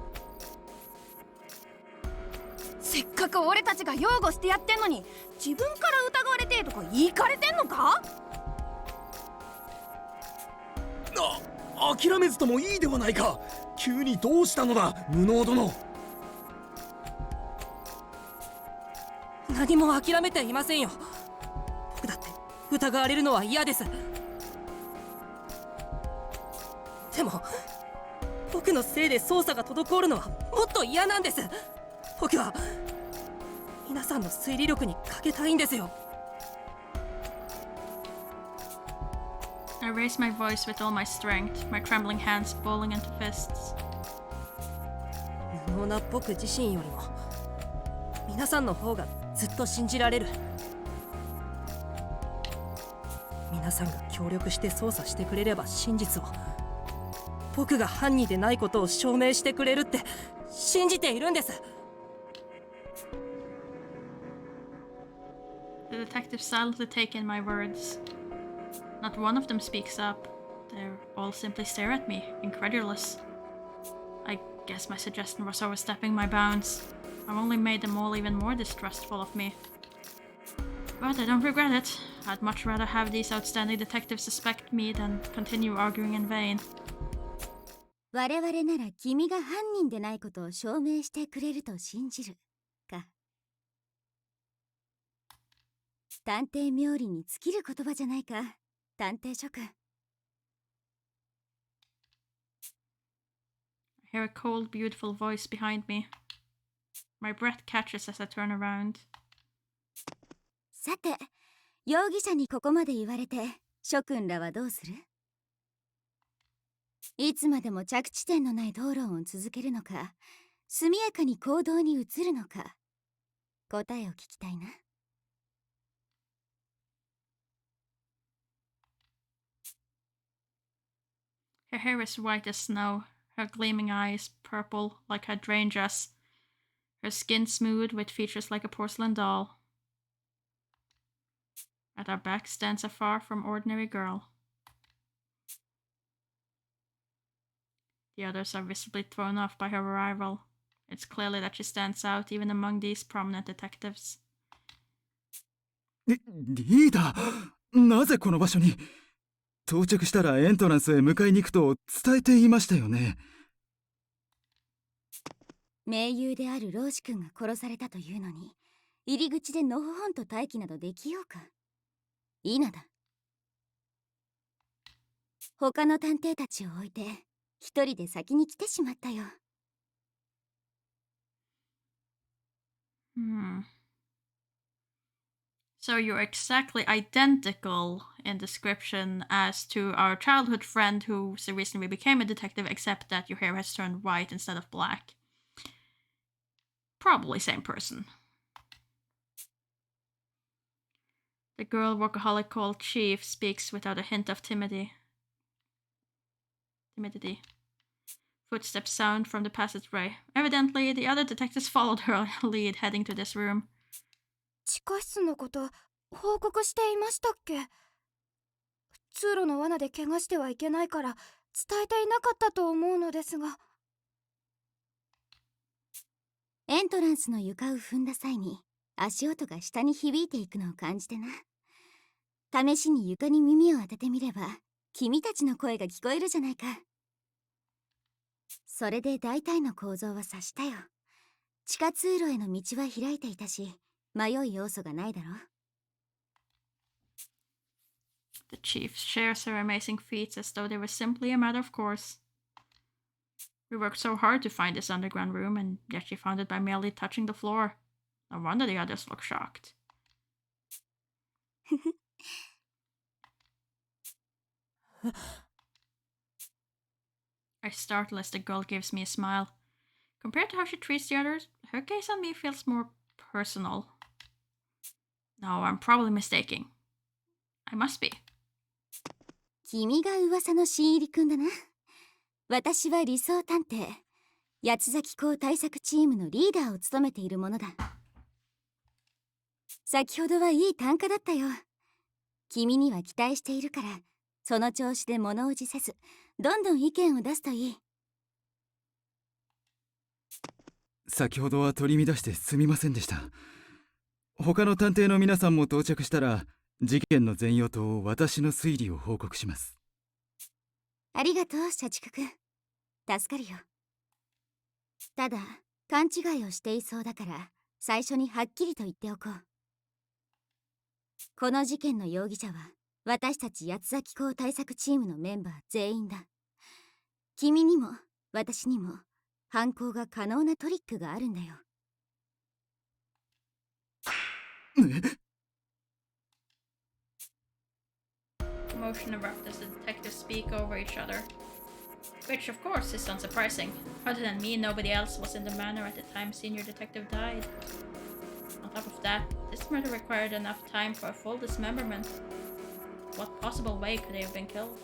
せっかく俺たちが擁護してやってんのに自分から疑われてとか言いかれてんのか？諦めずともいいではないか。急にどうしたのだ無能殿。何も諦めていませんよ。僕だって疑われるのは嫌です。でも僕のせいで捜査が滞るのはもっと嫌なんです。僕は皆さんの推理力にかけたいんですよ。 I raise my voice with all my strength, my trembling hands balling into fists. 無能な僕自身よりも皆さんの方がずっと信じられる。皆さんが協力して捜査してくれれば真実を、僕が犯人でないことを証明してくれるって信じているんです。 The detectives silently take in my words. Not one of them speaks up. They all simply stare at me, incredulous. I guess my suggestion was overstepping my bounds. I've only made them all even more distrustful of me. But I don't regret it. I'd much rather have these outstanding detectives suspect me than continue arguing in vain. 我々なら君が犯人でないことを証明してくれると信じるか。探偵冥利に尽きる言葉じゃないか、探偵諸君。I hear a cold, beautiful voice behind me. My breath catches as I turn around. さて、容疑者にここまで言われて、諸君らはどうする？いつまでも着地点のない討論を続けるのか、速やかに行動に移るのか、答えを聞きたいな。Her hair is white as snow, her gleaming eyes purple like hydrangeas, her skin smooth with features like a porcelain doll. At her back stands a far from ordinary girl. The others are visibly thrown off by her arrival. It's clearly that she stands out even among these prominent detectives. リーダー、なぜこの場所に？到着したらエントランスへ迎えに行くと伝えていましたよね。盟友である老子君が殺されたというのに、入り口でのほほんと待機などできようか。いいなだ。他の探偵たちを置いて、一人で先に来てしまったよ。So you're exactly identical in description as to our childhood friend who so recently became a detective, except that your hair has turned white instead of black. Probably same person. The girl workaholic called Chief speaks without a hint of timidity. Footsteps sound from the passageway. Evidently, the other detectives followed her lead, heading to this room. 地下室のこと報告していましたっけ？通路の罠で怪我してはいけないから伝えていなかったと思うのですが。エントランスの床を踏んだ際に足音が下に響いていくのを感じてな。試しに床に耳を当ててみれば君たちの声が聞こえるじゃないか。それで大体の構造は察したよ。地下通路への道は開いていたし、迷い要素がないだろ。The chief shares her amazing feats as though they were simply a matter of course. We worked so hard to find this underground room, and yet she found it by merely touching the floor. No wonder the others look shocked. I startle as the girl gives me a smile. Compared to how she treats the others, her gaze on me feels more personal. No, I'm probably mistaken. I must be. 君が噂の新入りくんだな。私は理想探偵、八崎港対策チームのリーダーを務めているものだ。先ほどはいい単価だったよ。君には期待しているから、その調子で物おじせず、どんどん意見を出すといい。先ほどは取り乱してすみませんでした。他の探偵の皆さんも到着したら、事件の全容と私の推理を報告します。ありがとう、社畜くん。助かるよ。ただ、勘違いをしていそうだから、最初にはっきりと言っておこう。この事件の容疑者は、私たち八崎港対策チームのメンバー全員だ。君にも、私にも、犯行が可能なトリックがあるんだよ。Commotion erupts as the detectives speak over each other. Which, of course, is unsurprising. Other than me, nobody else was in the manor at the time Senior Detective died. On top of that, this murder required enough time for a full dismemberment. What possible way could they have been killed?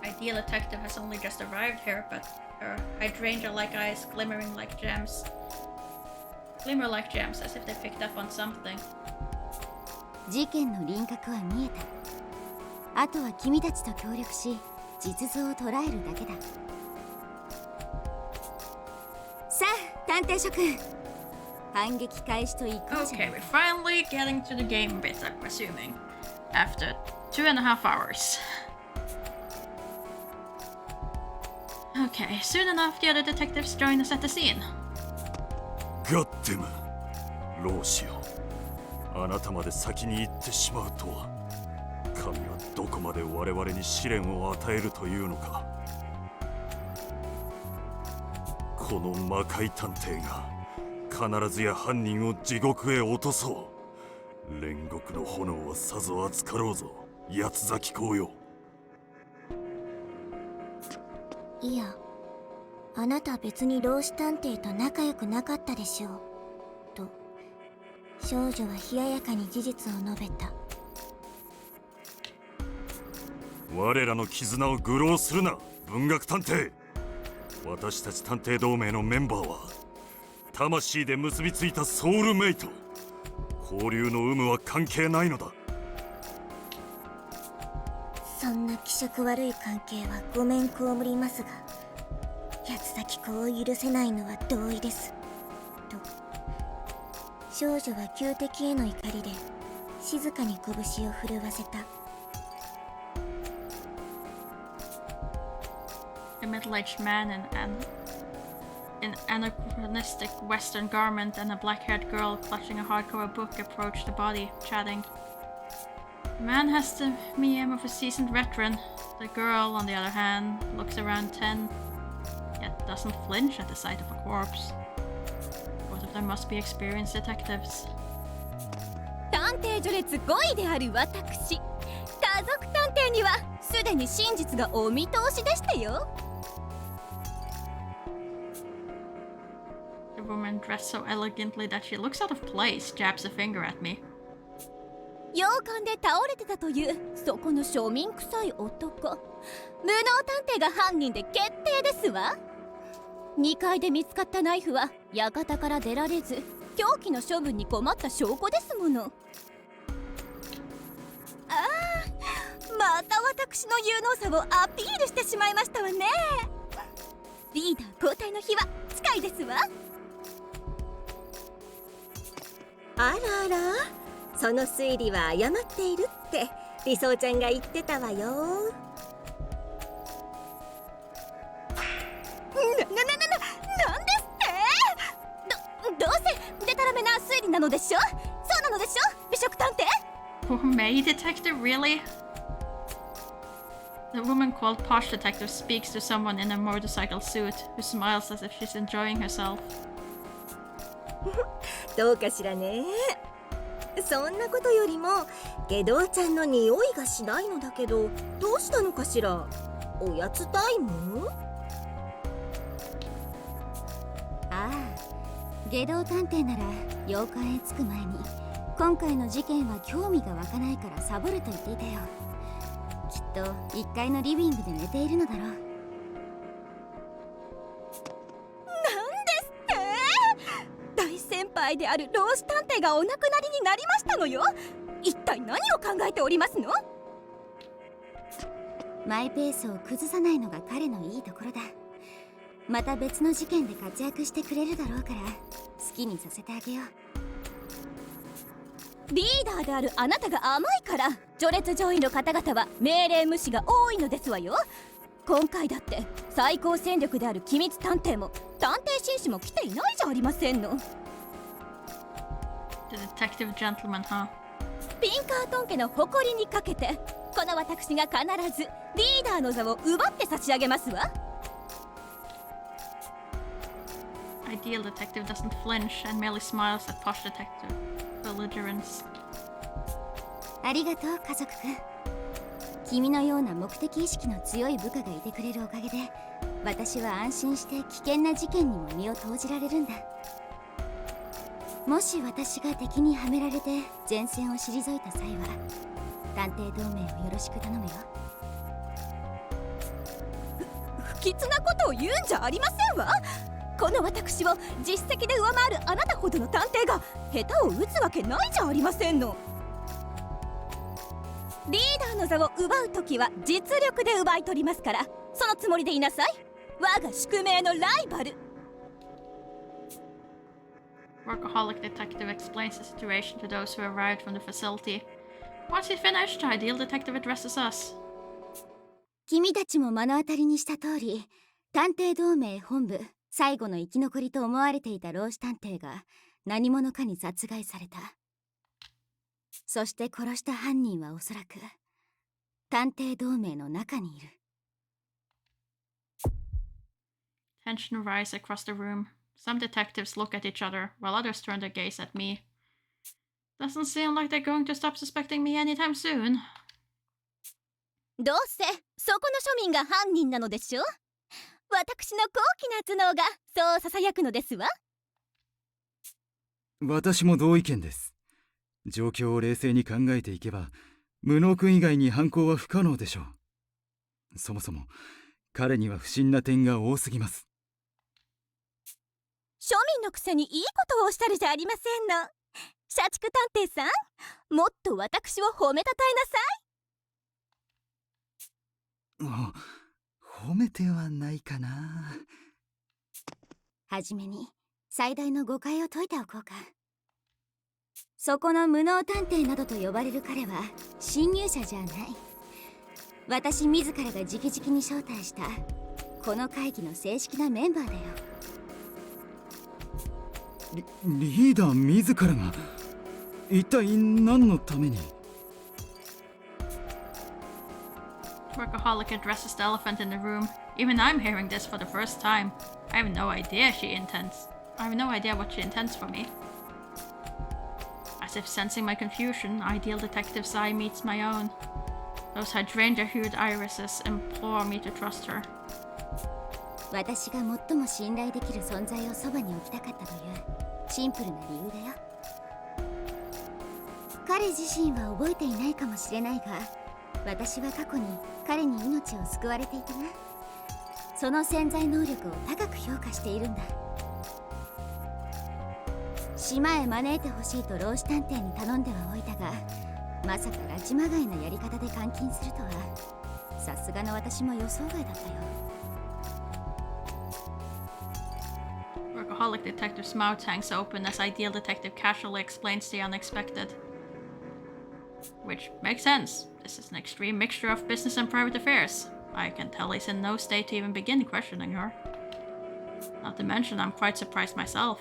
Ideal detective has only just arrived here, but her hydrangea-like eyes glimmer like gems, as if they picked up on something. 事件の輪郭は見えた。あとは君たちと協力し、実像を捉えるだけだ。さあ、探偵諸君、反撃開始といこうじゃ。Okay, we're finally getting to the game bit, I'm assuming. After 2.5 hours. Okay, soon enough, the other detectives join us at the scene. ガッテムローシオ、あなたまで先に行ってしまうとは。神はどこまで我々に試練を与えるというのか。この魔界探偵が必ずや犯人を地獄へ落とそう。煉獄の炎はさぞ熱かろうぞ、八つ咲き公よ。いや、あなた別に老子探偵と仲良くなかったでしょうと少女は冷ややかに事実を述べた。我らの絆を愚弄するな、文学探偵。私たち探偵同盟のメンバーは魂で結びついたソウルメイト。交流の有無は関係ないのだ。そんな気色悪い関係はごめん被りますが、八つ咲き子を許せないのは同意ですと少女は旧敵への怒りで静かに拳を震わせた。A middle-aged man in an anachronistic Western garment and a black-haired girl clutching a hardcover book approach the body, chatting. The man has the mien of a seasoned veteran. The girl, on the other hand, looks around 10, yet doesn't flinch at the sight of a corpse. Both of them must be experienced detectives. 探偵序列5位である私、家族探偵にはすでに真実がお見通しでしたよ。The woman, dressed so elegantly that she looks out of place, jabs a finger at me. 洋館で倒れてたというそこの庶民臭い男、無能探偵が犯人で決定ですわ。2階で見つかったナイフは館から出られず凶器の処分に困った証拠ですもの。また私の有能さをアピールしてしまいましたわね。リーダー交代の日は近いですわ。あらあら、その推理は誤っているって理想ちゃんが言ってたわよ。なんですってどうせデタラメな推理なのでしょ。そうなのでしょ美食探偵。Gourmet detective, really? The woman called Posh Detective speaks to someone in a motorcycle suit, who smiles as if she's enjoying herself. どうかしらね。そんなことよりも下道ちゃんの匂いがしないのだけど、どうしたのかしら。おやつタイム？ああ、下道探偵なら洋館へ着く前に今回の事件は興味が湧かないからサボると言っていたよ。きっと1階のリビングで寝ているのだろう。大先輩である老子探偵がお亡くなりになりましたのよ。一体何を考えておりますの？マイペースを崩さないのが彼のいいところだ。また別の事件で活躍してくれるだろうから好きにさせてあげよう。リーダーであるあなたが甘いから序列上位の方々は命令無視が多いのですわよ。今回だって最高戦力である機密探偵も探偵紳士も来ていないじゃありませんの。 The detective gentleman, huh? ピンカートン家の誇りにかけてこの私が必ずリーダーの座を奪って差し上げますわ。Ideal detective doesn't flinch and merely smiles at Posh Detective. Belligerence. ありがとう家族くん。君のような目的意識の強い部下がいてくれるおかげで私は安心して危険な事件にも身を投じられるんだ。もし私が敵にはめられて前線を退いた際は探偵同盟をよろしく頼むよ。不吉なことを言うんじゃありませんわ。この私を実績で上回るあなたほどの探偵が下手を打つわけないじゃありませんの。リーダーの座を奪うときは実力で奪い取りますから、そのつもりでいなさい。我が宿命のライバル。 Workaholic detective explains the situation to those who arrived from the facility. Once he's finished, Ideal Detective addresses us. 君たちも目の当たりにした通り探偵同盟本部最後の生き残りと思われていた老子探偵が何者かに殺害された。そして殺した犯人はおそらく探偵同盟の中にいる。Tension rises across the room. Some detectives look at each other, while others turn their gaze at me. Doesn't seem like they're going to stop suspecting me anytime soon. どうせそこの庶民が犯人なのでしょ。私の高貴な頭脳がそうささやくのですわ。私も同意見です。状況を冷静に考えていけば、無能君以外に犯行は不可能でしょう。そもそも彼には不審な点が多すぎます。庶民のくせにいいことをおっしゃるじゃありませんの。社畜探偵さん、もっと私を褒めたたえなさい。褒めてはないかな。はじめに最大の誤解を解いておこうか。そこの無能探偵などと呼ばれる彼は侵入者じゃない。私自らが直々に招待したこの会議の正式なメンバーだよ。リーダー自らが一体何のために。Workaholic addresses the elephant in the room. Even I'm hearing this for the first time. I have no idea what she intends for me. As if sensing my confusion, Ideal Detective's eye meets my own. Those hydrangea-hued irises implore me to trust her. 私が最も信頼できる存在をそばに置きたかったというシンプルな理由だよ。彼自身は覚えていないかもしれないが、私は過去に彼に命を救われていたな。その潜在能力を高く評価しているんだ。島へ招いてほしいと老子探偵に頼んではおいたが、まさか拉致まがいなやり方で監禁するとはさすがの私も予想外だったよ。Workaholic Detective's mouth hangs open as Ideal Detective casually explains the unexpected. Which makes sense. This is an extreme mixture of business and private affairs. I can tell he's in no state to even begin questioning her. Not to mention, I'm quite surprised myself.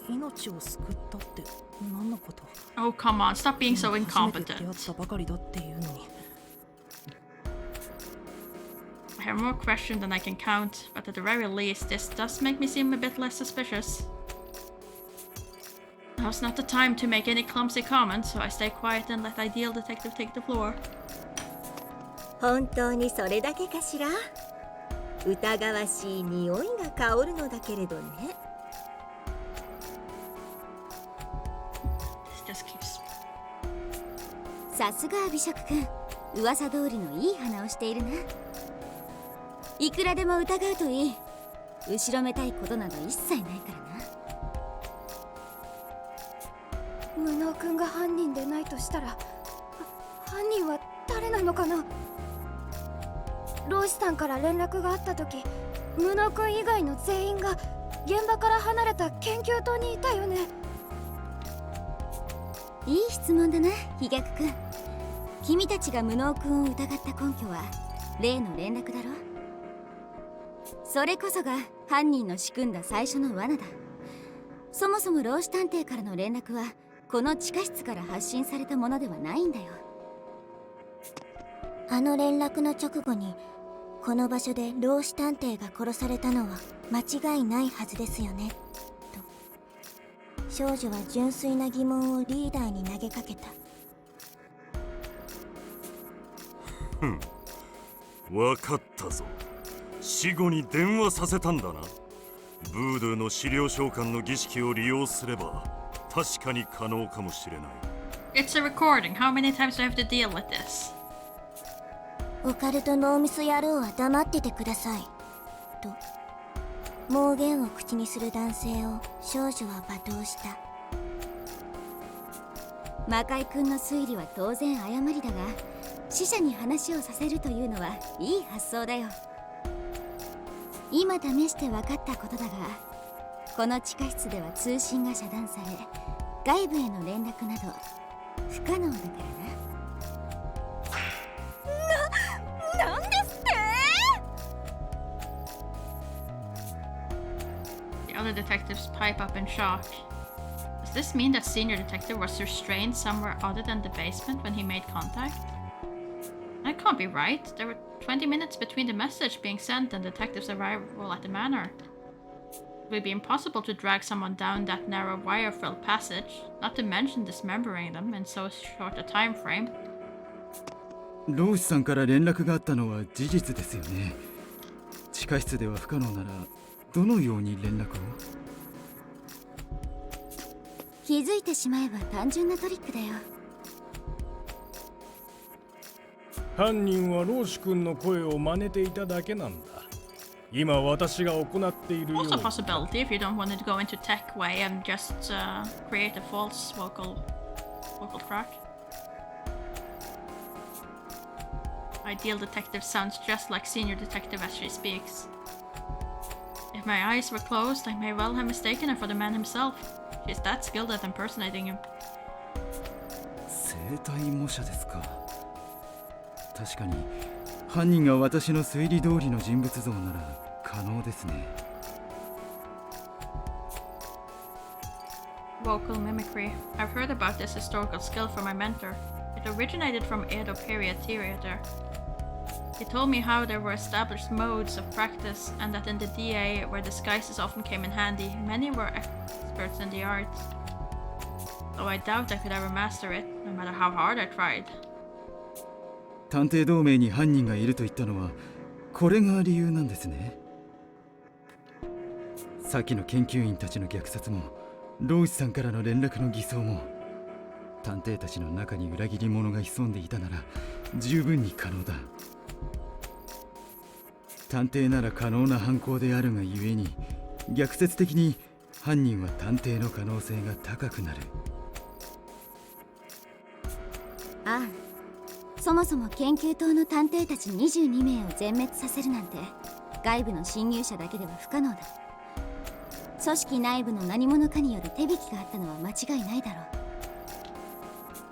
命を救ったって何のこと？ Oh, come on, stop being so 初めて incompetent. 出会ったばかりだっていうのに。I have more questions than I can count, but at the very least, this does make me seem a bit less suspicious. Now's not the time to make any clumsy comments, so I stay quiet and let Ideal Detective take the floor. 本当にそれだけかしら。疑わしい匂いが香るのだけれどね。This just keeps... さすが美食君、噂通りのいい鼻をしているな。いくらでも疑うといい。後ろめたいことなど一切ないからな。無能君が犯人でないとしたら、犯人は誰なのかな。老子さんから連絡があった時、無能君以外の全員が現場から離れた研究棟にいたよね。いい質問だな、飛脚君。君たちが無能君を疑った根拠は例の連絡だろ。それこそが犯人の仕組んだ最初の罠だ。そもそも老子探偵からの連絡はこの地下室から発信されたものではないんだよ。あの連絡の直後にこの場所で老子探偵が殺されたのは間違いないはずですよねと少女は純粋な疑問をリーダーに投げかけた。わかったぞ。死後に電話させたんだな。ブードゥーの資料召喚の儀式を利用すれば確かに可能かもしれない。 It's a recording. How many times do I have to deal with this? オカルトノーミス野郎は黙っててくださいと妄言を口にする男性を少女は罵倒した。魔界君の推理は当然誤りだが、死者に話をさせるというのはいい発想だよ。今試して分かったことだが、この地下室では通信が遮断され、外部への連絡など不可能だからな。なんですって？ other detectives pipe up in shock. Does this mean that Senior Detective was restrained somewhere other than the basement when he made contact? That can't be right. There were 20 minutes between the message being sent and Detective's arrival at the manor. It would be impossible to drag someone down that narrow wire-filled passage, not to mention dismembering them in so short a time frame. ローシさんから連絡があったのは事実ですよね。地下室では不可能ならどのように連絡を？気づいてしまえば単純なトリックだよ。犯人はローシ君の声を真似ていただけなんだ。今私が行っているよう Also a possibility if you don't want to go into tech way and just create a false vocal track. Ideal Detective sounds just like Senior Detective as she speaks. If my eyes were closed, I may well have mistaken her for the man himself. She's that skilled at impersonating him. 生体模写ですか。確かに犯人が私の推理通りの人物像なら可能ですね。Vocal mimicry. I've heard about this historical skill from my mentor. It originated from Edo period theater. He told me how there were established modes of practice and that in the DA, where disguises often came in handy, many were experts in the art. Though I doubt I could ever master it, no matter how hard I tried. 探偵同盟に犯人がいると言ったのはこれが理由なんですね。さっきの研究員たちの虐殺もローシさんからの連絡の偽装も探偵たちの中に裏切り者が潜んでいたなら十分に可能だ。探偵なら可能な犯行であるがゆえに逆説的に犯人は探偵の可能性が高くなる。ああ、そもそも研究棟の探偵たち22名を全滅させるなんて外部の侵入者だけでは不可能だ。組織内部の何者かによる手引きがあったのは間違いないだろう。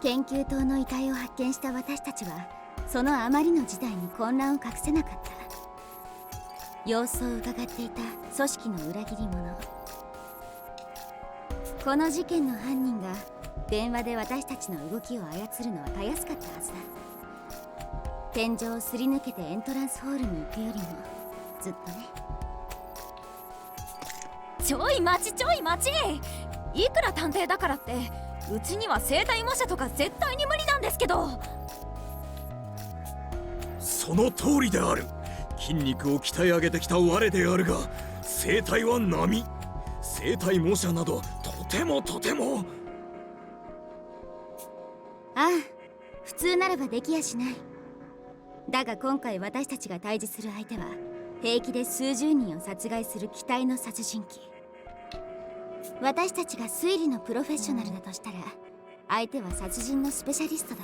研究棟の遺体を発見した私たちはそのあまりの事態に混乱を隠せなかった。様子を伺っていた組織の裏切り者。この事件の犯人が電話で私たちの動きを操るのはたやすかったはずだ。天井をすり抜けてエントランスホールに行くよりもずっとね。ちょい待ちちょい待ち、いくら探偵だからってうちには生体模写とか絶対に無理なんですけど。その通りである。筋肉を鍛え上げてきた我であるが生体は並。生体模写などとてもとても。ああ、普通ならばできやしない。だが今回私たちが対峙する相手は平気で数十人を殺害する機体の殺人鬼。私たちが推理のプロフェッショナルだとしたら相手は殺人のスペシャリストだ。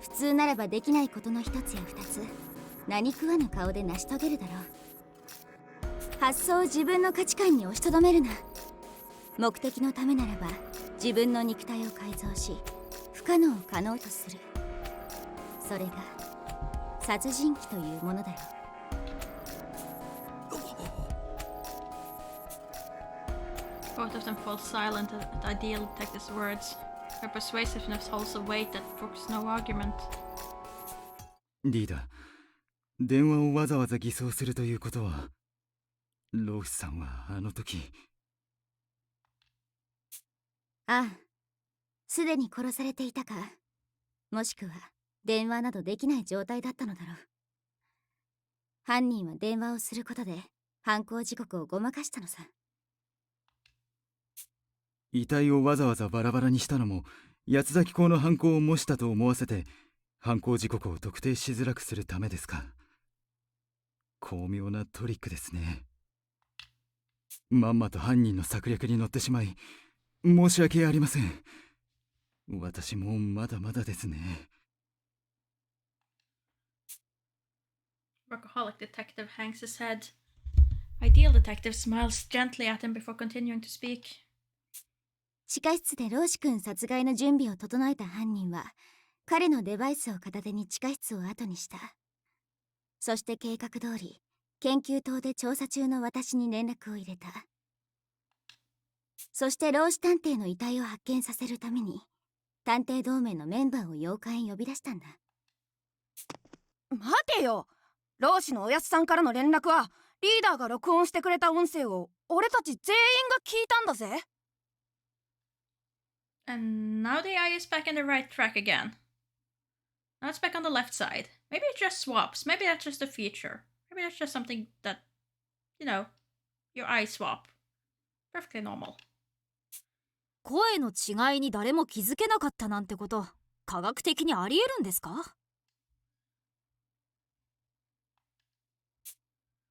普通ならばできないことの一つや二つ何食わぬ顔で成し遂げるだろう。発想を自分の価値観に押しとどめるな。目的のためならば自分の肉体を改造し不可能を可能とする。それが殺人鬼というものだよ。Both of them fall silent at Ideal Detective's words. Her persuasiveness holds a weight that brooks no argument. リーダー、電話をわざわざ偽装するということはローシさんはあの時。ああ、すでに殺されていたか、もしくは電話などできない状態だったのだろう。犯人は電話をすることで犯行時刻をごまかしたのさ。遺体をわざわざバラバラにしたのも八つ咲港の犯行を模したと思わせて犯行時刻を特定しづらくするためですか。巧妙なトリックですね。まんまと犯人の策略に乗ってしまい申し訳ありません。私もまだまだですね。Workaholic detective hangs his head. Ideal detective smiles gently at him before continuing to speak. 地下室でローシ君殺害の準備を整えた犯人は彼のデバイスを片手に地下室を後にした。そして計画通り研究棟で調査中の私に連絡を入れた。そして老子探偵の遺体を発見させるために探偵同盟のメンバーを洋館へ呼び出したんだ。待てよ、老子のおやつさんからの連絡はリーダーが録音してくれた音声を俺たち全員が聞いたんだぜ。 And now the eye is back in the right track again. Now it's back on the left side. Maybe it just swaps. Maybe that's just a feature. Maybe that's just something that, you know, your eyes swap. Perfectly normal. 声の違いに誰も気づけなかったなんてこと、科学的にありえるんですか？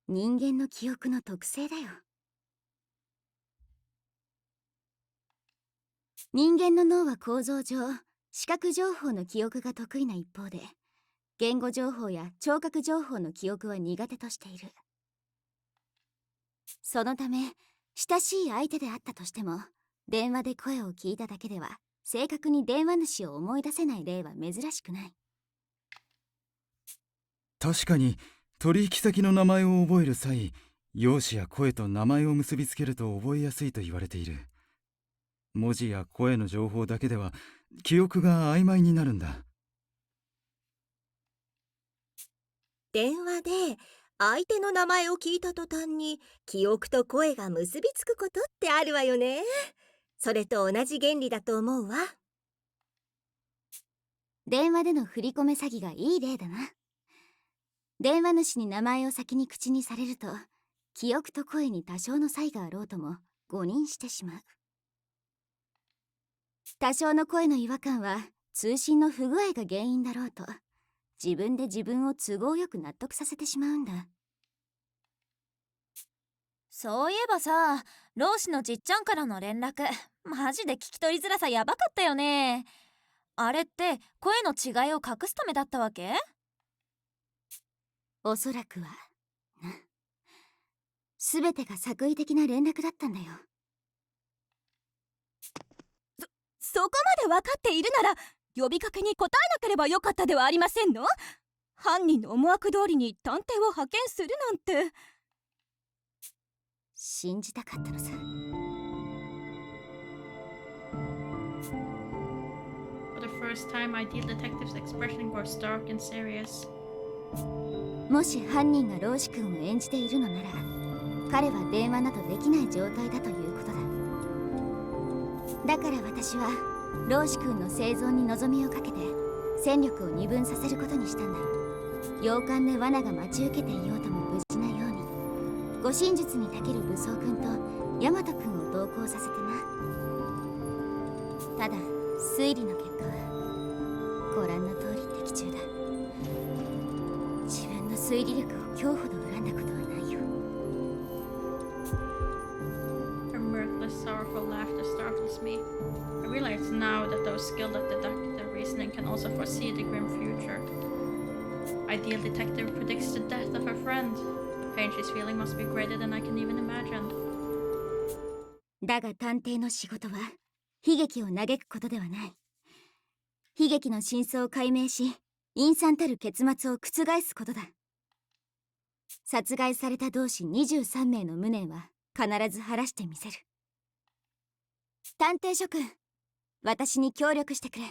人間の記憶の特性だよ。人間の脳は構造上、視覚情報の記憶が得意な一方で、言語情報や聴覚情報の記憶は苦手としている。そのため、親しい相手であったとしても、電話で声を聞いただけでは、正確に電話主を思い出せない例は珍しくない。確かに取引先の名前を覚える際、容姿や声と名前を結びつけると覚えやすいと言われている。文字や声の情報だけでは記憶が曖昧になるんだ。電話で相手の名前を聞いた途端に記憶と声が結びつくことってあるわよね。それと同じ原理だと思うわ。電話での振り込め詐欺がいい例だな。電話主に名前を先に口にされると、記憶と声に多少の差異があろうとも誤認してしまう。多少の声の違和感は通信の不具合が原因だろうと、自分で自分を都合よく納得させてしまうんだ。そういえばさ、老子のじっちゃんからの連絡、マジで聞き取りづらさやばかったよね。あれって声の違いを隠すためだったわけ？おそらくはな。全てが作為的な連絡だったんだよ。そこまで分かっているなら呼びかけに答えなければよかったではありませんの？犯人の思惑通りに探偵を派遣するなんて。信じたかったのさ。For the first time, ideal detective's expression was dark and serious. もし犯人が老子君を演じているのなら、彼は電話などできない状態だということだ。だから私は老子君の生存に望みをかけて戦力を二分させることにしたんだ。洋館で罠が待ち受けていようとも無事なように、護身術に長ける武装君と大和君を同行させてな。ただ推理の結果はご覧の通り的中だ。自分の推理力を今日ほど恨んだことはないよ。Her mirthless, sorrowful laughter startles me. I realize now that those skilled at deductive reasoning can also foresee the grim future. Ideal detective predicts the death of her friend. The pain she's feeling must be greater than I can even imagine. だが探偵の仕事は悲劇を嘆くことではない。悲劇の真相を解明し、陰惨たる結末を覆すことだ。殺害された同志23名の無念は必ず晴らしてみせる。探偵諸君、私に協力してくれ。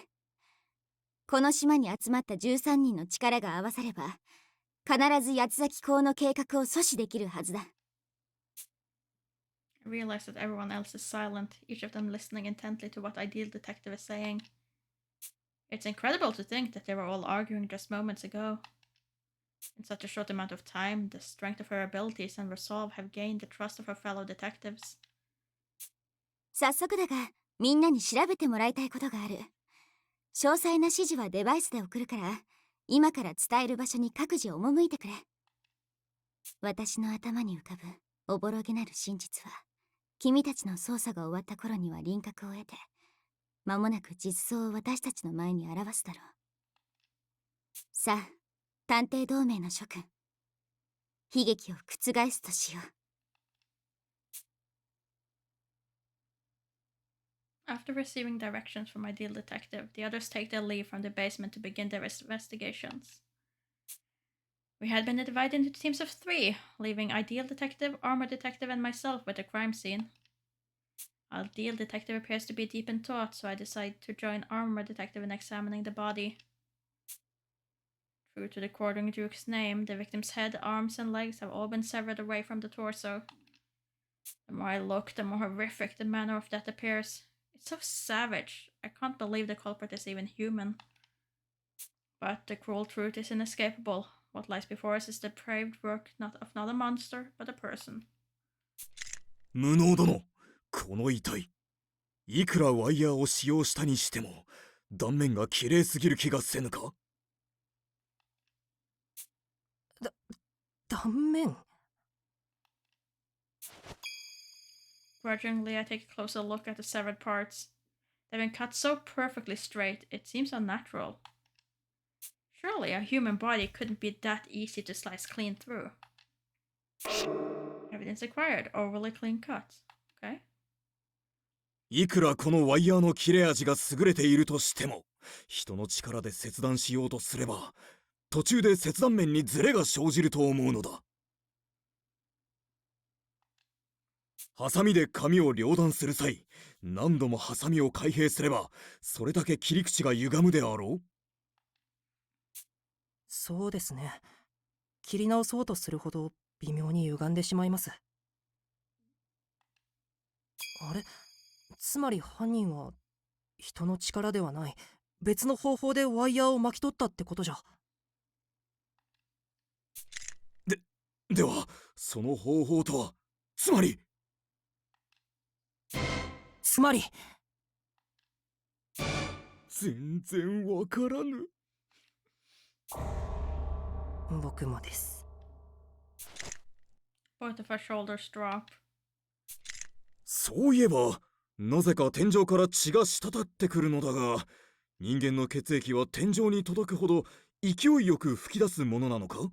この島に集まった13人の力が合わされば、必ず八つ咲港の計画を阻止できるはずだ。I realize that everyone else is silent, each of them listening intently to what Ideal Detective is saying. It's incredible to think that they were all arguing just moments ago. In such a short amount of time, the strength of her abilities and resolve have gained the trust of her fellow detectives. 早速だが、みんなに調べてもらいたいことがある。詳細な指示はデバイスで送るから、今から伝える場所に各自赴いてくれ。私の頭に浮かぶおぼろげなる真実は、君たちの捜査が終わった頃には輪郭を得て、間もなく実相を私たちの前に表すだろう。さあ、探偵同盟の諸君、悲劇を覆すとしよう。After receiving directions from Ideal Detective, the others take their leave from the basement to begin their investigations. We had been divided into teams of 3, leaving Ideal Detective, Armor Detective, and myself with the crime scene. Ideal Detective appears to be deep in thought, so I decide to join Armor Detective in examining the body. True to the Quartering Duke's name, the victim's head, arms, and legs have all been severed away from the torso. The more I look, the more horrific the manner of death appears. It's so savage. I can't believe the culprit is even human. But the cruel truth is inescapable. What lies before us is the depraved work not a monster, but a person. 無能殿、この遺体、いくらワイヤーを使用したにしても、断面が綺麗すぎる気がせぬか？断面？ Grudgingly, I take a closer look at the severed parts. They've been cut so perfectly straight, it seems unnatural. Surely a human body couldn't be that easy to slice clean through. Evidence acquired, overly clean cuts. Okay. いくらこのワイヤーの切れ味が優れているとしても、人の力で切断しようとすれば、途中で切断面にズレが生じると思うのだ。ハサミで紙を両断する際、何度もハサミを開閉すれば、それだけ切り口が歪むであろう？そうですね。切り直そうとするほど微妙に歪んでしまいます。あれ？つまり犯人は人の力ではない別の方法でワイヤーを巻き取ったってことじゃ。ではその方法とはつまり全然わからぬ。僕もです。Both of our shoulders drop. そういえばなぜか天井から血が滴ってくるのだが、人間の血液は天井に届くほど勢いよく噴き出すものなのか？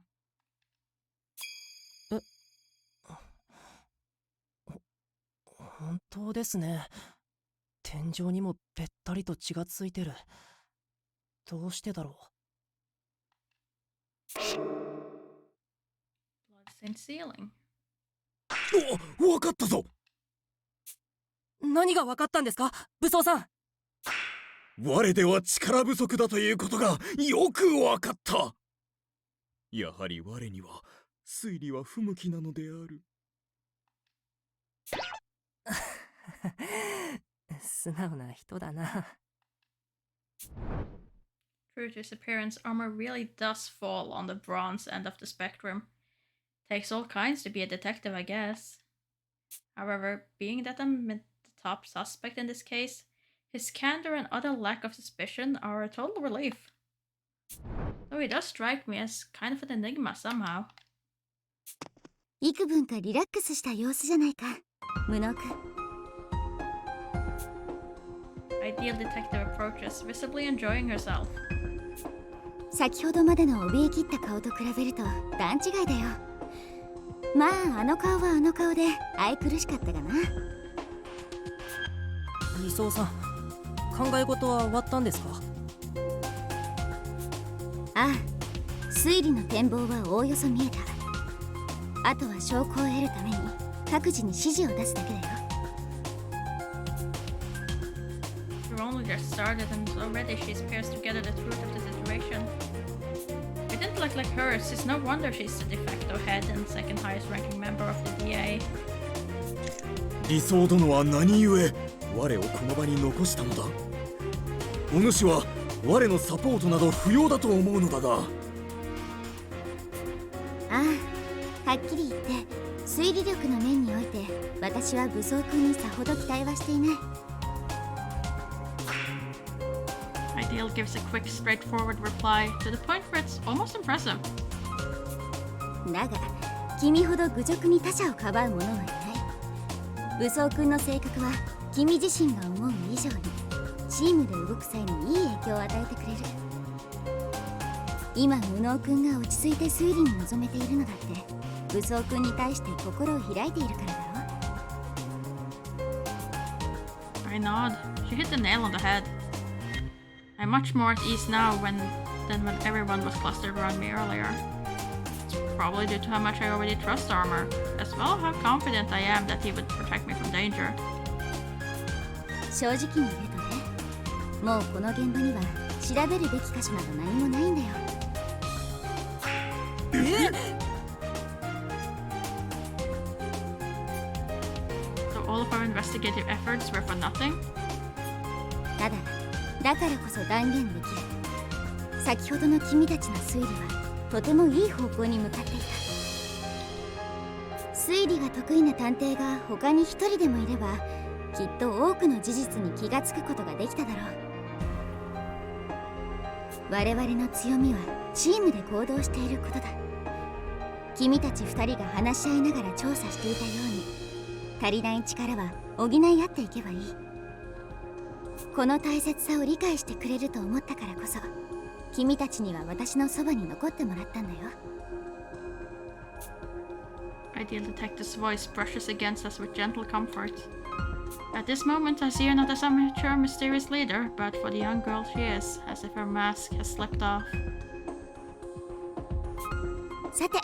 本当ですね。天井にもべったりと血がついてる。どうしてだろBloodstained ceiling. お、わかったぞ。何が分かったんですか、武装さん。我では力不足だということがよくわかった。やはり我には推理は不向きなのである。素直な人だな。True to his appearance, armor really does fall on the bronze end of the spectrum. Takes all kinds to be a detective, I guess. However, being that I'm the top suspect in this case, his candor and utter lack of suspicion are a total relief. Though he does strike me as kind of an enigma somehow. 幾分かリラックスした様子じゃないか、無能君。Ideal detective approaches, visibly enjoying herself. 先ほどまでの怯え切った顔と比べると段違いだよ。まああの顔はあの顔で愛くるしかったがな。理想さん、考え事は終わったんですか？ああ、推理の展望はおおよそ見えた。あとは証拠を得るために各自に指示を出すだけだよ。We've only just started and already she's pierced together the truth of the situation. With intellect like hers, it's no wonder she's the de facto head and second highest ranking member of the DA. 理想殿は何故我をこの場に残したのだ？お主は我のサポートなど不要だと思うのだが。ああ、はっきり言って推理力の面において私は武装君にさほど期待はしていない。Ideal gives a quick, straightforward reply to the point where it's almost impressive. だが君ほど愚直に他者をかばう者はいない。武装君の性格は君自身が思う以上にチームで動く際にいい影響を与えてくれる。今無能君が落ち着いて推理に臨めているのだって武装君に対して心を開いているからだろ。 I nod. She hit the nail on the head. I'm much more at ease now than when everyone was clustered around me earlier. probably due to how much I already trust armor, as well how confident I am that he would protect me from danger. 正直に言うとね、もうこの現場には調べるべき箇所など何もないんだよ。So all of our investigative efforts were for nothing? ただ、だからこそ断言できる。先ほどの君たちの推理はとてもいい方向に向かっていた。推理が得意な探偵が他に一人でもいれば、きっと多くの事実に気がつくことができただろう。我々の強みはチームで行動していることだ。君たち二人が話し合いながら調査していたように、足りない力は補い合っていけばいい。この大切さを理解してくれると思ったからこそ、君たちには私のそばに残ってもらったんだよ。Ideal detective's voice brushes against us with gentle comfort. At this moment, I see her not as some mature, mysterious leader, but for the young girl she is, as if her mask has slipped off. さて、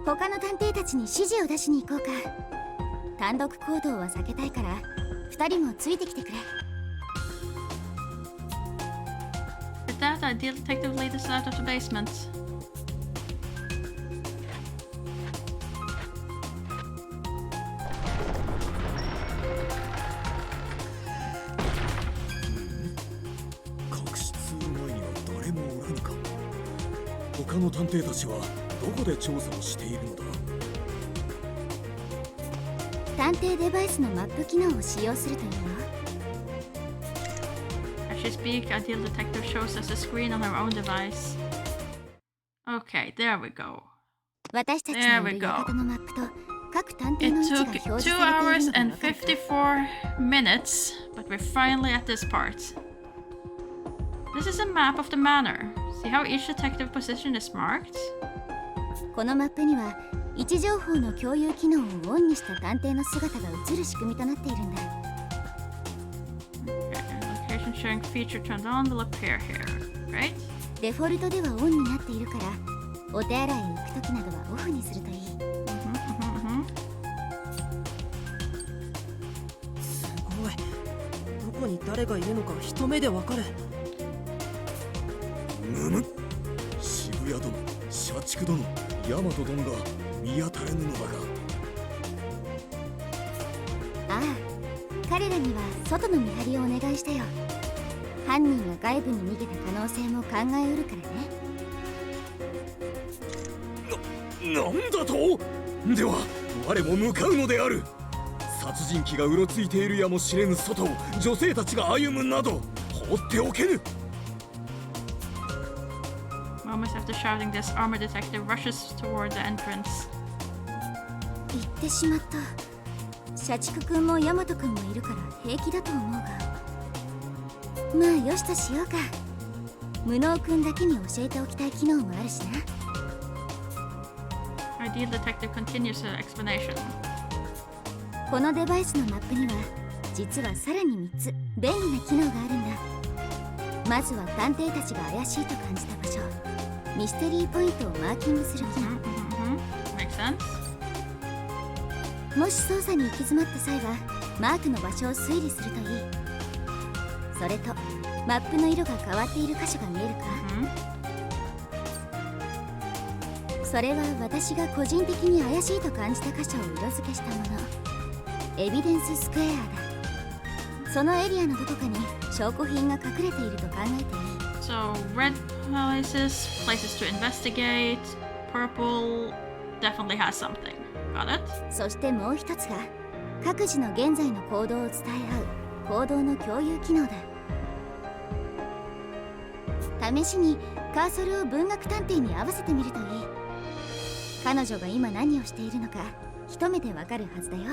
他の探偵たちに指示を出しに行こうか。単独行動は避けたいから、二人もついてきてくれ。With that, Ideal detective leads us out of the basement. 隠し通路前には誰もおらぬか。他の探偵たちはどこで調査をしているのだ。探偵デバイスのマップ機能を使用するというの。As she speaks, Ideal detective shows us a screen on her own device. Okay, there we go. 私たちのいる館のマップと各探偵 It の位置が took 表 2 示されている hours のが and 分かる。 54 minutes, but we're finally at this part. This is a map of the manor. See how each detective position is marked? このマップには位置情報の共有機能をオンにした探偵の姿が映る仕組みとなっているんだ。Okay, location showing feature turned on will appear here, right? デフォルトではオンになっているから、お手洗いへ行くときなどはオフにするといい。すごい。どこに誰がいるのか一目でわかる。むむ。渋谷殿、社畜殿、大和殿が見当たれぬのだが。ああ、彼らには外の見張りをお願いしたよ。犯人が外部に逃げた可能性も考えうるからね。なんだと。では我も向かうのである。殺人鬼がうろついているやもしれぬ外を女性たちが歩むなど放っておけぬ。Moments after shouting this, armor detective rushes toward the entrance. 言ってしまった。社畜くんもヤマトくんもいるから平気だと思うが、まあよしとしようか。無能くんだけに教えておきたい機能もあるしな。Ideal detective continues her explanation. このデバイスのマップには実はさらに3つ便利な機能があるんだ。まずは探偵たちが怪しいと感じた場所、ミステリーポイントをマーキングする機能。Makes sense. もし捜査に行き詰まった際はマークの場所を推理するといい。それとマップの色が変わっている箇所が見えるか。それは私が個人的に怪しいと感じた箇所を色付けしたもの、エビデンススクエアだ。そのエリアのどこかに証拠品が隠れていると考えていい。 So red places, places to investigate. Purple definitely has something. Got it? そしてもう一つが各自の現在の行動を伝え合う行動の共有機能だ。試しにカーソルを文学探偵に合わせてみるといい。彼女が今何をしているのか一目でわかるはずだよ。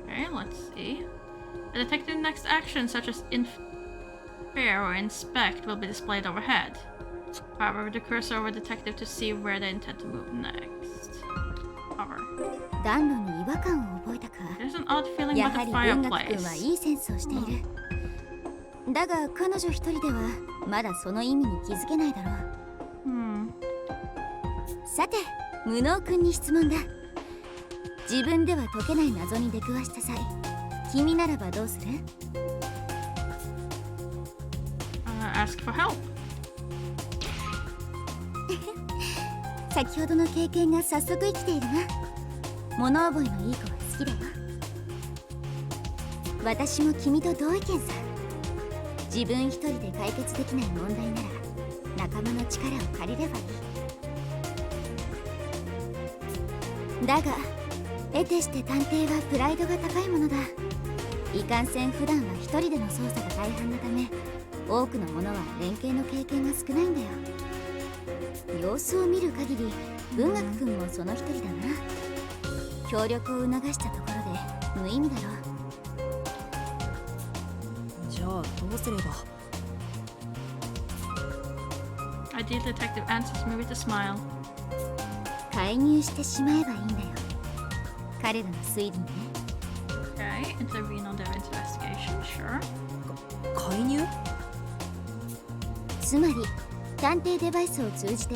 Okay, let's see. A detective's next action, such as infer or inspect, will be displayed overhead. Hover the cursor over detective to see where they intend to move next. Hover. 暖炉に違和感を覚えたか。 There's an odd feeling や about は the り文学君は fireplace. いいセンスをしている。だが彼女一人ではまだその意味に気づけないだろう。さて無能君に質問だ。自分では解けない謎に出くわした際、君ならばどうする？ Ask for help. 先ほどの経験が早速生きているな。物覚えのいい子は好きだよ。私も君と同意見さ。自分一人で解決できない問題なら仲間の力を借りればいい。だが得てして探偵はプライドが高いものだ。いかんせん普段は一人での捜査が大半なため、多くの者は連携の経験が少ないんだよ。様子を見る限り文学君もその一人だな。協力を促したところで無意味だろう。じゃあどうすれば。Ideal detective answers me with a smile. 介入してしまえばいいんだよ。彼らの推理にね。Okay, intervene on their investigation, sure. 介入？つまり探偵デバイスを通じて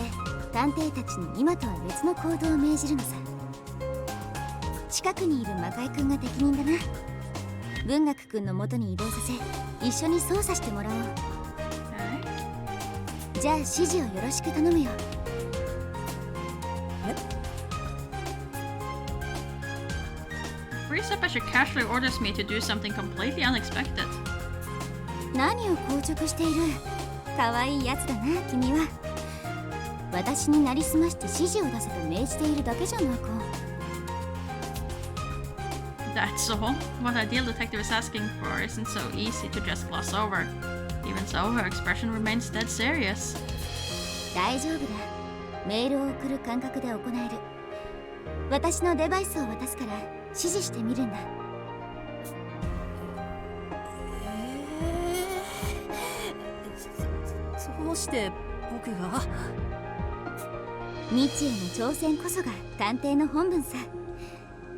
探偵たちに今とは別の行動を命じるのさ。近くにいる魔界くんが適任だな。文学くんの元に移動させ一緒に捜査してもらおう。Okay. じゃあ指示をよろしく頼むよ。Freeze up as she casually orders me to do something completely unexpected. 何を硬直している。可愛いやつだな君は。私になりすまして指示を出せと命じているだけじゃないか。That's all. What Ideal Detective is asking for isn't so easy to just gloss over. Even so, her expression remains dead serious. 大丈夫だ。メールを送る感覚で行える。私のデバイスを渡すから指示してみるんだ。どうして僕が？未知への挑戦こそが探偵の本分さ。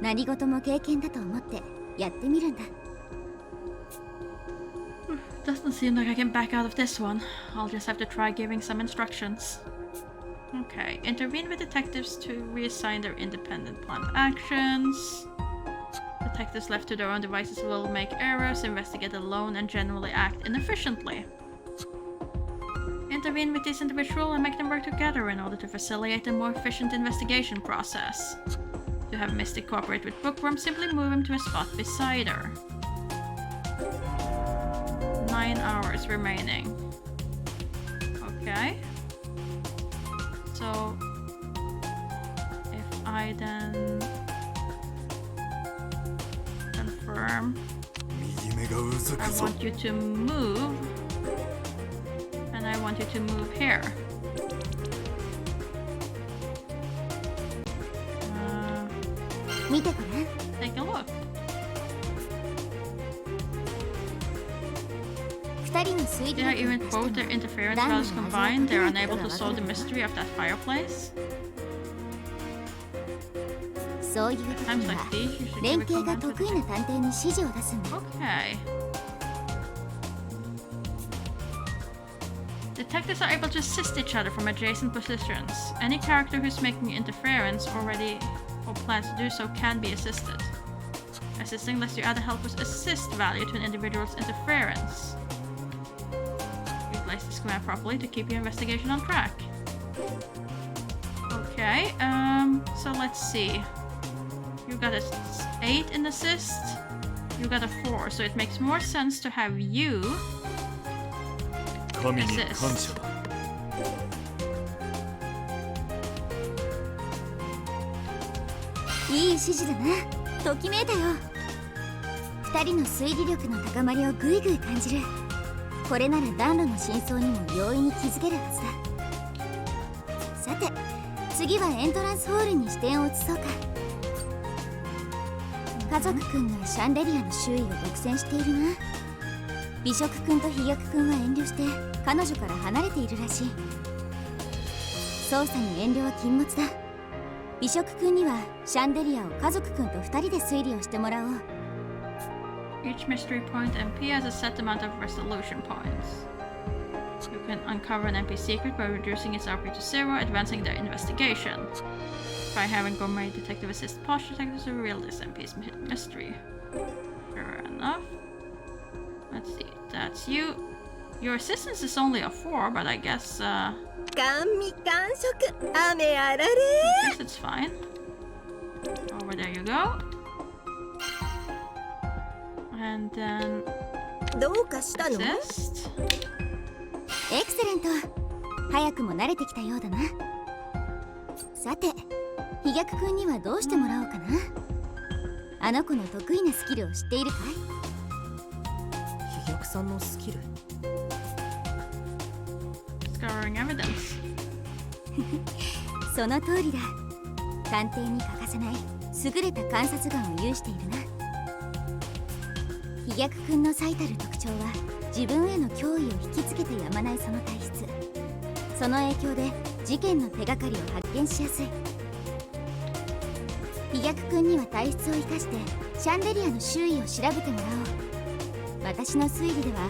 何事も経験だと思ってやってみるんだ。Doesn't seem like I can back out of this one. I'll just have to try giving some instructions. Okay, intervene with detectives to reassign their independent plan of actions. Detectives left to their own devices will make errors, investigate alone, and generally act inefficiently. Intervene with these individuals and make them work together in order to facilitate a more efficient investigation process. To have Mystic cooperate with Bookworm, simply move him to a spot beside her. 9 hours remaining. Okay. So, if I then confirm, I want you to move, and I want you to move here. Take a look. 二人の推理 Yeah, even both their interference values combined, they're unable to solve the mystery of that fireplace. そういう時には連携が得意な探偵に指示を出すんだ。Okay. Detectives are able to assist each other from adjacent positions. Any character who's making interference already or plans to do so can be assisted. Assisting lets you add a helper's assist value to an individual's interference. Utilize this command properly to keep your investigation on track. Okay, so let's see. You got a 8 in assist. You got a 4, so it makes more sense to have you assist. いい指示だな。ときめいたよ。二人の推理力の高まりをぐいぐい感じる。これなら暖炉の真相にも容易に気づけるはずだ。さて、次はエントランスホールに視点を移そうか。家族くんがシャンデリアの周囲を独占しているな。美食くんと飛躍くんは遠慮して彼女から離れているらしい。捜査に遠慮は禁物だ。美食くんにはシャンデリアを家族くんと2人で推理をしてもらおう。Each mystery point MP has a set amount of resolution points. You can uncover an MP secret by reducing its RP to 0, advancing their investigation. By having gourmet detective assist posh detectives to reveal this MP's mystery. Fair enough. Let's see, that's you. Your assistance is only a 4, but I guess I guess it's fine. Over there you go. And then assist. エクセレント。早くも慣れてきたようだな。さて、飛躍くんにはどうしてもらおうかな。あの子の得意なスキルを知っているかい？飛躍さんのスキル。Discovering evidence. その通りだ。探偵に欠かせない優れた観察眼を有しているな。飛躍くんの最たる特徴は自分への脅威を引きつけてやまないその体質。その影響で事件の手がかりを発見しやすい。飛躍くんには体質を生かしてシャンデリアの周囲を調べてもらおう。私の推理では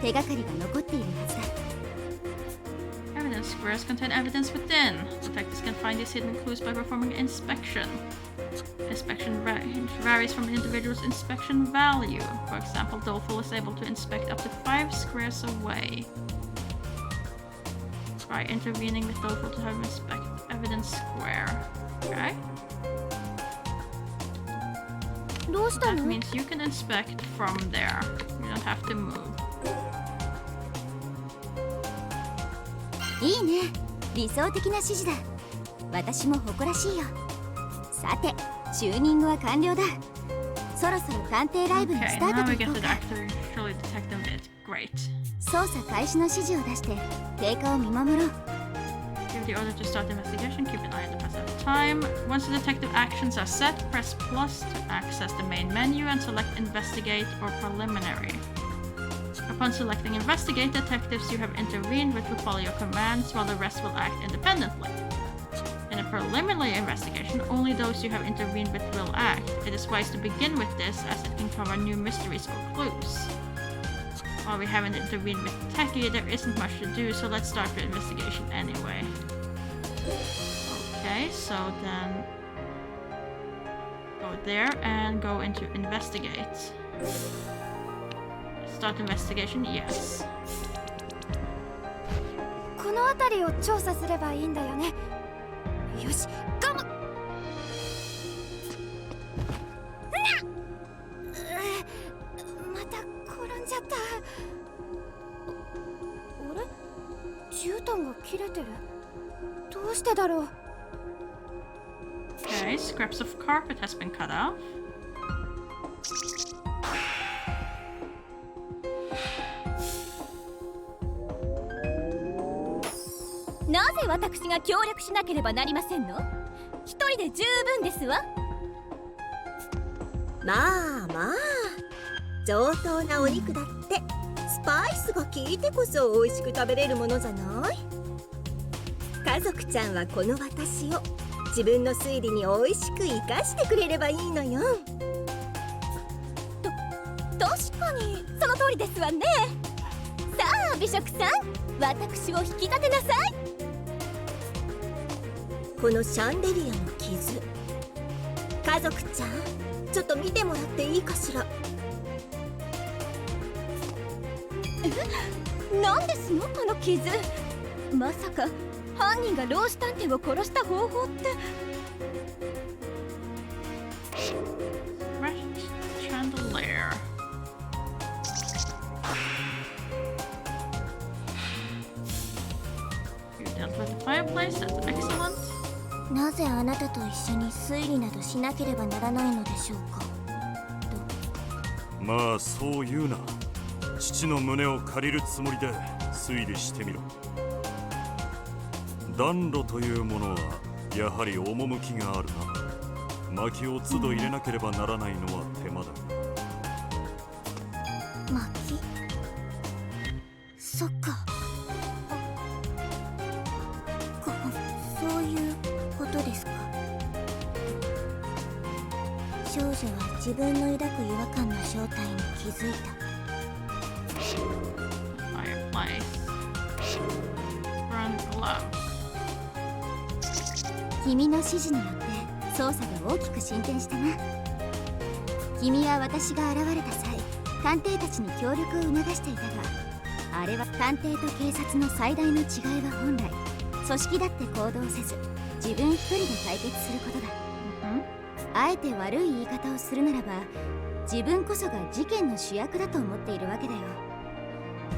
手がかりが残っているはずだ。Evidence squares contain evidence within. Detectives can find these hidden clues by performing inspection. Inspection range varies from an individual's inspection value. For example, Doleful is able to inspect up to 5 squares away. Try intervening with Doleful to have inspect evidence square. Okay. That means you can inspect from there. You don't have to move. いいね。理想的な指示だ。私も誇らしいよ。さて、チューニングは完了だ。そろそろ探偵ライブのスタートといこうか。捜査開始の指示を出して経過を見守ろう。Give the order to start the investigation. Keep an eye on the passage of time. Once the detective actions are set, press plus to access the main menu and select Investigate or Preliminary. Upon selecting Investigate, detectives you have intervened with will follow your commands, while the rest will act independently. In a preliminary investigation, only those you have intervened with will act. It is wise to begin with this, as it can cover new mysteries or clues. While we haven't intervened with Techie, there isn't much to do, so let's start the investigation anyway. Okay, so then go there and go into Investigate. Start investigation, yes. この辺りを調査すればいいんだよね。よし、ガム。また転んじゃった。あれ？絨毯が切れてる。どうしてだろう。Okay, scraps of carpet has been cut off. なぜ私が協力しなければなりませんの？一人で十分ですわ。まあまあ、上等なお肉だってスパイスが効いてこそ美味しく食べれるものじゃない？家族ちゃんはこの私を自分の推理に美味しく生かしてくれればいいのよ。確かにその通りですわね。さあ美食さん、私を引き立てなさい。このシャンデリアの傷、家族ちゃんちょっと見てもらっていいかしら。何ですのこの傷。まさか犯人が老子探偵を殺した方法って。Chandelier. You dealt with the fireplace, that's excellent. なぜあなたと一緒に推理などしなければならないのでしょうか。まあそう言うな。父の胸を借りるつもりで推理してみろ。暖炉というものはやはり趣があるな。薪を都度入れなければならないのは手間だ。薪？そっか。そういうことですか。少女は自分の抱く違和感の正体に気づいた。Fireplace. 君の指示によって捜査が大きく進展したな。君は私が現れた際、探偵たちに協力を促していたが、あれは探偵と警察の最大の違いは本来、組織だって行動せず自分一人で解決することだ。あえて悪い言い方をするならば、自分こそが事件の主役だと思っているわけだよ。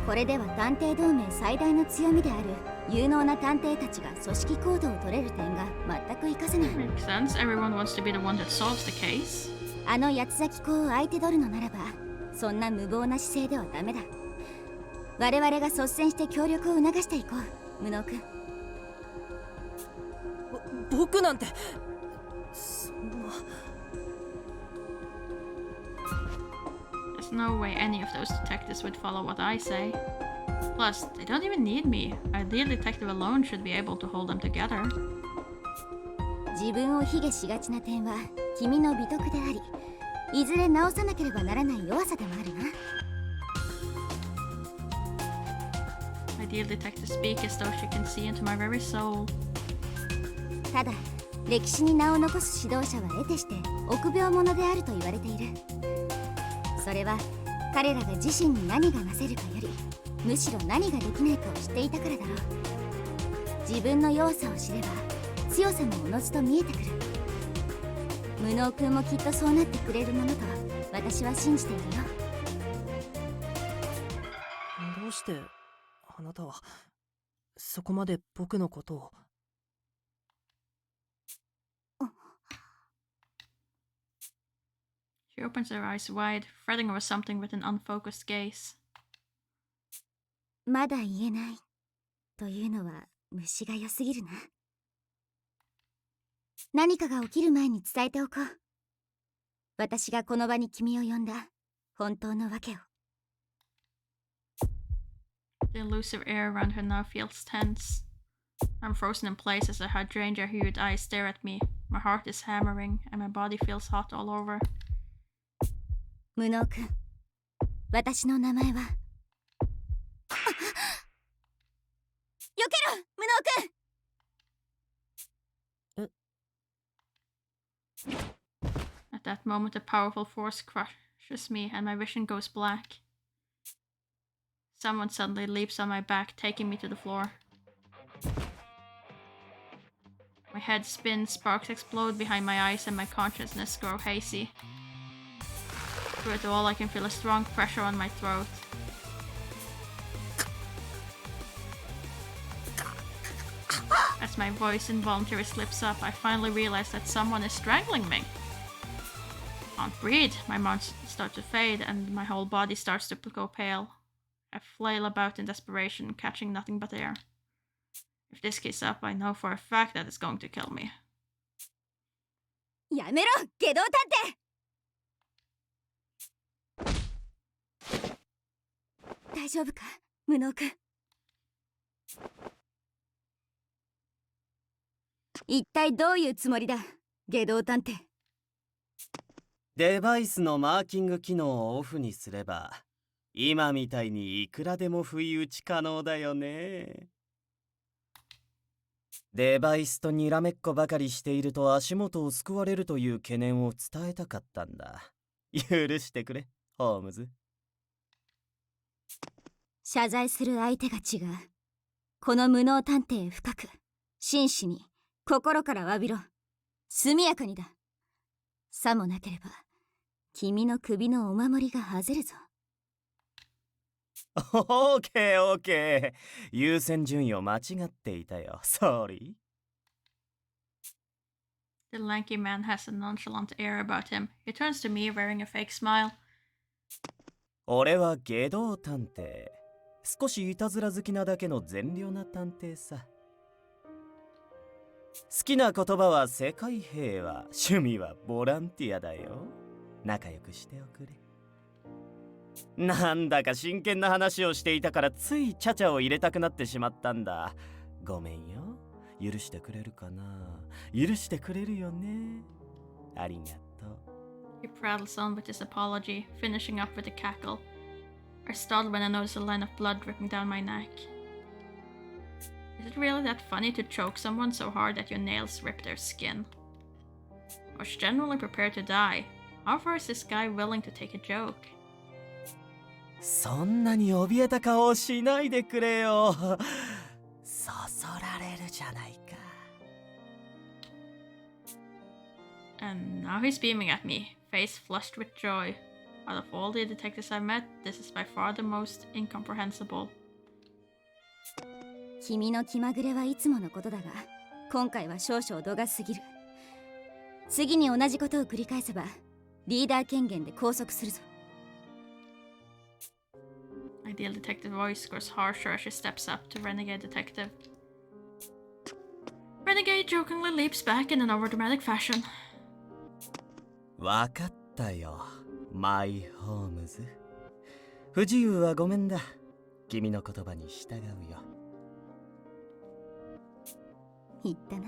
これでは探偵同盟最大の強みである有能な探偵たちが組織行動を取れる点が全く活かせない。 Makes sense. Everyone wants to be the one that solves the case. あの八つ咲き子を相手取るのならば、そんな無謀な姿勢ではダメだ。我々が率先して協力を促していこう、無能君。僕なんてそんな。 There's no way any of those detectives would follow what I say. Plus, they don't even need me. A lead detective alone should be able to hold them together. 自分を卑下しがちな点は君の美徳であり、いずれ直さなければならない弱さでもあるな。 Ideal detective speak as though she can see into my very soul. ただ、歴史に名を残す指導者は得てして臆病者であると言われている。それは彼らが自身に何がなせるかより、むしろ何ができないかを知っていたからだろう。自分の弱さを知れば強さもおのずと見えてくる。無能君もきっとそうなってくれるものと私は信じているよ。どうしてあなたはそこまで僕のことを。She opens her eyes wide, fretting over something with an unfocused gaze. まだ言えないというのは虫が良すぎるな。何かが起きる前に伝えておこう。私がこの場に君を呼んだ本当の訳を。 The elusive air around her now feels tense. I'm frozen in place as her hydrangea-hued eyes stare at me. My heart is hammering, and my body feels hot all over. 無能君、私の名前は。避けろ、無能君。 At that moment, a powerful force crushes me, and my vision goes black. Someone suddenly leaps on my back, taking me to the floor. My head spins, sparks explode behind my eyes, and my consciousness grows hazy. Through it all, I can feel a strong pressure on my throat. As my voice involuntarily slips up, I finally realize that someone is strangling me. I can't breathe. My mouth starts to fade, and my whole body starts to go pale. I flail about in desperation, catching nothing but air. If this keeps up, I know for a fact that it's going to kill me. やめろ、下道探偵。大丈夫か、無能君。一体どういうつもりだ、下道探偵。デバイスのマーキング機能をオフにすれば、今みたいにいくらでも不意打ち可能だよね。デバイスとにらめっこばかりしていると足元を救われるという懸念を伝えたかったんだ。許してくれ、ホームズ。謝罪する相手が違う。この無能探偵へ深く、真摯に、心から詫びろ。速やかにだ。さもなければ、君の首のお守りが外れぞ。オーケーオーケー。優先順位を間違っていたよ。Sorry. The lanky man has a nonchalant air about him. He turns to me wearing a fake smile. 俺は下道探偵。少しいたずら好きなだけの善良な探偵さ。好きな言葉は世界平和、趣味はボランティアだよ。仲良くしておくれ。なんだか真剣な話をしていたからついチャチャを入れたくなってしまったんだ。ごめんよ。許してくれるかな。許してくれるよね。ありがとう。He prattles on with his apology, finishing up with a cackle. I startle when I notice a line of blood dripping down my neck. Is it really that funny to choke someone so hard that your nails rip their skin? I was generally prepared to die. How far is this guy willing to take a joke? そんなに怯えた顔をしないでくれよ。そそられるじゃないか。And now he's beaming at me, face flushed with joy. Out of all the detectives I've met, this is by far the most incomprehensible. 君の気まぐれはいつものことだが、今回は少々度が過ぎる。次に同じことを繰り返せば、リーダー権限で拘束するぞ。Ideal detective voice grows harsher as she steps up to Renegade Detective. Renegade jokingly leaps back in an overdramatic fashion. わかったよ、マイホームズ。不自由はごめんだ。君の言葉に従うよ。言ったな。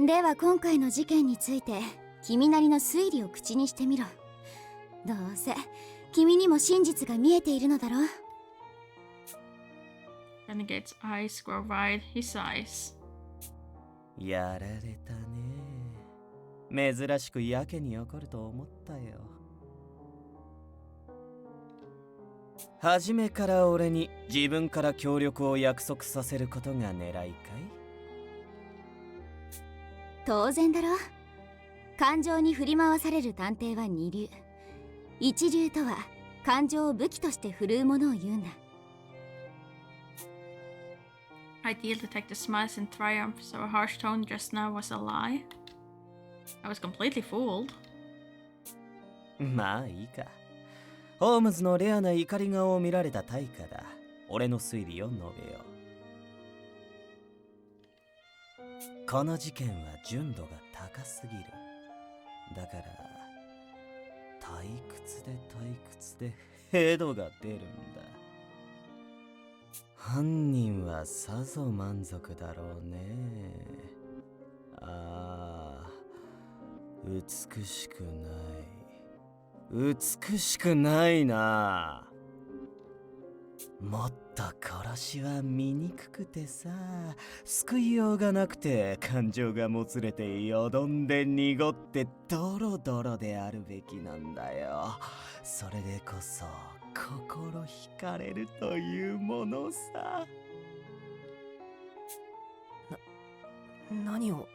では今回の事件について君なりの推理を口にしてみろ。どうせ君にも真実が見えているのだろう。Renegade's eyes grow wide, he sighs. やられたね。珍しくやけに怒ると思ったよ。初めから俺に自分から協力を約束させることが狙いかい？当然だろ。感情に振り回される探偵は二流。一流とは感情を武器として振るうものを言うんだ。Ideal detective smiles in triumph, so a harsh tone just now was a lie. I was completely fooled. まあいいか。ホームズのレアな怒り顔を見られた対価だ。俺の推理を述べよう。この事件は純度が高すぎる。だから退屈で退屈でヘドが出るんだ。犯人はさぞ満足だろうね。ああ、美しくない。美しくないな。もっと殺しは醜くてさ、救いようがなくて感情がもつれてよどんで濁ってドロドロであるべきなんだよ。それでこそ心惹かれるというものさ。何を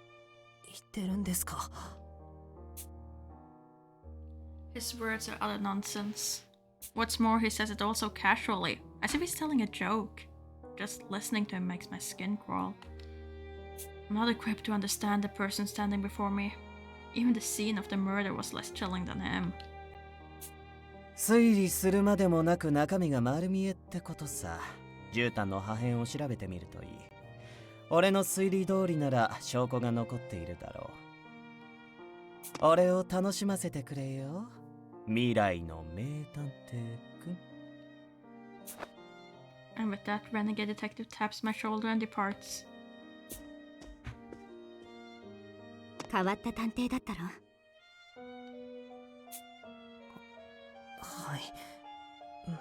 言ってるんですか？ His words are utter nonsense. What's more, he says it all so casually, as if he's telling a joke. Just listening to him makes my skin crawl. I'm not equipped to understand the person standing before me. Even the scene of the murder was less chilling than him. 推理するまでもなく中身が丸見えってことさ。絨毯の破片を調べてみるといい。俺の推理通りなら証拠が残っているだろう。俺を楽しませてくれよ。未来の名探偵くん。And with that, Renegade Detective taps my shoulder and departs. 変わった探偵だったろ。はい、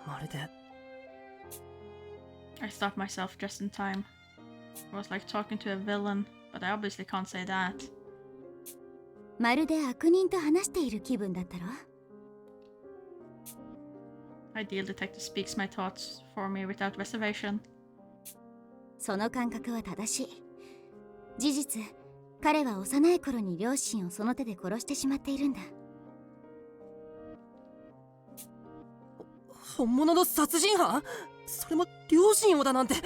まるで。I stopped myself just in time. It was like talking to a villain, but I obviously can't say that. まるで悪人と話している気分だったろ。Ideal detective speaks my thoughts for me without reservation. その感覚は正しい。事実、彼は幼い頃に両親をその手で殺してしまっているんだ。本物の殺人犯？それも両親をだなんて。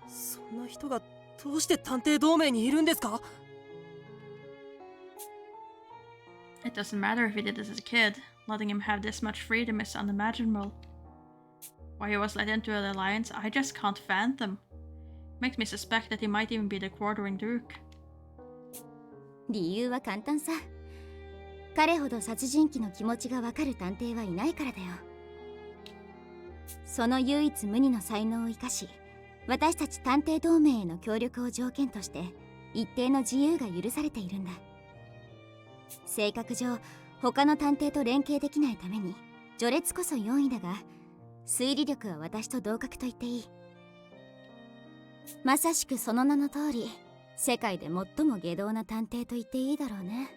そんな人がどうして探偵同盟にいるんですか？ It doesn't matter if he did this as a kid. Letting him have this much freedom is unimaginable. Why he was let into the alliance, I just can't fathom. Makes me suspect that he might even be the quartering duke. 理由は簡単さ。彼ほど殺人鬼の気持ちがわかる探偵はいないからだよ。その唯一無二の才能を生かし、私たち探偵同盟への協力を条件として一定の自由が許されているんだ。性格上他の探偵と連携できないために序列こそ4位だが、推理力は私と同格と言っていい。まさしくその名の通り、世界で最も下道な探偵と言っていいだろうね。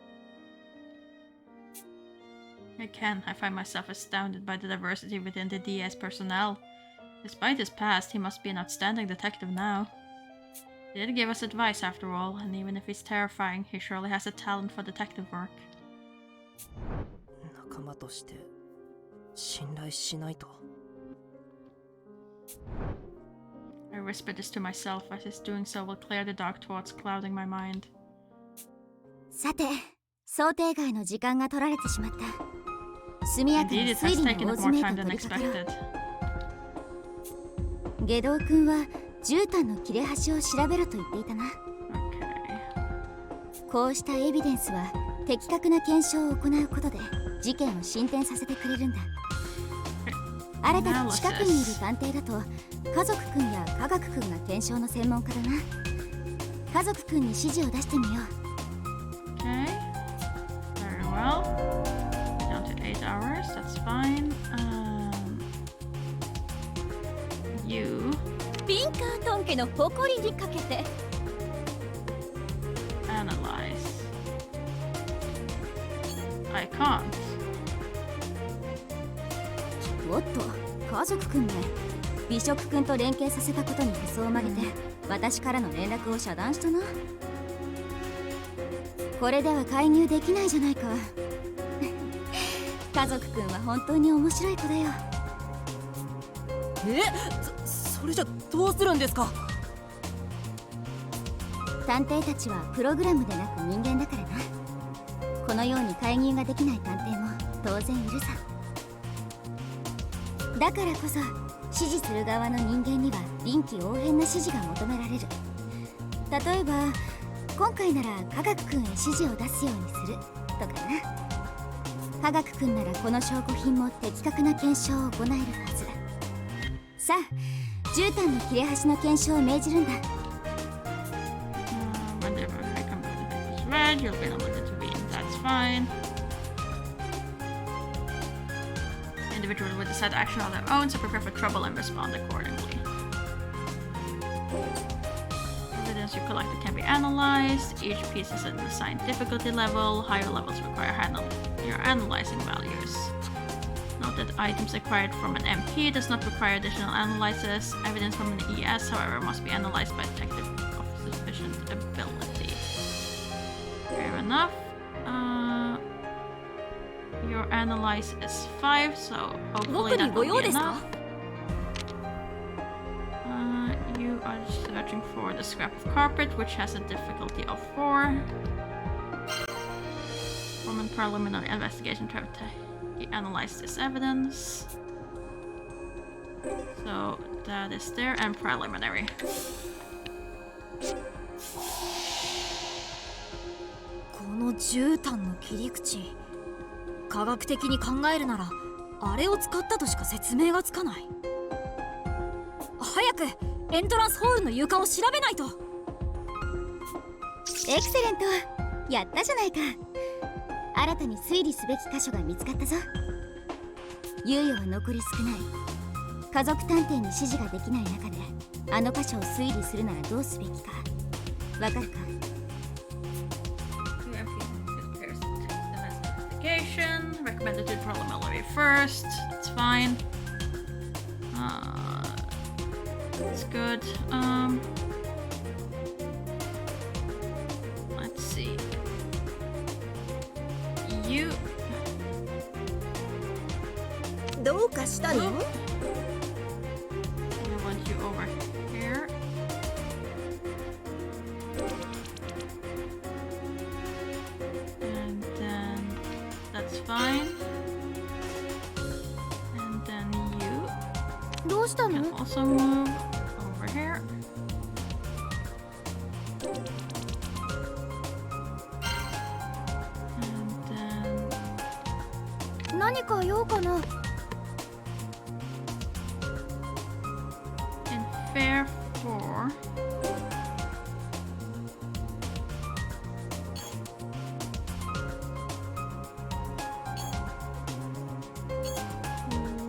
Again, I find myself astounded by the diversity within the DS personnel. Despite his past, he must be an outstanding detective now. He did give us advice after all, and even if he's terrifying, he surely has a talent for detective work. 仲間として信頼しないと。I whisper this to myself as his doing so will clear the dark thoughts clouding my mind. さて、想定外の時間が取られてしまった。速やか Indeed, に it 推 has 理 taken の up 大 more 詰め time へと than 取り掛かろ expected. う。下道くんは絨毯の切れ端を調べろと言っていたな。Okay. こうしたエビデンスは的確な検証を行うことで事件を進展させてくれるんだ。新たに近くにいる探偵だと家族くんや科学くんが検証の専門家だな。家族くんに指示を出してみよう。Okay. Very well. Down to 8 hours. That's fine. You ピンカートン家の誇りにかけて analyze. I can't. おっと、家族くんね。美食くんと連携させたことにへそを曲げて、私からの連絡を遮断したな。これでは介入できないじゃないか。家族くんは本当に面白い子だよ。それじゃどうするんですか？探偵たちはプログラムでなく人間だからな。このように介入ができない探偵も当然いるさ。だからこそ指示する側の人間には臨機応変な指示が求められる。例えば今回なら科学くんへ指示を出すようにするとかな。科学くんならこの証拠品も的確な検証を行えるはず。さあ、絨毯の切れ端の検証を命じるんだ。Whenever I come to the paper's read, you'll be able to intervene. That's fine. Individuals will decide action on their own, so prepare for trouble and respond accordingly. Evidence you collected can be analyzed. Each piece is an assigned difficulty level. Higher levels require your analyzing values. Note that items acquired from an MP does not require additional analysis. Evidence from an ES, however, must be analyzed by a detective of sufficient ability. Fair enough. Your analyze is 5, so hopefully that will be enough. You are searching for the scrap of carpet, which has a difficulty of 4. From a preliminary investigation to analyze this evidence. So that is there, and preliminary. この絨毯の切り口、科学的に考えるならあれを使ったとしか説明がつかない。早くエントランスホールの床を調べないと。エクセレント、やったじゃないか。新たに推理すべき箇所が見つかったぞ。猶予は残り少ない。家族探偵に指示ができない中であの箇所を推理するならどうすべきかわかるか？ Investigation. Recommended to preliminary first. That's fine. That's good. Let's see. You. どうかしたの？ I want you over here. And then that's fine. And then you どうしたの？ can also move over here. And then 何か用かな？ in fair 4.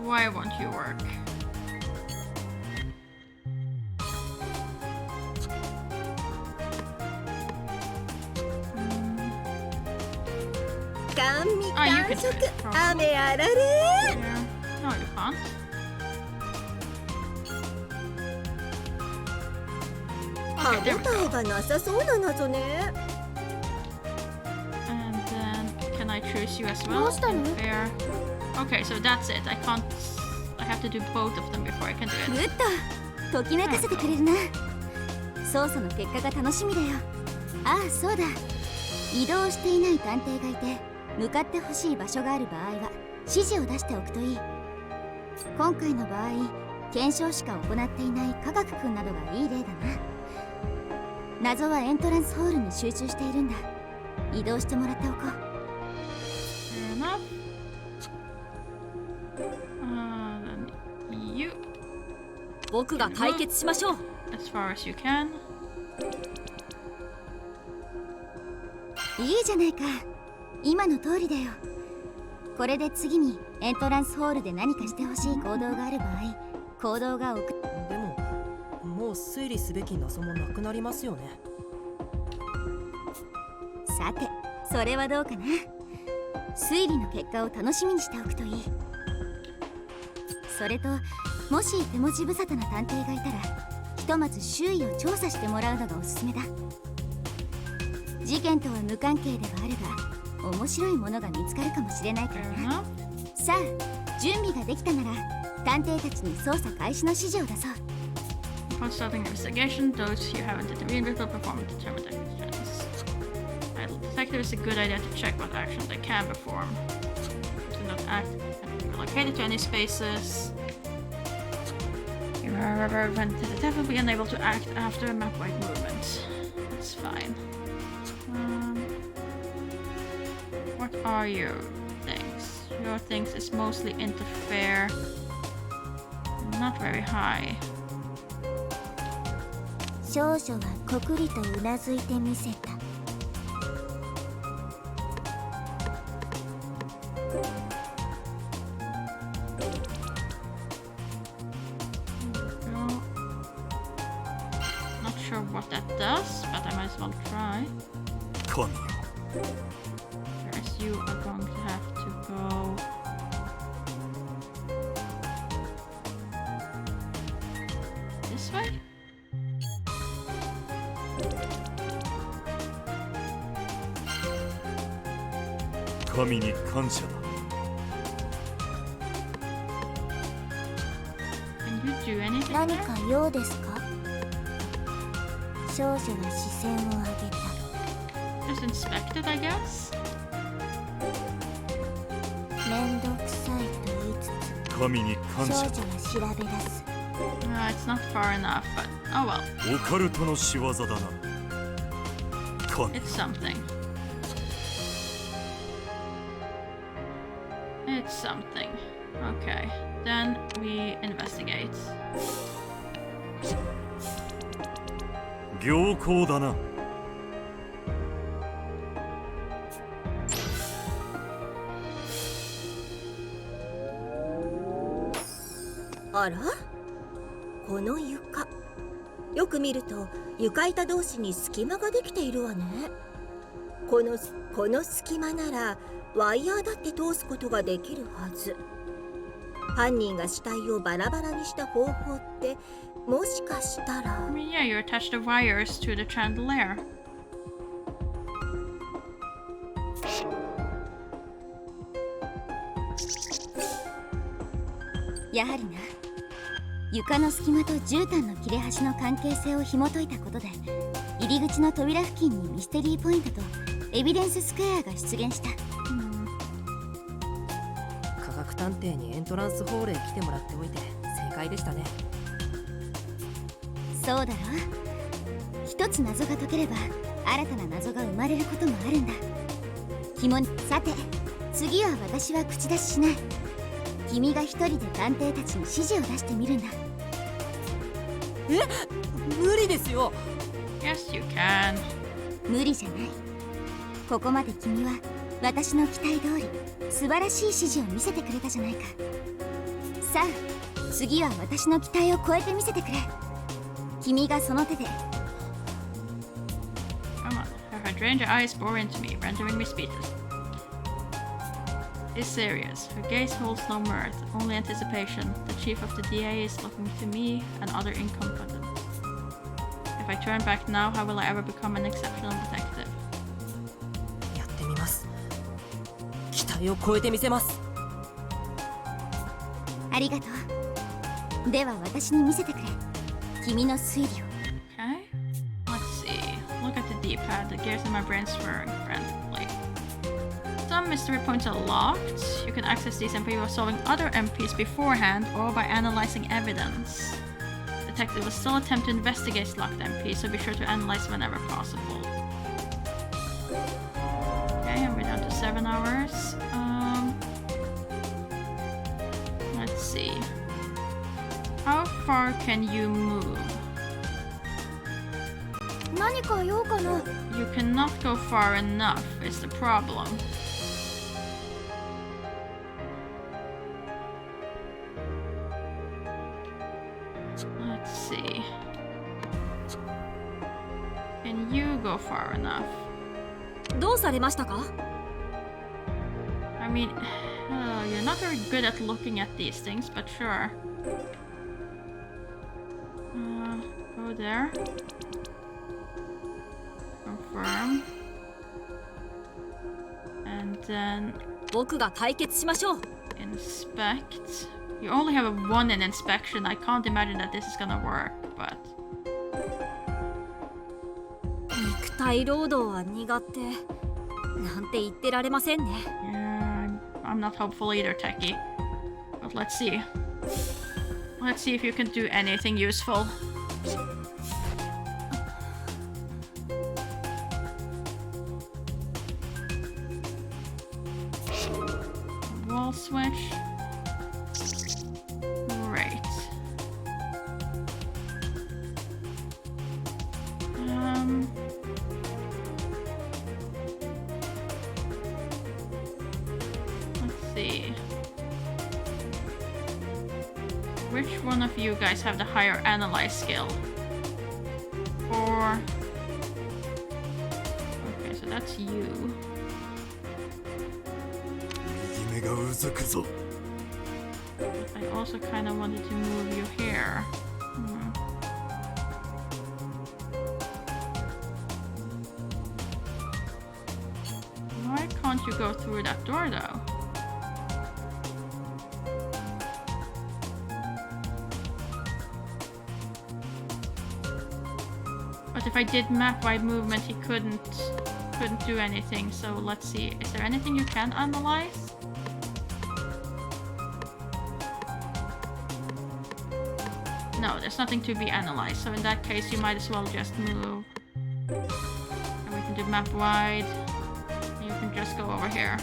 Why won't you work? 甘味 you 完 can 食 do it, probably. 雨あられ Yeah. No, you can't. 歯 Okay, 応 there we え go. がなさそうな謎ね And then, can I choose you as well? どうしたの？ Fair. Okay, so that's it. I can't. I have to do both of them before I can do グ it. ッドときめかせてくれるな捜査の結果が楽しみだよああそうだ移動していない探偵がいて向かってほしい場所がある場合は指示を出しておくといい今回の場合検証しか行っていない科学君などがいい例だな謎はエントランスホールに集中しているんだ移動してもらっておこう Fair enough. Then you, 僕が解決しましょう as far as you can. いいじゃないか今の通りだよこれで次にエントランスホールで何かしてほしい行動がある場合行動が送でももう推理すべき謎もなくなりますよねさてそれはどうかな推理の結果を楽しみにしておくといいそれともし手持ち無沙汰な探偵がいたらひとまず周囲を調査してもらうのがおすすめだ事件とは無関係ではあるが面白いものが見つかるかもしれないから Fair な enough. さあ準備ができたなら探偵たちに捜査開始の指示を出そう Upon starting investigation, those you haven't intervened with will perform determined actions. Idle detective is a good idea to check what actions they can perform. Do not act and be located to any spaces. You are prevented the devil will be unable to act after a map-wide movement. That's fine. What are your things? Your things is mostly interfere. Not very high. 少女はこくりとうなずいてみせた Go. Not sure what that does, but I might as well try. 神よ Whereas you are going to have to go. This way?「神に感謝だ」 Can you do anything 何 there? か用ですか少女は視線を上げた Just inspect it, I guess? めんどくさいと言いつつ神に感少謝女は調べ出す It's not far enough, but oh well. オカルトの仕業だな神 It's something. It's something. Okay, then we investigate. 良好だなあらこの床よく見ると床板同士に隙間ができているわねこの隙間ならワイヤーだって通すことができるはず犯人が死体をバラバラにした方法ってもしかしたら I mean, yeah, you attach the wires to the chandelier. やはりな床の隙間と絨毯の切れ端の関係性を紐解いたことで入り口の扉付近にミステリーポイントとエビデンススクエアが出現した科学探偵にエントランスホールへ来てもらっておいて正解でしたねそうだろ一つ謎が解ければ新たな謎が生まれることもあるんださて次は私は口出ししない君が一人で探偵たちに指示を出してみるんだ無理ですよ Yes, you can. 無理じゃないここまで君は私の期待通り素晴らしい指示を見せてくれたじゃないかさあ次は私の期待を超えてみせてくれ君がその手で Come on. Her hydrangea eyes bore into me, rendering me speechless. is serious. Her gaze holds no mirth, only anticipation. The chief of the DA is looking to me and other incompetent. If I turn back now, how will I ever become an exceptional detective? やってみます。期待を超えてみせます。ありがとう。では私に見せてくれ。君の推理を。Okay. Let's see. Look at the D-pad. The gears in my brain swirling frantically. Some mystery points are locked. You can access these MP by solving other MPs beforehand or by analyzing evidence. Detective will still attempt to investigate locked MPs, so be sure to analyze whenever possible. Okay, and we're down to 7 hours. Let's see. How far can you move? 何か用かな。 You cannot go far enough is the problem. Let's see. Can you go far enough? どうされましたか？ I mean, you're not very good at looking at these things, but sure. Go there. Confirm. And then 僕が解決しましょう。 inspect. You only have a 1 in inspection. I can't imagine that this is gonna work, but 肉体労働は苦手なんて言ってられませんね。 yeah, I'm not hopeful either, Techie. But let's see. Let's see if you can do anything useful. Wall switch. Great. Let's see. Which one of you guys have the higher analyze skill? Or okay, so that's you. 右目がうずくぞ。 I also kind of wanted to move you here. Why can't you go through that door though? But if I did map-wide movement, he couldn't do anything. So let's see. Is there anything you can analyze? No, there's nothing to be analyzed. So in that case, you might as well just move. And we can do map-wide. You can just go over here.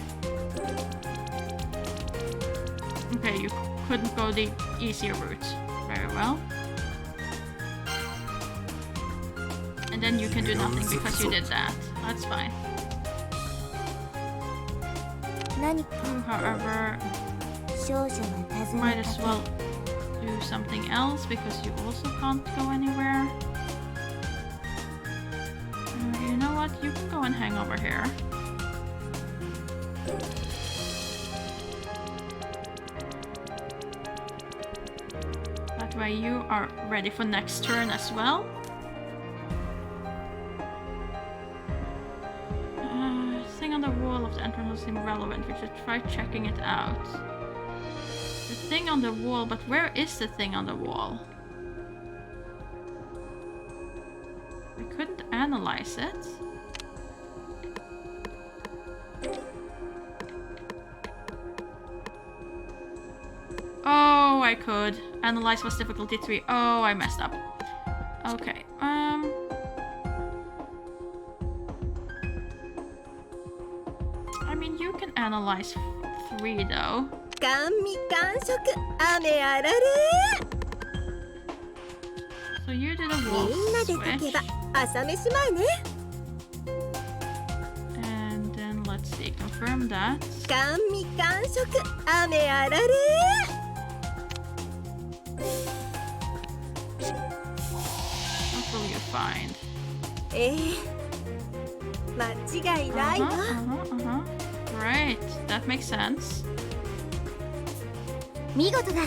Okay, you couldn't go the easier route. Very well. And then you can do nothing because you did that. That's fine. However, might as well do something else because you also can't go anywhere. You know what? You can go and hang over here. That way you are ready for next turn as well. Thing on the wall of the entrance seems relevant. We should try checking it out. The thing on the wall, but where is the thing on the wall? I couldn't analyze it. Oh, I could. Analyze was difficulty 3. Oh, I messed up. Okay, I mean, you can analyze 3 though. 甘味完食雨あられ So you did a wall みんなで switch. 炊けば朝飯前ね And then let's see, confirm that. 甘味完食雨あられ What will you find? 間違いないわ Right, that makes sense. 見事だ。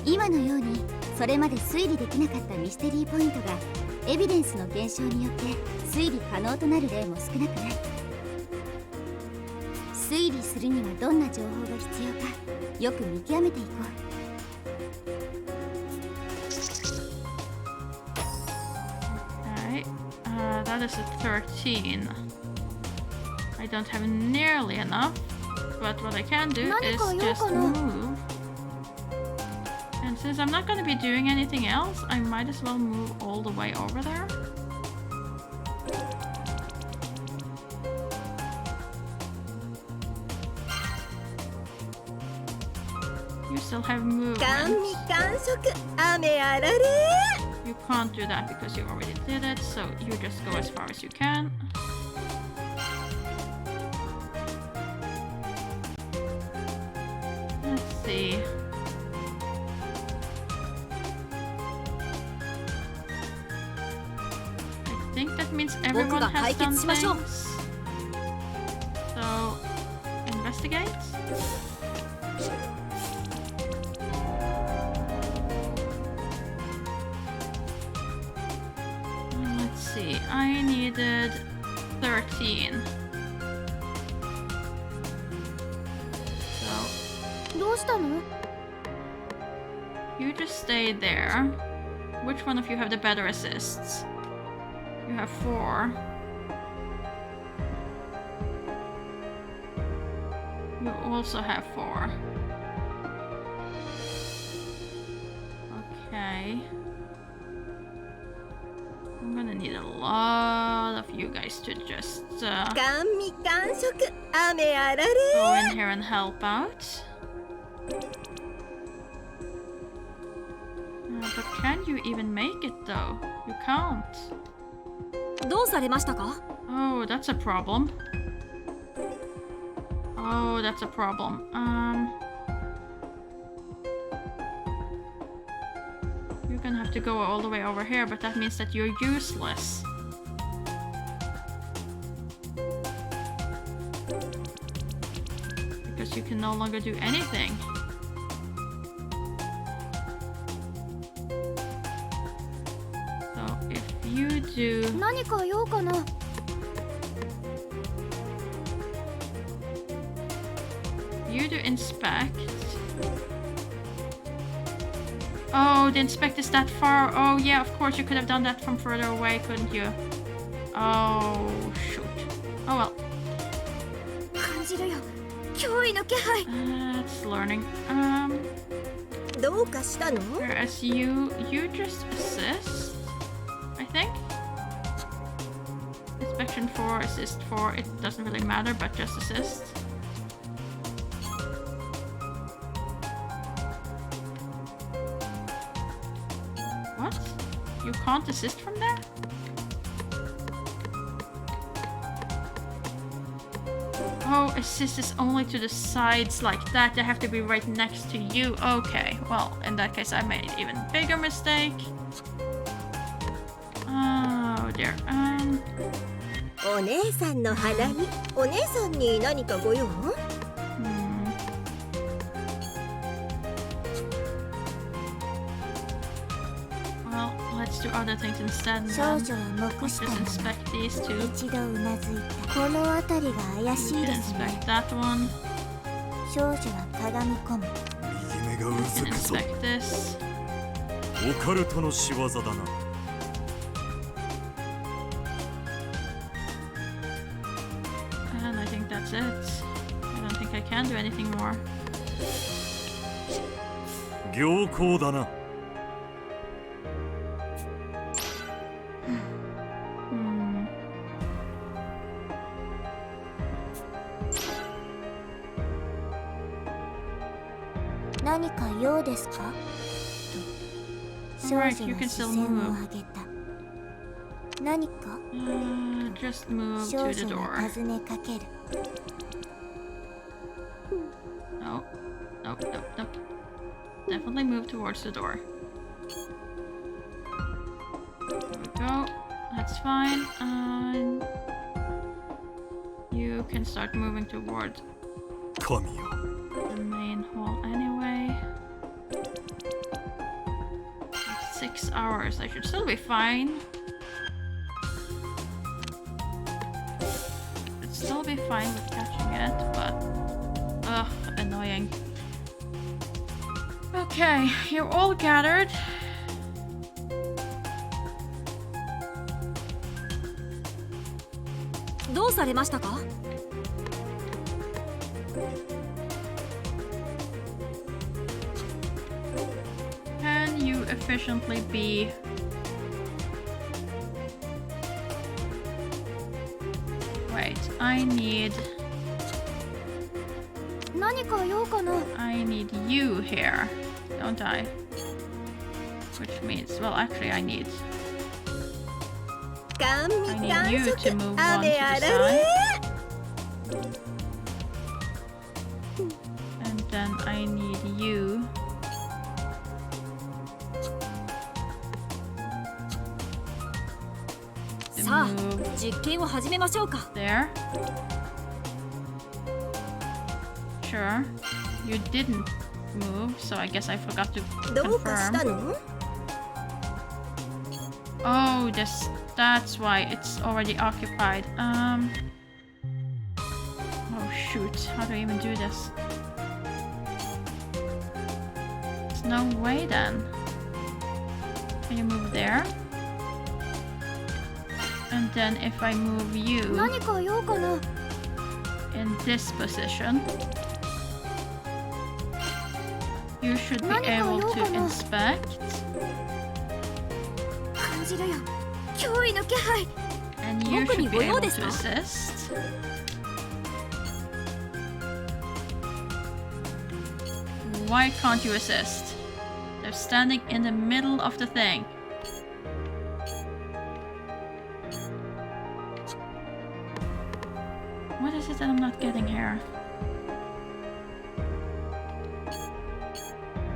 今のようにそれまで推理できなかったミステリーポイントがエビデンスの減少によって推理可能となる例も少なくない。推理するにはどんな情報が必要かよく見極めていこう。Okay, that is a 13. I don't have nearly enough, but what I can do is just move. And since I'm not going to be doing anything else, I might as well move all the way over there. You still have movement. You can't do that because you already did it, so you just go as far as you can. Let's see. I think that means everyone has done things. So, investigate. Let's see, I needed 13. So, どうしたの？ you just stay there. Which one of you have the better assists? You have 4. You also have 4. Okay. I'm gonna need a lot of you guys to just go in here and help out. But can you even make it though? You can't. どうされましたか？ Oh, that's a problem. Oh, that's a problem. You're gonna have to go all the way over here, but that means that you're useless. Because you can no longer do anything. So if you do... 何か用かな？ You do inspect. Oh, the inspect is that far. Oh yeah, of course you could have done that from further away, couldn't you? Oh shoot. Oh well. 感じるよ。脅威の気配。 It's learning. どうかしたの？ Whereas you just assist, I think. Inspection 4, assist 4. It doesn't really matter, but just assist. What? You can't assist from there? Oh, assist is only to the sides like that. They have to be right next to you. Okay, well, in that case, I made an even bigger mistake. Oh dear. お姉さんの花見。お姉さんに何かご用？ Well, let's do other things instead. 少女は目視 Just した inspect these two. 一度うなずいた。この辺りが怪し You い can ですね。 inspect that one. 少女はかがみ込む。右目がう You ず can くぞ。 inspect this. オカルトの仕業だな。And I think that's it. I don't think I can do anything more. 良好だな。Hmm. 何か用ですか？と少 Alright, 女 you は can 視 still 線を move. 上げた。何か？ Just move 少 to the 女が door. 尋ねかける。 No. Nope, nope, nope. Definitely move towards the door. There we go. That's fine. You can can start moving toward 神よ the main hall anyway. 6 hours. I should still be fine. Should still be fine with catching it, but ugh, annoying. Okay, you're all gathered. Can you efficiently be Wait, I need 何か用かな I need you here, don't I? Which means, well, actually I need 甘味 I 完 need you 食 to move one to 雨 the あら side. れ And then I need you to さあ move 実験を始めましょうか there. Sure. You didn't move, so I guess I forgot to どうかした confirm. の Oh, that's why it's already occupied. Oh shoot, how do I even do this? There's no way then. Can you move there? And then if I move you 何か用かな in this position, you should be 何か able 用 to かな inspect. 感じるよ脅威の気配 And you 僕に should be ご用 able です to か assist. Why can't you assist? They're standing in the middle of the thing. What is it that I'm not getting here?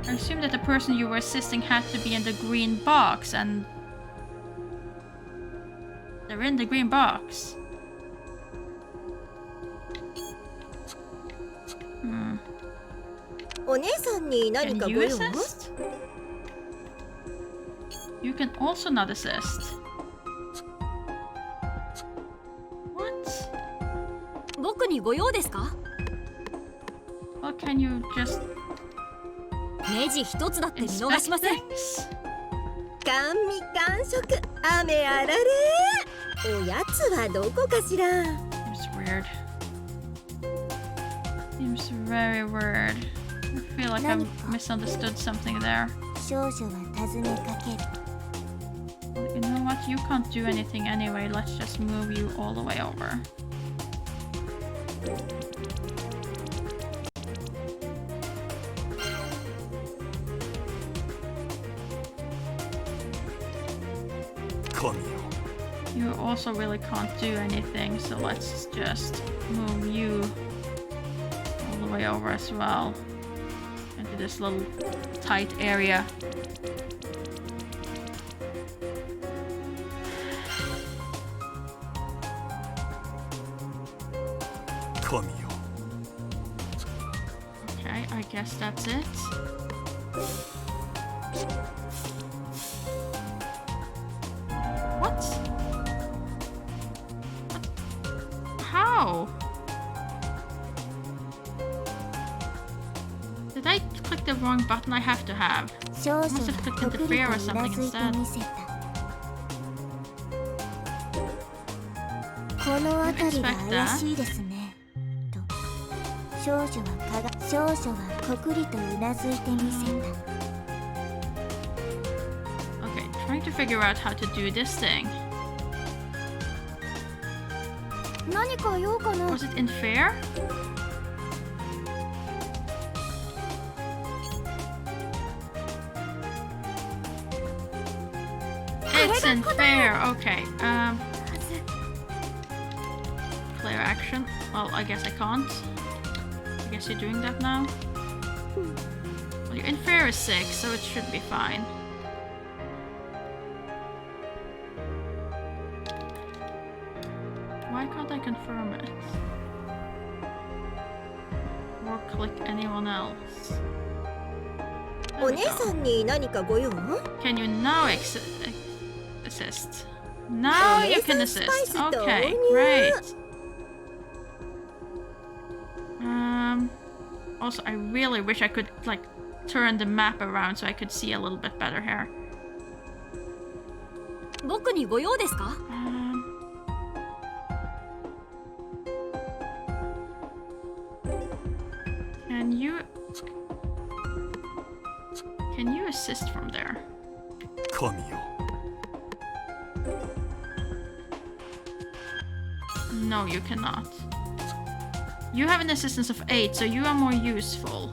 I assume that the person you were assisting had to be in the green box, and they're in the green box. Hmm. お姉さんに何 Can かご you 用 assist? You can also not assist. What? 僕にご用ですか Well, can you just ネジ一つだって見逃 inspect しません things? 甘味完食雨あられおやつはどこかしら Seems weird. Seems very weird. I feel like I've misunderstood something there. 少女は尋ねかける Well, you know what? You can't do anything anyway. Let's just move you all the way over. You also really can't do anything, so let's just move you all the way over as well into this little tight area. Okay, I guess that's it. What? How? Did I click the wrong button I have to have? 少女 I must have は clicked こくりと interfere う or な something ずいて instead. みせたこの辺りが怪しいですねと少女はこくりとうなずいてみせた Okay, trying to figure out how to do this thing. 何か用かな Was it unfair? It's unfair. Okay. Player action. Well, I guess I can't. I guess you're doing that now. Well, your unfair is 6, so it should be fine. Why can't I confirm it? click anyone else. お姉さんに何かご用？ Can you now assist? Now you can assist. Okay, great. Also, I really wish I could like turn the map around so I could see a little bit better here. 僕にご用ですか？ Can you assist from there? 神よ。 No, you cannot. You have an assistance of 8, so you are more useful.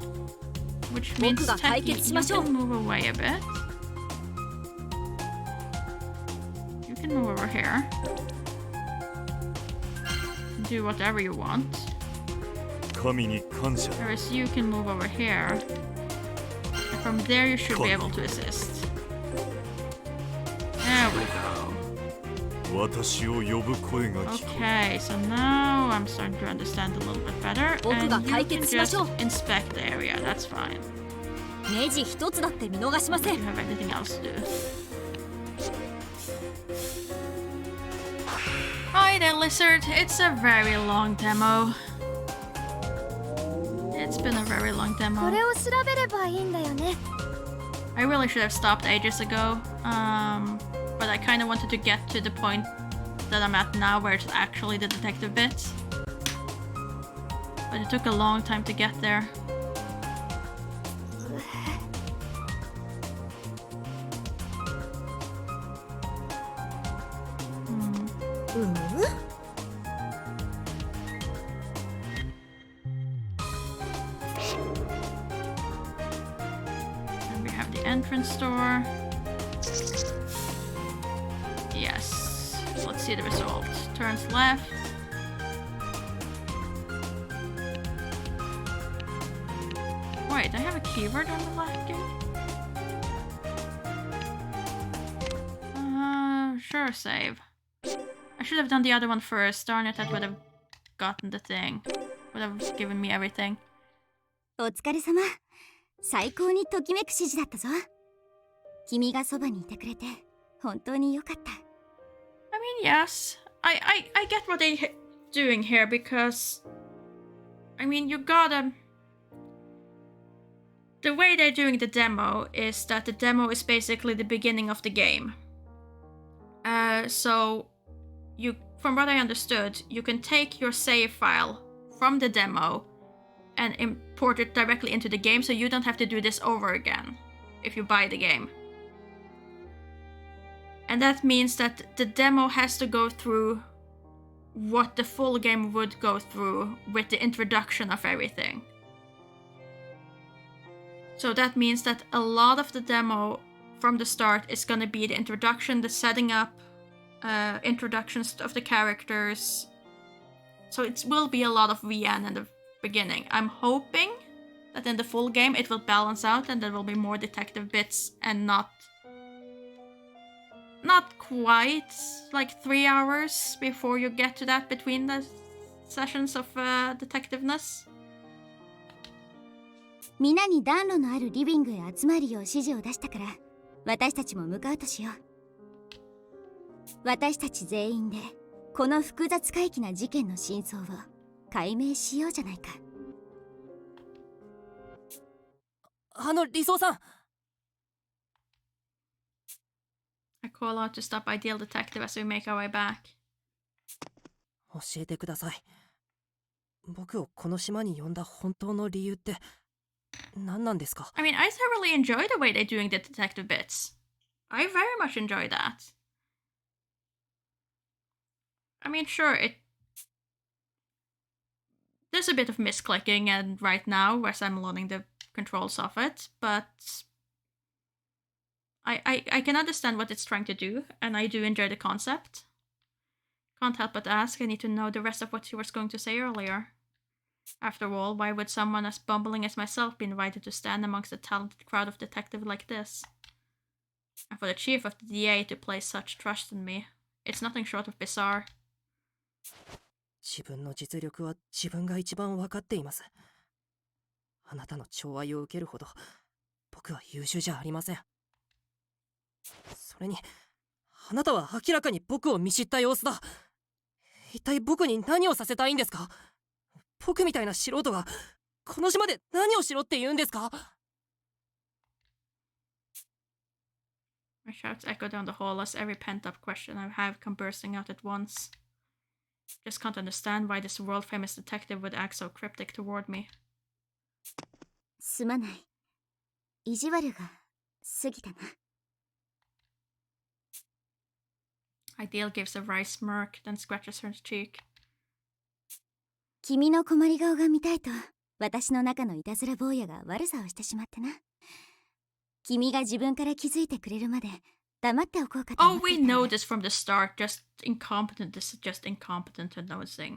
Which means technically you can move away a bit. You can move over here. Do whatever you want. 神に感謝。 Whereas you can move over here. And from there you should be able to assist. There we go. 私を呼ぶ声が聞こえる。 Okay, so now I'm starting to understand a little bit better. And you can just inspect the area, that's fine. ネジ一つだって見逃しません。 Do you have anything else to do? Hi there, Lizard. It's a very long demo. It's been a very long こ demo. れを調べればいいんだよね。 I really should have stopped ages ago. But I kind of wanted to get to the point that I'm at now where it's actually the detective bit. But it took a long time to get there. And we have the entrance door. Yes. Let's see the result. Turns left. Wait, I have a keyword on the left gate? Sure, save. I should have done the other one first. Darn it, that would have gotten the thing. Would have given me everything. お疲れ様。最高にときめく指示だったぞ。君がそばにいてくれて本当に良かった。I mean, yes. I get what they're doing here because... I mean, you gotta... The way they're doing the demo is that the demo is basically the beginning of the game. So, from what I understood, you can take your save file from the demo and import it directly into the game, so you don't have to do this over again if you buy the game. And that means that the demo has to go through what the full game would go through with the introduction of everything. So that means that a lot of the demo from the start is going to be the introduction, the setting up, introductions of the characters. So it will be a lot of VN in the beginning. I'm hoping that in the full game it will balance out and there will be more detective bits and not quite like 3 hours before you get to that between the sessions of detectiveness. 皆に暖炉のあるリビングへ集まるよう指示を出したから私たちも向かうとしよう。私たち全員でこの複雑怪奇な事件の真相を解明しようじゃないか。理想さん。I call out to stop Ideal Detective as we make our way back. 教えてください。僕をこの島に呼んだ本当の理由って何なんですか？ I mean, I thoroughly enjoy the way they're doing the detective bits. I very much enjoy that. I mean, sure, there's a bit of misclicking and right now as I'm learning the controls of it, but I can understand what it's trying to do, and I do enjoy the concept. Can't help but ask, I need to know the rest of what you was going to say earlier. After all, why would someone as bumbling as myself be invited to stand amongst a talented crowd of detectives like this? And for the chief of the DA to place such trust in me, it's nothing short of bizarre. 自分の実力は自分が一番分かっています。あなたの寵愛を受けるほど僕は優秀じゃありません。それにあなたは明らかに僕を見知った様子だ。一体僕に何をさせたいんですか？僕みたいな素人がこの島で何をしろって言うんですか？ My shouts echo down the hall as every pent-up question I have come bursting out at once. Just can't understand why this world-famous detective would act so cryptic toward me. すまない。意地悪が過ぎたな。Ideal gives a wry smirk, then scratches her cheek. 君の困り顔が見たいと、私の中のいたずら坊やが悪さをしてしまってな。君が自分から気づいてくれるまで黙っておこうかと思 Oh, ってい we たんだ。 know this from the start. Just incompetent. This is just incompetent and noticing.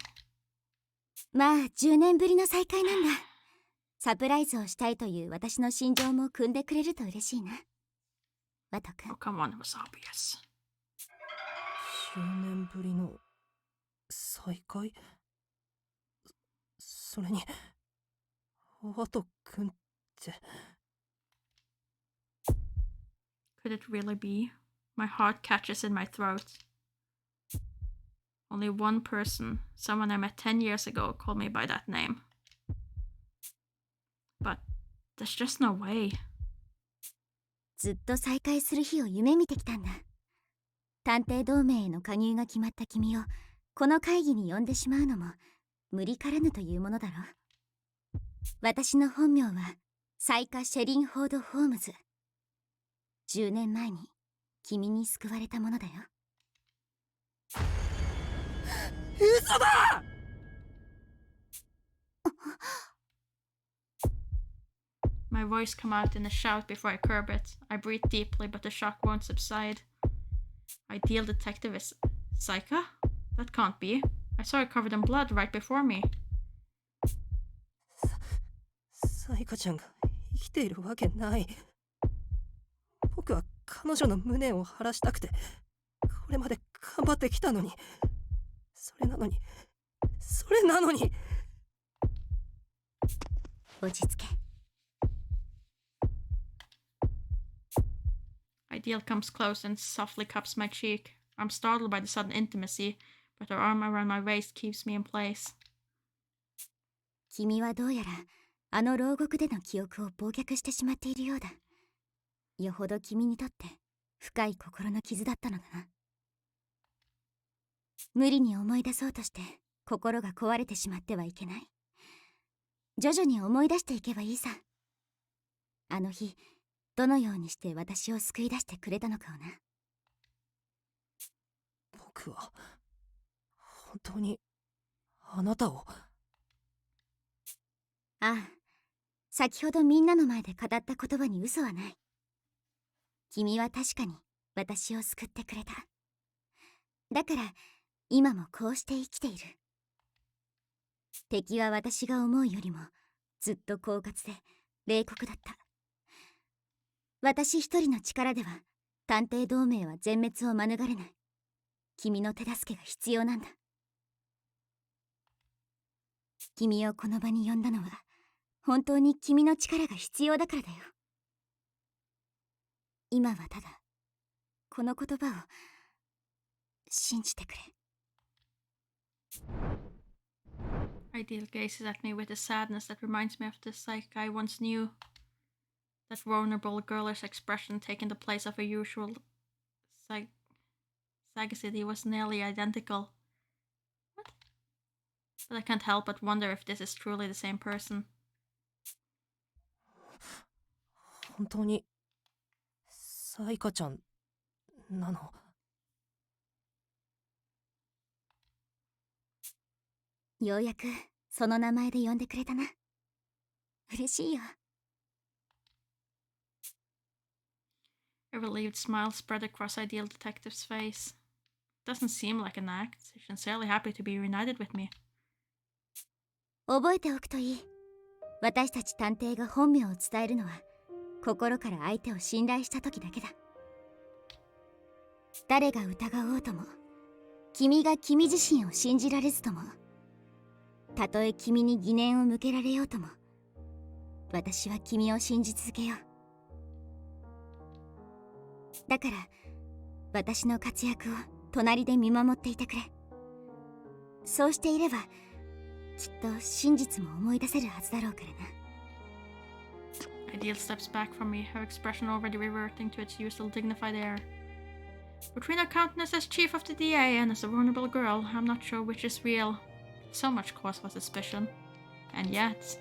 まあ10年ぶりの再会なんだ。サプライズをしたいという私の心情も汲んでくれると嬉しいな。ワト君。 Oh, come on, it was obvious. 10年ぶりの再会。それにワト君って。 Could it really be? My heart catches in my throat. Only one person, someone I met 10 years ago, called me by that name. But there's just no way. ずっと再会する日を夢見てきたんだ。探偵同盟への加入が決まった君をこの会議に呼んでしまうのも無理からぬというものだろう。私の本名はサイカ・シェリンフォード・ホームズ。10年前に君に救われたものだよ。嘘だMy voice come out in a shout before I curb it. I breathe deeply, but the shock won't subside. Ideal detective is Saika? That can't be. I saw her covered in blood right before me. サイカちゃんが生きているわけない。僕は彼女の無念を晴らしたくてこれまで頑張ってきたのに、それなのに落ち着け。Ideal comes close and softly cups my cheek. I'm startled by the sudden intimacy, but her arm around my waist keeps me in place. 君はどうやらあの牢獄での記憶を忘却してしまっているようだ。よほど君にとって深い心の傷だったのだな。無理に思い出そうとして心が壊れてしまってはいけない。徐々に思い出していけばいいさ。あの日どのようにして私を救い出してくれたのかをな。僕は本当にあなたを。ああ、先ほどみんなの前で語った言葉に嘘はない。君は確かに私を救ってくれた。だから今もこうして生きている。敵は私が思うよりもずっと狡猾で冷酷だった。私一人の力では探偵同盟は全滅を免れない。君の手助けが必要なんだ。君をこの場に呼んだのは本当に君の力が必要だからだよ。今はただこの言葉を信じてくれ。Ideal gazes at me with a sadness that reminds me of the psyche I once knew. That vulnerable girlish expression taking the place of her usual sagacity was nearly identical. What? But I can't help but wonder if this is truly the same person. 本当にサイカちゃんなの？ようやくその名前で呼んでくれたな。嬉しいよ。A relieved smile spread across Ideal Detective's face. Doesn't seem like an act. She's sincerely happy to be reunited with me. 覚えておくといい。私たち探偵が本名を伝えるのは心から相手を信頼した時だけだ。誰が疑おうとも、君が君自身を信じられずとも、たとえ君に疑念を向けられようとも、私は君を信じ続けよう。だから私の活躍を隣で見守っていてくれ。そうしていればきっと真実も思い出せるはずだろうからな。Ideal steps back from me, her expression already reverting to its usual dignified air. Between her countenance as chief of the DA and as a vulnerable girl, I'm not sure which is real. So much cause for suspicion. And yet...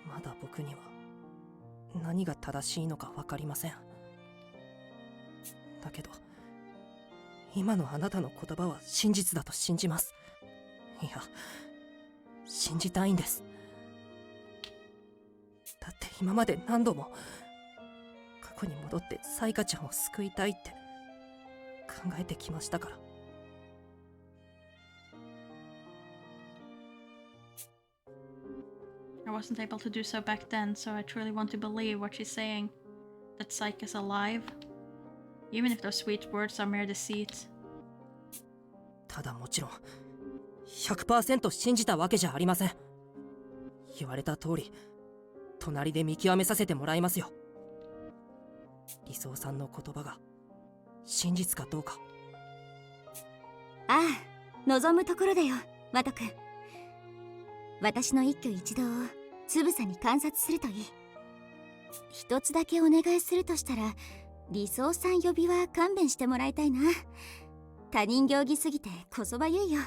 まだ僕には何が正しいのか分かりません。だけど今のあなたの言葉は真実だと信じます。いや、信じたいんです。だって今まで何度も過去に戻ってサイカちゃんを救いたいって考えてきましたから。I wasn't able to do so back then, so I truly want to believe what she's saying. That Psyche is alive. Even if those sweet words are mere deceit. ただもちろん 100% 信じたわけじゃありません。言われた通り隣で見極めさせてもらいますよ。理想さんの言葉が真実かどうか。ああ、望むところだよ、ワト君。私の一挙一動をつぶさに観察するといい。一つだけお願いするとしたら、理想さん呼びは勘弁してもらいたいな。他人行儀すぎてこそばゆいよ。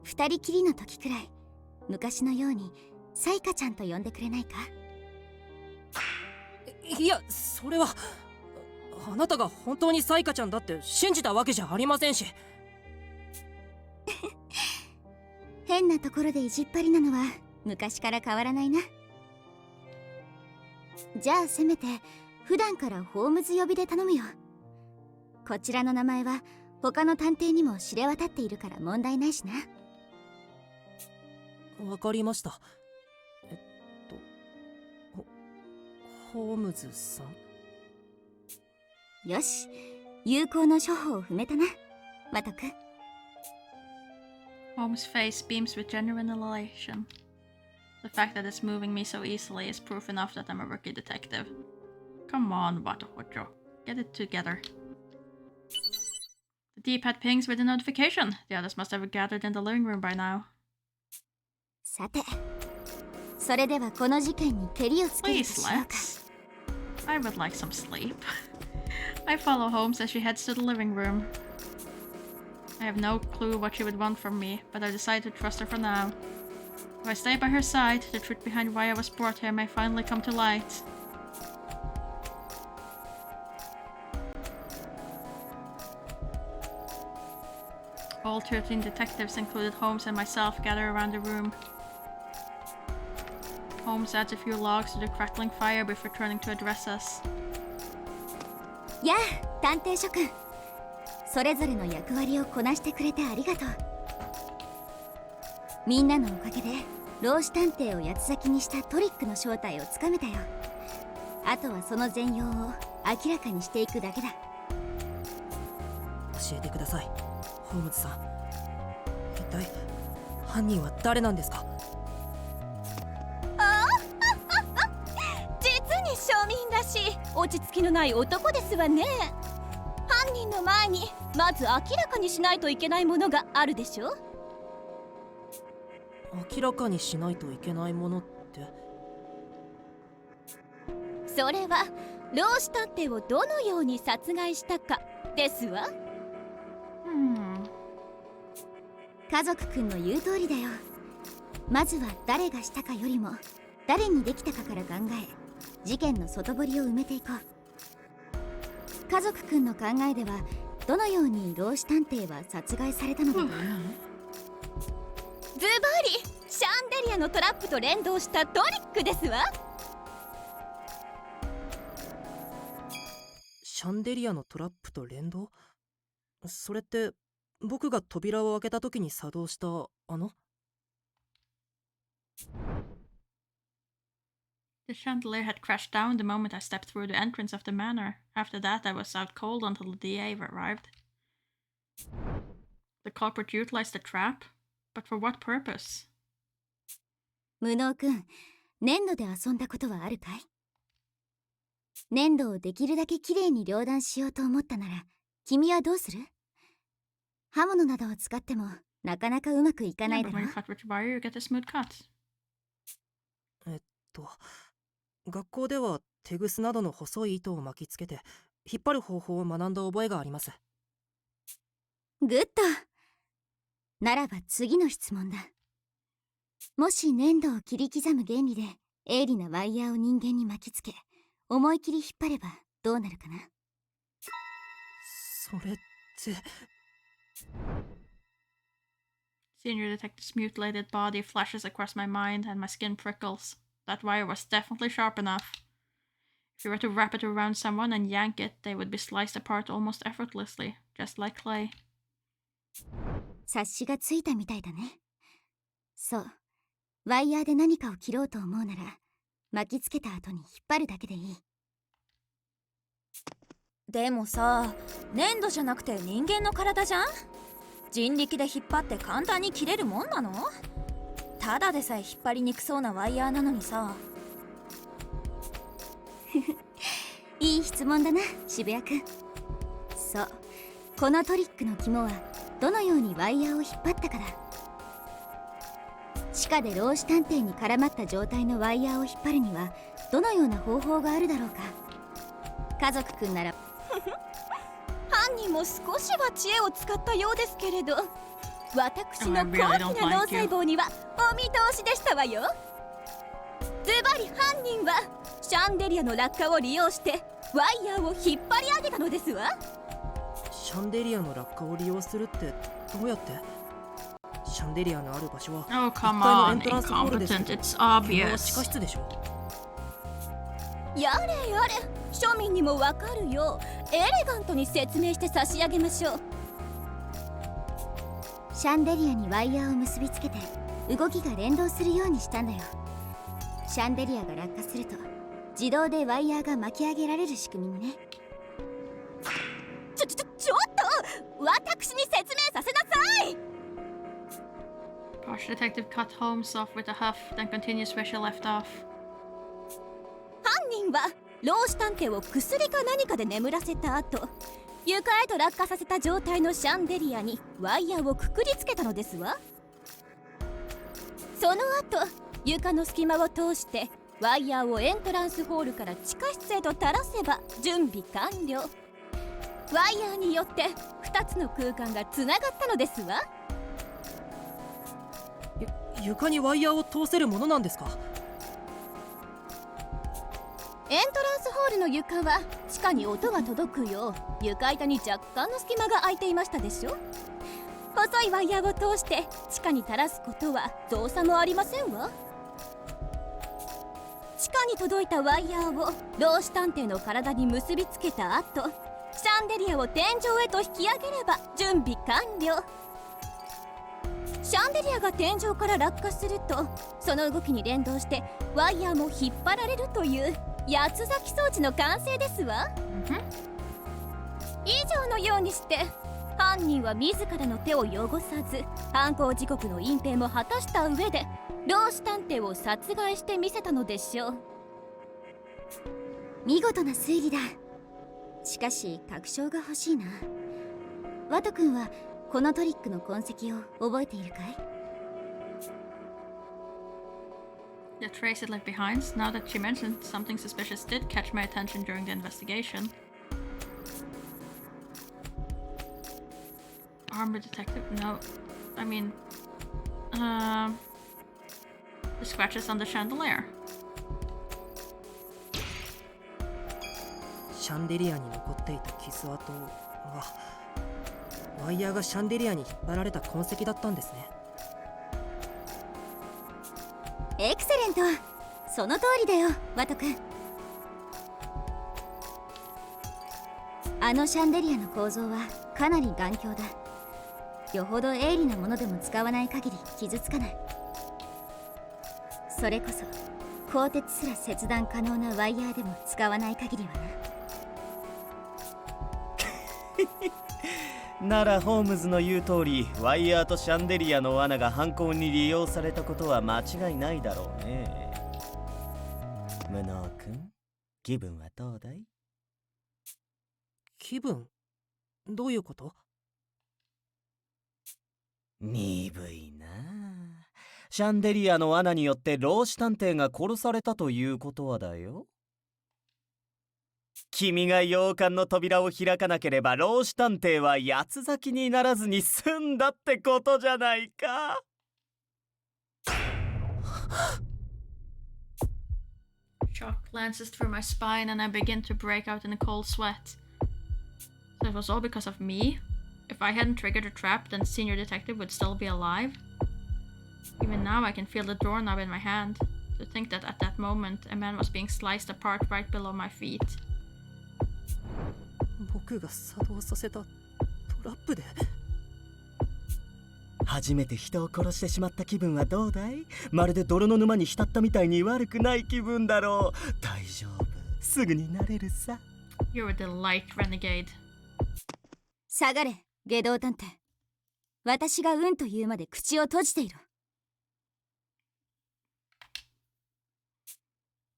二人きりの時くらい昔のようにサイカちゃんと呼んでくれないか。いや、それはあなたが本当にサイカちゃんだって信じたわけじゃありませんし。変なところで意地っ張りなのは昔から変わらないな。じゃあせめて普段からホームズ呼びで頼むよ。こちらの名前は他の探偵にも知れ渡っているから問題ないしな。わかりました。ホームズさん。よし、有効の処方を踏めたな、ワト君。Holmes' face beams with genuine elation. The fact that it's moving me so easily is proof enough that I'm a rookie detective. Come on, Wato Hojo. Get it together. The D-pad pings with a notification. The others must have gathered in the living room by now. さて、それではこの事件にケリをつけると Please, しようか。I would like some sleep. I follow Holmes as she heads to the living room. I have no clue what she would want from me, but I decide to trust her for now. If I stay by her side, the truth behind why I was brought here may finally come to light. All 13 detectives, included Holmes and myself, gather around the room. Holmes adds a few logs to the crackling fire before turning to address us. やあ、探偵諸君。それぞれの役割をこなしてくれてありがとう。みんなのおかげで老子探偵を八つ咲きにしたトリックの正体をつかめたよ。あとはその全容を明らかにしていくだけだ。教えてください、ホームズさん。一体犯人は誰なんですか？実に庶民らしい落ち着きのない男ですわね。犯人の前にまず明らかにしないといけないものがあるでしょ。明らかにしないといけないものって？それは老子探偵をどのように殺害したかですわ。家族くんの言う通りだよ。まずは誰がしたかよりも誰にできたかから考え、事件の外堀を埋めていこう。家族くんの考えではどのように老子探偵は殺害されたのだと思う？ズバリシャンデリアのトラップと連動したトリックですわ。シャンデリアのトラップと連動？それって僕が扉を開けた時に作動したThe chandelier had crashed down the moment I stepped through the entrance of the manor. After that, I was out cold until the DA arrived. The culprit utilized the trap, but for what purpose? 無能くん、粘土で遊んだことはあるかい？粘土をできるだけきれいに両断しようと思ったなら、君はどうする？刃物などを使ってもなかなかうまくいかないだ But ろ when you cut with your wire, you get a smooth cut. 学校ではテグスなどの細い糸を巻きつけて引っ張る方法を学んだ覚えがあります。グッド。ならば次の質問だ。もし粘土を切り刻む原理で鋭利なワイヤーを人間に巻きつけ思い切り引っ張ればどうなるかな？それって。Senior detective's mutilated body flashes across my mind and my skin prickles. That wire was definitely sharp enough. If you were to wrap it around someone and yank it, they would be sliced apart almost effortlessly, just like clay. 察しがついたみたいだね。そう。ワイヤーで何かを切ろうと思うなら、巻きつけた後に引っ張るだけでいい。でもさ、粘土じゃなくて人間の体じゃん？人力で引っ張って簡単に切れるもんなの？ただでさえ引っ張りにくそうなワイヤーなのにさ。いい質問だな、渋谷くん。そう。このトリックの肝は、どのようにワイヤーを引っ張ったかだ。地下で老子探偵に絡まった状態のワイヤーを引っ張るにはどのような方法があるだろうか。家族くんなら犯人も少しは知恵を使ったようですけれど、私の高貴な脳細胞にはお見通しでしたわよ。ズバリ犯人はシャンデリアの落下を利用してワイヤーを引っ張り上げたのですわ。シャンデリアの落下を利用するってどうやって？シャンデリアのある場所はOh, 1 come 階のエ on, ントランスホールです。 incompetent. It's この obvious. 地下室でしょ。やれやれ、庶民にもわかるようエレガントに説明して差し上げましょう。シャンデリアにワイヤーを結びつけて動きが連動するようにしたんだよ。シャンデリアが落下すると自動でワイヤーが巻き上げられる仕組みにね。ちょっと私に説明させなさい。Posh detective cut Holmes off with a huff, then continues where she left off. 犯人は老子探偵を薬か何かで眠らせた後、床へと落下させた状態のシャンデリアにワイヤーをくくりつけたのですわ。その後、床の隙間を通してワイヤーをエントランスホールから地下室へと垂らせば準備完了。ワイヤーによって2つの空間がつながったのですわ。床にワイヤーを通せるものなんですか？エントランスホールの床は地下に音が届くよう床板に若干の隙間が空いていましたでしょ。細いワイヤーを通して地下に垂らすことは造作もありませんわ。地下に届いたワイヤーを老子探偵の体に結びつけた後、シャンデリアを天井へと引き上げれば準備完了。シャンデリアが天井から落下すると、その動きに連動してワイヤーも引っ張られるという八つ咲き装置の完成ですわ。以上のようにして犯人は自らの手を汚さず犯行時刻の隠蔽も果たした上で老子探偵を殺害してみせたのでしょう。見事な推理だ。しかし確証が欲しいな。ワト君はこのトリックの痕跡を覚えているかい？ The trace it left behind, now that she mentioned, something suspicious did catch my attention during the investigation. Armored detective? No. I mean... the scratches on the chandelier. シャンデリアに残っていた傷跡はワイヤーがシャンデリアに引っ張られた痕跡だったんですね。エクセレント。その通りだよ、ワト君。あのシャンデリアの構造はかなり頑強だ。よほど鋭利なものでも使わない限り傷つかない。それこそ鋼鉄すら切断可能なワイヤーでも使わない限りはな。ならホームズの言う通り、ワイヤーとシャンデリアの罠が犯行に利用されたことは間違いないだろうね。無能くん、気分はどうだい？気分？どういうこと？鈍いなあ。シャンデリアの罠によって老子探偵が殺されたということはだよ。君が洋館の扉を開かなければ老子探偵は八つ咲きにならずに済んだってことじゃないか。Shock glances through my spine and I begin to break out in a cold sweat. So it was all because of me? If I hadn't triggered a trap, then Senior Detective would still be alive? Even now I can feel the doorknob in my hand. To think that at that moment, a man was being sliced apart right below my feet. 僕が作動させたトラップで？初めて人を殺してしまった気分はどうだい？まるで泥の沼に浸ったみたいに悪くない気分だろう。大丈夫、すぐになれるさ。 You're a delight, renegade. 下がれ、外道探偵。私がうんと言うまで口を閉じていろ。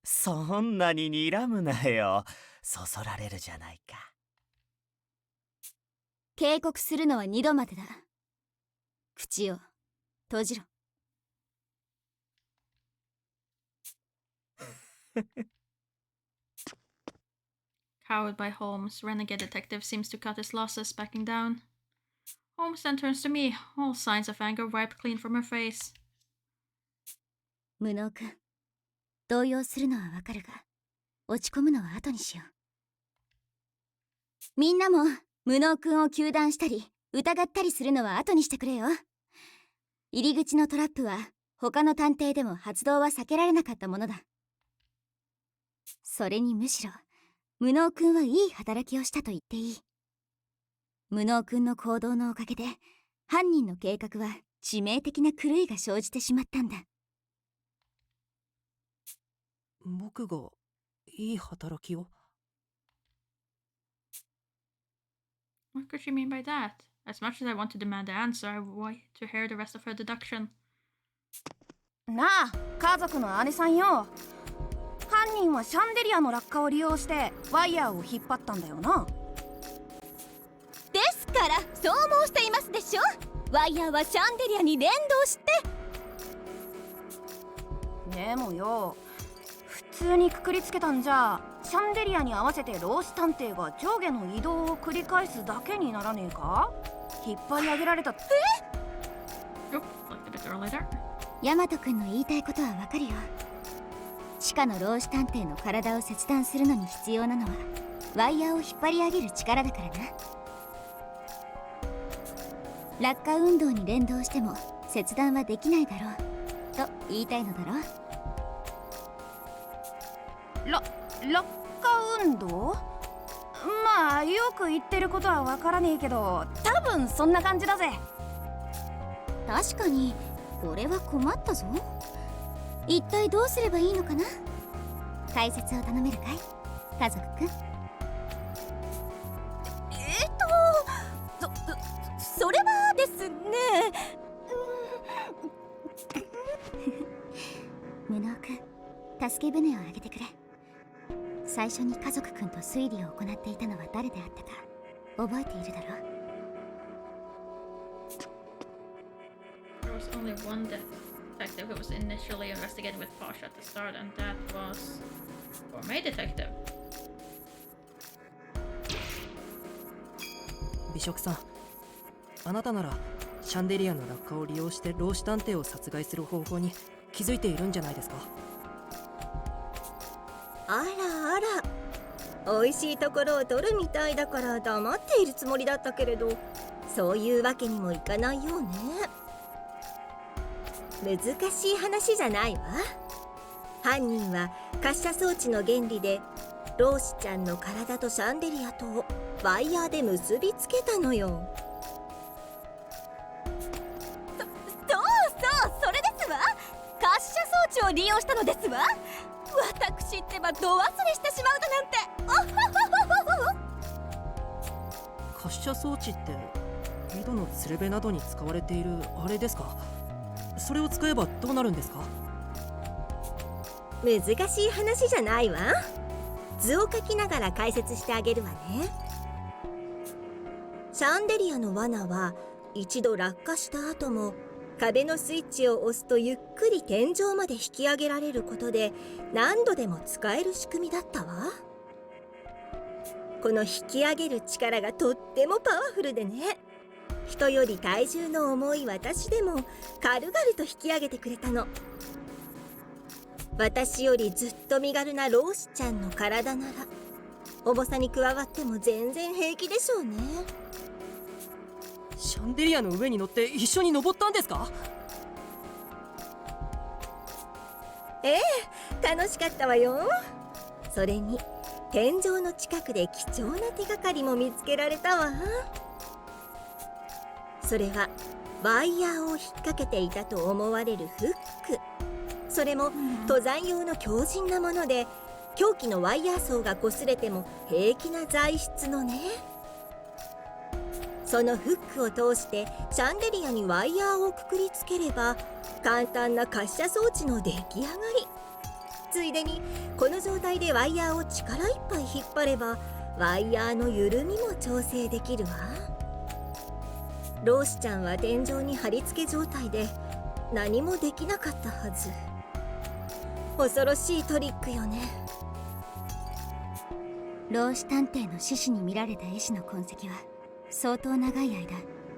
そんなに睨むなよ。そそられるじゃないか。警告するのは2度までだ。口を閉じろ。Cowed by Holmes, Renegade Detective seems to cut his losses, backing down. Holmes then turns to me, all signs of anger wiped clean from her face. 無能君、動揺するのはわかるが、落ち込むのは後にしよう。みんなも無能君を糾弾したり疑ったりするのは後にしてくれよ。入り口のトラップは他の探偵でも発動は避けられなかったものだ。それにむしろ無能君はいい働きをしたと言っていい。無能君の行動のおかげで犯人の計画は致命的な狂いが生じてしまったんだ。僕がいい働きを？ What could she mean by that? As much as I want to demand the answer, I wait to hear the rest of her deduction. なあ、家族の姉さんよ。犯人はシャンデリアの落下を利用してワイヤーを引っ張ったんだよな。ですからそう申していますでしょ。ワイヤーはシャンデリアに連動して。でもよ、普通にくくりつけたんじゃシャンデリアに合わせて老子探偵が上下の移動を繰り返すだけにならねえか？引っ張り上げられた。ヤマト君の言いたいことはわかるよ。地下の老子探偵の体を切断するのに必要なのはワイヤーを引っ張り上げる力だからな。落下運動に連動しても切断はできないだろうと言いたいのだろう。落下運動？まあよく言ってることはわからねえけど、多分そんな感じだぜ。確かにこれは困ったぞ。一体どうすればいいのかな。解説を頼めるかい、家族くん。それはですね。無能くん、助け舟をあげてくれ。最初に家族くんと推理を行っていたのは誰であったか覚えているだろう。 There was only one detective who was initially investigating with Pasha at the start, and that was Gourmet Detective. 美食さん、あなたならシャンデリアの落下を利用して老子探偵を殺害する方法に気づいているんじゃないですか？あらあら、美味しいところを取るみたいだから黙っているつもりだったけれど、そういうわけにもいかないようね。難しい話じゃないわ。犯人は滑車装置の原理で老子ちゃんの体とシャンデリアとをワイヤーで結びつけたのよ。そうそれですわ。滑車装置を利用したのですわ。私ってば度忘れしてしまうだなんて。滑車装置って井戸のつるべなどに使われているあれですか？それを使えばどうなるんですか？難しい話じゃないわ。図を描きながら解説してあげるわね。シャンデリアの罠は一度落下した後も壁のスイッチを押すとゆっくり天井まで引き上げられることで何度でも使える仕組みだったわ。この引き上げる力がとってもパワフルでね、人より体重の重い私でも軽々と引き上げてくれたの。私よりずっと身軽なローシちゃんの体なら重さに加わっても全然平気でしょうね。シャンデリアの上に乗って一緒に登ったんですか？ええ、楽しかったわよ。それに天井の近くで貴重な手がかりも見つけられたわ。それはワイヤーを引っ掛けていたと思われるフック。それも登山用の強靭なもので、凶器のワイヤー層が擦れても平気な材質のね。そのフックを通してシャンデリアにワイヤーをくくりつければ簡単な滑車装置の出来上がり。ついでにこの状態でワイヤーを力いっぱい引っ張ればワイヤーの緩みも調整できるわ。ローシちゃんは天井に貼り付け状態で何もできなかったはず。恐ろしいトリックよね。老子探偵の獅子に見られた絵師の痕跡は相当長い間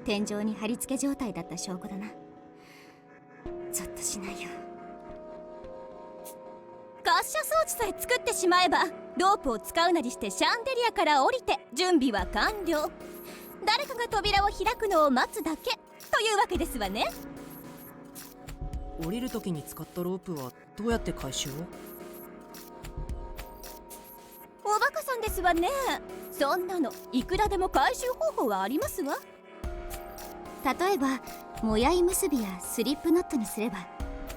天井に貼り付け状態だった証拠だな。ゾッとしないよ。滑車装置さえ作ってしまえばロープを使うなりしてシャンデリアから降りて準備は完了。誰かが扉を開くのを待つだけというわけですわね。降りる時に使ったロープはどうやって回収を？おバカさんですわね。そんなのいくらでも回収方法はありますわ。例えばもやい結びやスリップノットにすれば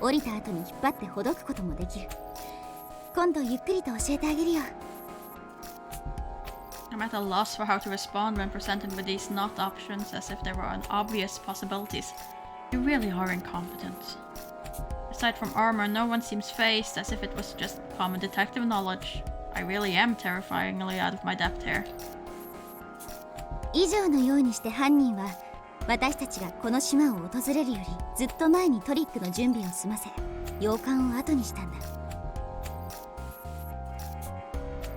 降りた後に引っ張ってほどくこともできる。今度ゆっくりと教えてあげるよ。I'm at a loss for how to respond when presented with these not options as if they were obvious possibilities. You really are incompetent. Aside from armor, no one seems phased as if it was just common detective knowledge. I really am terrifyingly out of my depth here. 以上のようにして犯人は私たちがこの島を訪れるよりずっと前にトリックの準備を済ませ洋館を後にしたんだ。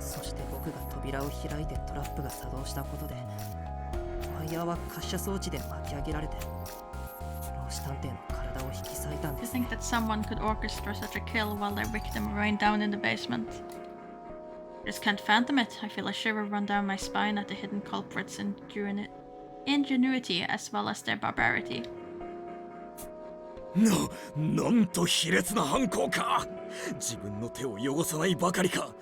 そして僕が扉を開いてトラップが作動したことでワイヤーは滑車装置で巻き上げられて老子探偵の体を引き裂いたんで To す。 think that someone could orchestrate such a kill while their victim remained down in the basement. Just can't fathom it. I feel a shiver run down my spine at the hidden culprits' ingenuity as well as their barbarity. なんと卑劣な犯行か。自分の手を汚さないばかりか、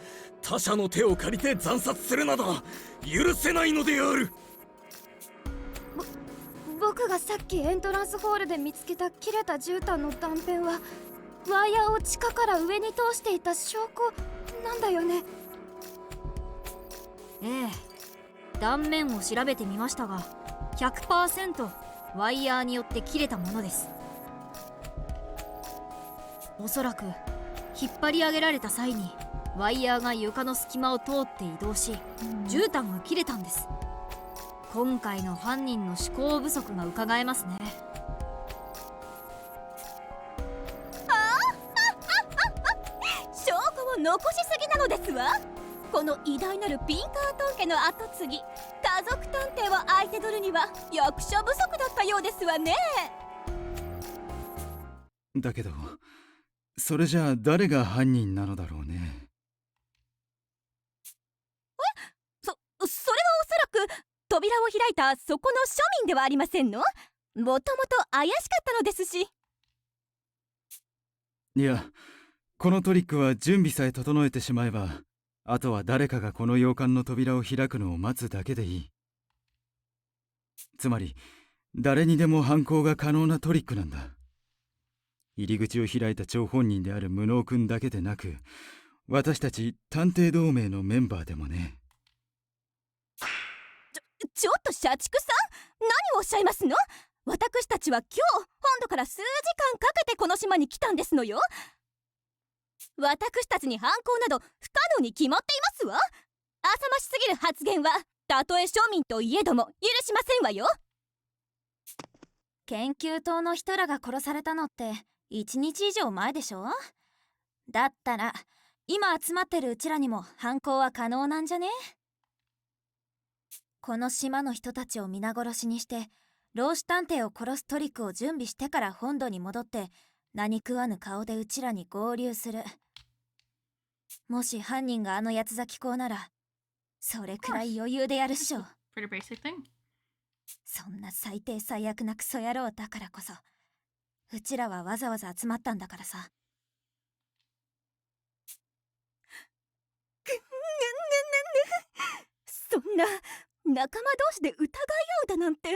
他者の手を借りて惨殺するなど許せないのである。僕がさっきエントランスホールで見つけた切れた絨毯の断片はワイヤーを地下から上に通していた証拠なんだよね。ええ、断面を調べてみましたが 100% ワイヤーによって切れたものです。おそらく引っ張り上げられた際にワイヤーが床の隙間を通って移動し絨毯が切れたんです。今回の犯人の思考不足がうかがえますね。証拠を残しすぎなのですわ。この偉大なるピンカートン家の後継ぎ家族探偵を相手取るには役者不足だったようですわね。だけどそれじゃあ誰が犯人なのだろうね。それはおそらく扉を開いたそこの庶民ではありませんの？もともと怪しかったのですし。いや、このトリックは準備さえ整えてしまえばあとは誰かがこの洋館の扉を開くのを待つだけでいい。つまり誰にでも犯行が可能なトリックなんだ。入り口を開いた張本人である無能君だけでなく私たち探偵同盟のメンバーでもね。ちょっと社畜さん、何をおっしゃいますの？私たちは今日本土から数時間かけてこの島に来たんですのよ。私たちに反抗など不可能に決まっていますわ。浅ましすぎる発言はたとえ庶民といえども許しませんわよ。研究棟の人らが殺されたのって1日以上前でしょ。だったら今集まってるうちらにも反抗は可能なんじゃね。この島の人たちを皆殺しにして老子探偵を殺すトリックを準備してから本土に戻って何食わぬ顔でうちらに合流する。もし犯人があの八つ咲き校ならそれくらい余裕でやるっしょ。Pretty basic thing. そんな最低最悪なクソ野郎だからこそうちらはわざわざ集まったんだからさ。そんな仲間同士で疑い合うだなんて。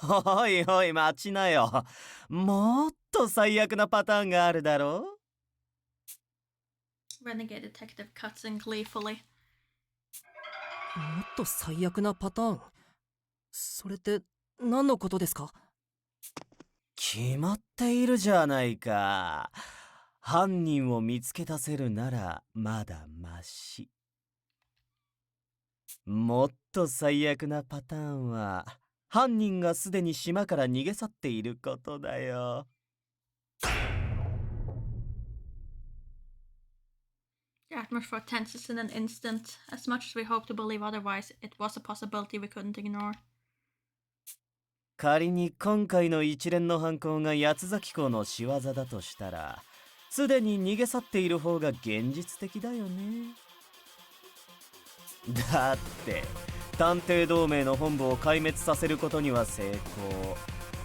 おいおい待ちなよ。もっと最悪なパターンがあるだろう。 Renegade detective cuts in gleefully. もっと最悪なパターン？それって何のことですか？決まっているじゃないか。犯人を見つけ出せるならまだマシ。もっと最悪なパターンは犯人がすでに島から逃げ去っていることだよ。The atmosphere tenses in an instant. As much as we hope to believe otherwise, it was a possibility we couldn't ignore. 仮に今回の一連の犯行が八つ咲き校の仕業だとしたら、すでに逃げ去っている方が現実的だよね。だって探偵同盟の本部を壊滅させることには成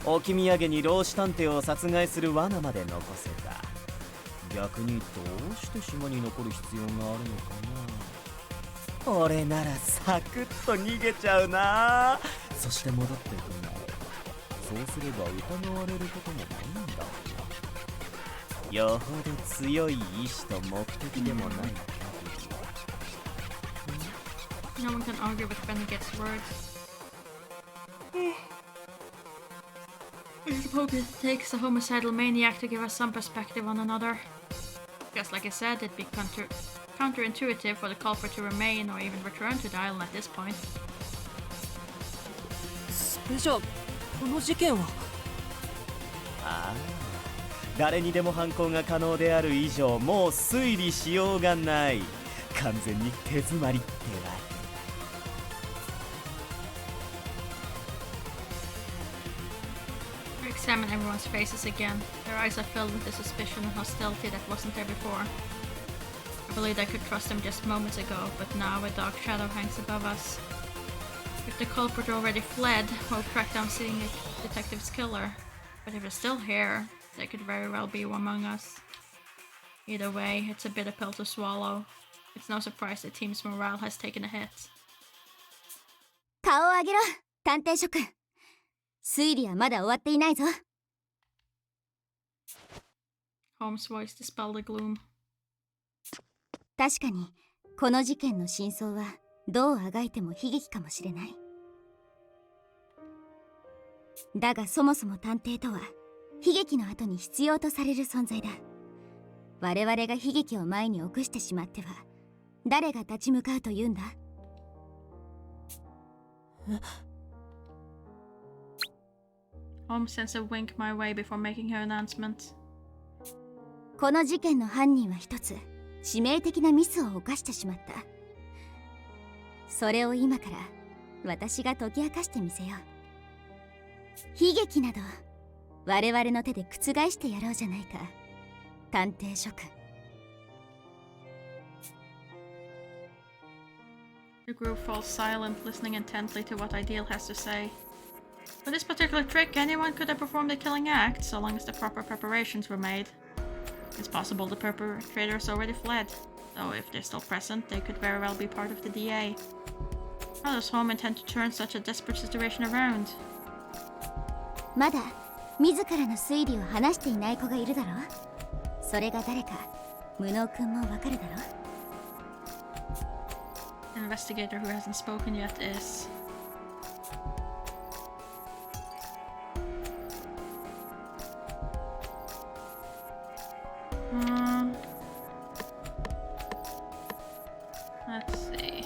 功。置き土産に老子探偵を殺害する罠まで残せた。逆にどうして島に残る必要があるのかな。俺ならサクッと逃げちゃうな。そして戻ってくるの。そうすれば疑われることもないんだ。よほど強い意志と目的でもない。No one can argue with Renegade's words. I suppose it takes a homicidal maniac to give us some perspective on another. Just like I said, it'd be counterintuitive for the culprit to remain or even return to the island at this point. それじゃあこの事件は？ああ、誰にでも犯行が可能である以上、もう推理しようがない。完全に手詰まりってわけ。I examine everyone's faces again. Their eyes are filled with the suspicion and hostility that wasn't there before. I believed I could trust them just moments ago, but now a dark shadow hangs above us. If the culprit already fled, we'll track down seeing a detective's killer. But if they're still here, they could very well be among us. Either way, it's a bitter pill to swallow. It's no surprise the team's morale has taken a hit. 顔を上げろ、探偵諸君。推理はまだ終わっていないぞ。Holmes' voice dispelled the gloom. 確かにこの事件の真相はどうあがいても悲劇かもしれない。だがそもそも探偵とは悲劇の後に必要とされる存在だ。我々が悲劇を前に起こしてしまっては誰が立ち向かうというんだ。Holmes sends a wink my way before making her announcement. この事件の犯人は一つ致命的なミスを犯してしまった。それを今から私が解き明かしてみせよう。悲劇など我々の手で覆してやろうじゃないか、探偵諸君。The group falls silent, listening intently to what Ideal has to say. For this particular trick, anyone could have performed the killing act, so long as the proper preparations were made. It's possible the perpetrators already fled, though if they're still present, they could very well be part of the DA. How does Home intend to turn such a desperate situation around? まだ自らの推理を話していない子がいるだろう。それが誰か無能君もわかるだろう。An investigator who hasn't spoken yet is... Let's see.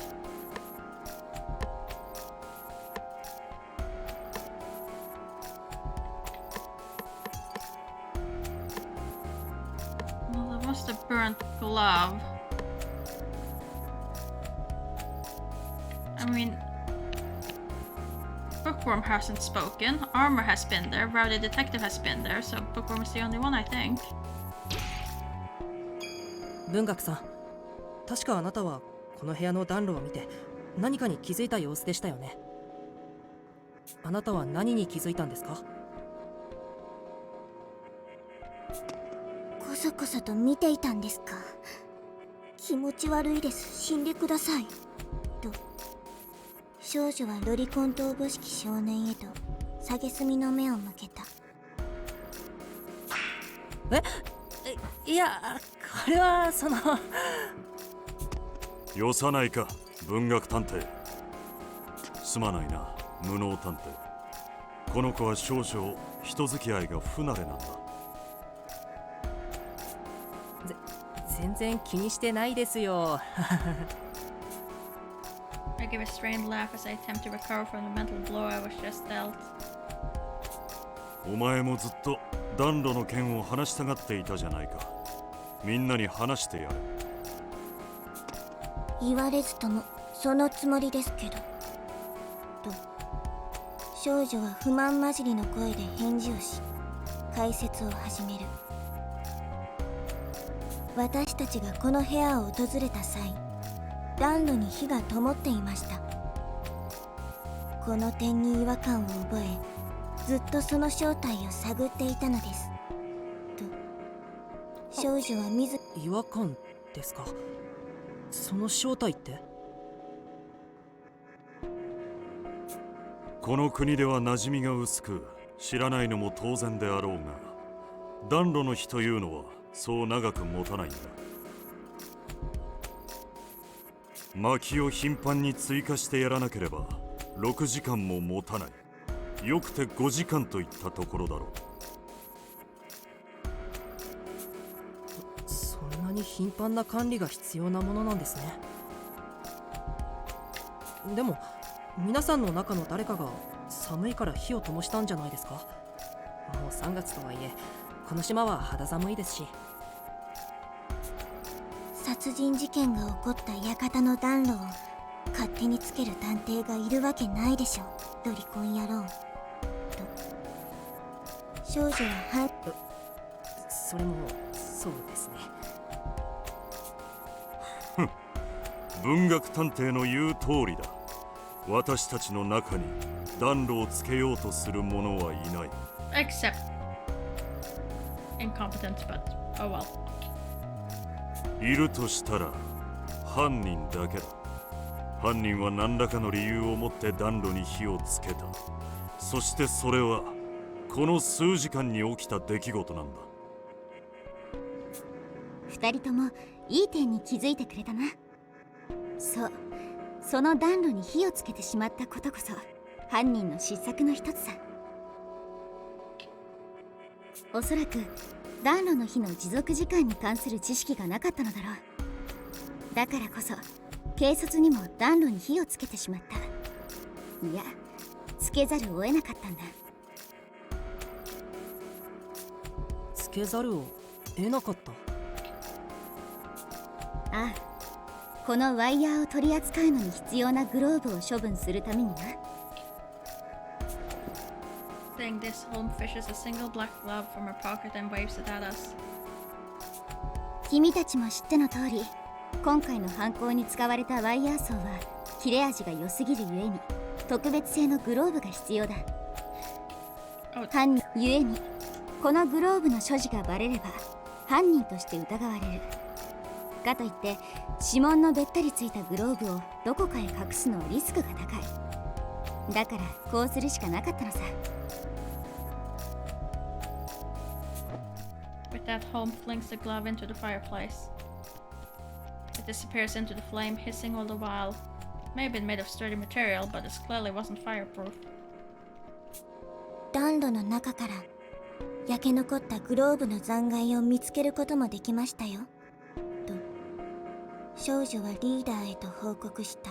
Well, there was the burnt glove. I mean, Bookworm hasn't spoken. Armor has been there. Rowdy Detective has been there. So Bookworm is the only one, I think. 文学さん、確かあなたはこの部屋の暖炉を見て何かに気づいた様子でしたよね。あなたは何に気づいたんですか？こそこそと見ていたんですか。気持ち悪いです。死んでください。と少女はロリコンとおぼしき少年へと蔑みの目を向けた。いや、これはそのよさないか、文学探偵。すまないな、無能探偵。この子は少々人付き合いが不慣れなんだ。全然気にしてないですよ。I give a strained laugh as I attempt to recover from the mental blow I was just dealt. お前もずっと暖炉の件を話したがっていたじゃないか。みんなに話してやれ。言われずともそのつもりですけど。と少女は不満混じりの声で返事をし、解説を始める。私たちがこの部屋を訪れた際、暖炉に火が灯っていました。この点に違和感を覚え、ずっとその正体を探っていたのです。と少女は違和感ですか？その正体って？この国では馴染みが薄く、知らないのも当然であろうが、暖炉の火というのはそう長く持たないんだ。薪を頻繁に追加してやらなければ6時間も持たない。よくて5時間といったところだろう。そんなに頻繁な管理が必要なものなんですね。でも皆さんの中の誰かが寒いから火を灯したんじゃないですか？もう3月とはいえこの島は肌寒いですし。殺人事件が起こった館の暖炉を勝手につける探偵がいるわけないでしょう、ロリコン野郎。と少女はそれもそうですね。文学探偵の言う通りだ。私たちの中に暖炉をつけようとする者はいない。Except incompetent, but oh well. いるとしたら犯人だけだ。犯人は何らかの理由を持って暖炉に火をつけた。そしてそれはこの数時間に起きた出来事なんだ。二人ともいい点に気づいてくれたな。そう、その暖炉に火をつけてしまったことこそ犯人の失策の一つさ。おそらく暖炉の火の持続時間に関する知識がなかったのだろう。だからこそ警察にも暖炉に火をつけてしまった。いや、つけざるを得なかったんだ。つけざるを得なかった？ああ、このワイヤーを取り扱うのに必要なグローブを処分するためにな。Saying this, Holm fishes a single black glove from her pocket and waves it at us. 君たちも知っての通り、今回の犯行に使われたワイヤーソーは切れ味が良すぎるゆえに特別製のグローブが必要だ。犯人ゆえにこのグローブの所持がバレれば犯人として疑われる。かといって指紋のべったりついたグローブをどこかへ隠すのはリスクが高い。だからこうするしかなかったのさ。With that, Holm flings the glove into the fireplace. It disappears into the flame, hissing all the while. It may have been made of sturdy material, but this clearly wasn't fireproof. 暖炉の中から焼け残ったグローブの残骸を見つけることもできましたよと少女はリーダーへと報告した。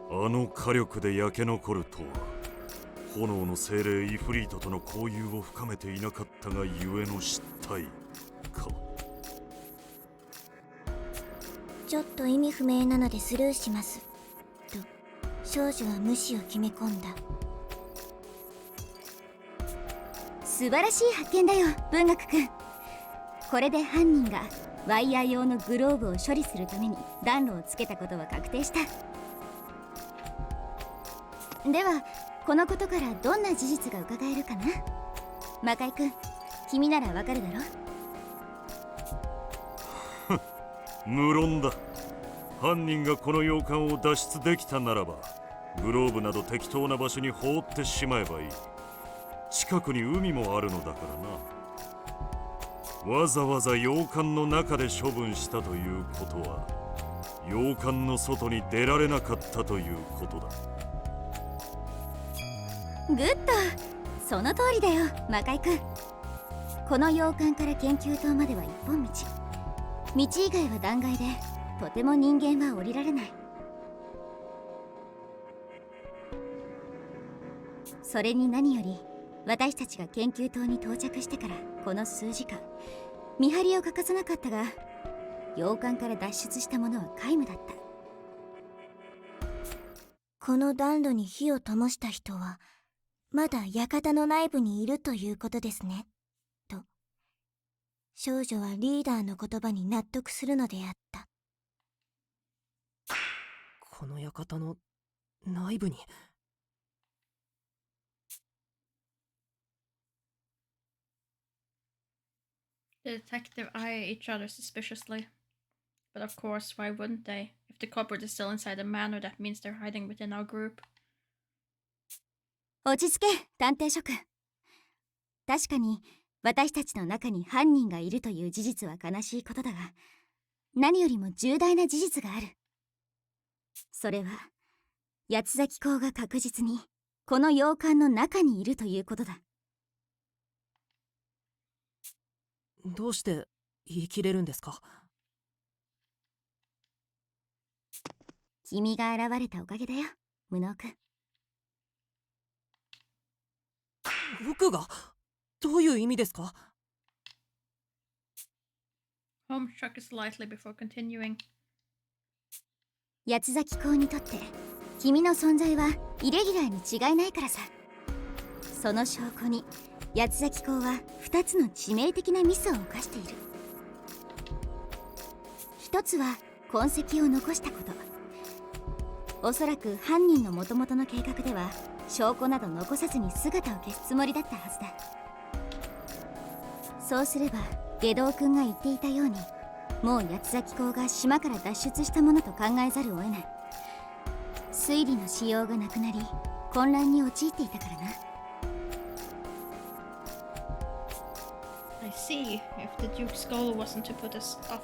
あの火力で焼け残るとは、炎の精霊イフリートとの交友を深めていなかったがゆえの失態か。ちょっと意味不明なのでスルーしますと少女は無視を決め込んだ。素晴らしい発見だよ文学くん。これで犯人がワイヤー用のグローブを処理するために暖炉をつけたことは確定した。ではこのことからどんな事実が伺えるかな。魔界くん、君ならわかるだろ。無論だ。犯人がこの洋館を脱出できたならば、グローブなど適当な場所に放ってしまえばいい。近くに海もあるのだからな。わざわざ洋館の中で処分したということは、洋館の外に出られなかったということだ。グッド、その通りだよ魔界くん。この洋館から研究棟までは一本道。道以外は断崖でとても人間は降りられない。それに何より私たちが研究棟に到着してからこの数時間見張りを欠かさなかったが、洋館から脱出した者は皆無だった。この暖炉に火を灯した人はまだ館の内部にいるということですねと少女はリーダーの言葉に納得するのであった。この館の内部に。The detective eye each other suspiciously. But of course, why wouldn't they? If the culprit is still inside the manor, that means they're hiding within our group. 落ち着け探偵諸君。確かに私たちの中に犯人がいるという事実は悲しいことだが、何よりも重大な事実がある。それは八つ咲公が確実にこの洋館の中にいるということだ。どうして言い切れるんですか。君が現れたおかげだよ無能君。僕がどういう意味ですか。Holmes shook slightly before continuing. 八つ咲公にとって君の存在はイレギュラーに違いないからさ。その証拠に八つ咲公は2つの致命的なミスを犯している。一つは痕跡を残したこと。おそらく犯人の元々の計画では証拠など残さずに姿を消すつもりだったはずだ。そうすれば下道君が言っていたように、もう八つ咲公が島から脱出したものと考えざるを得ない。推理のしようがなくなり混乱に陥っていたからな。I see. If the Duke's goal wasn't to put us off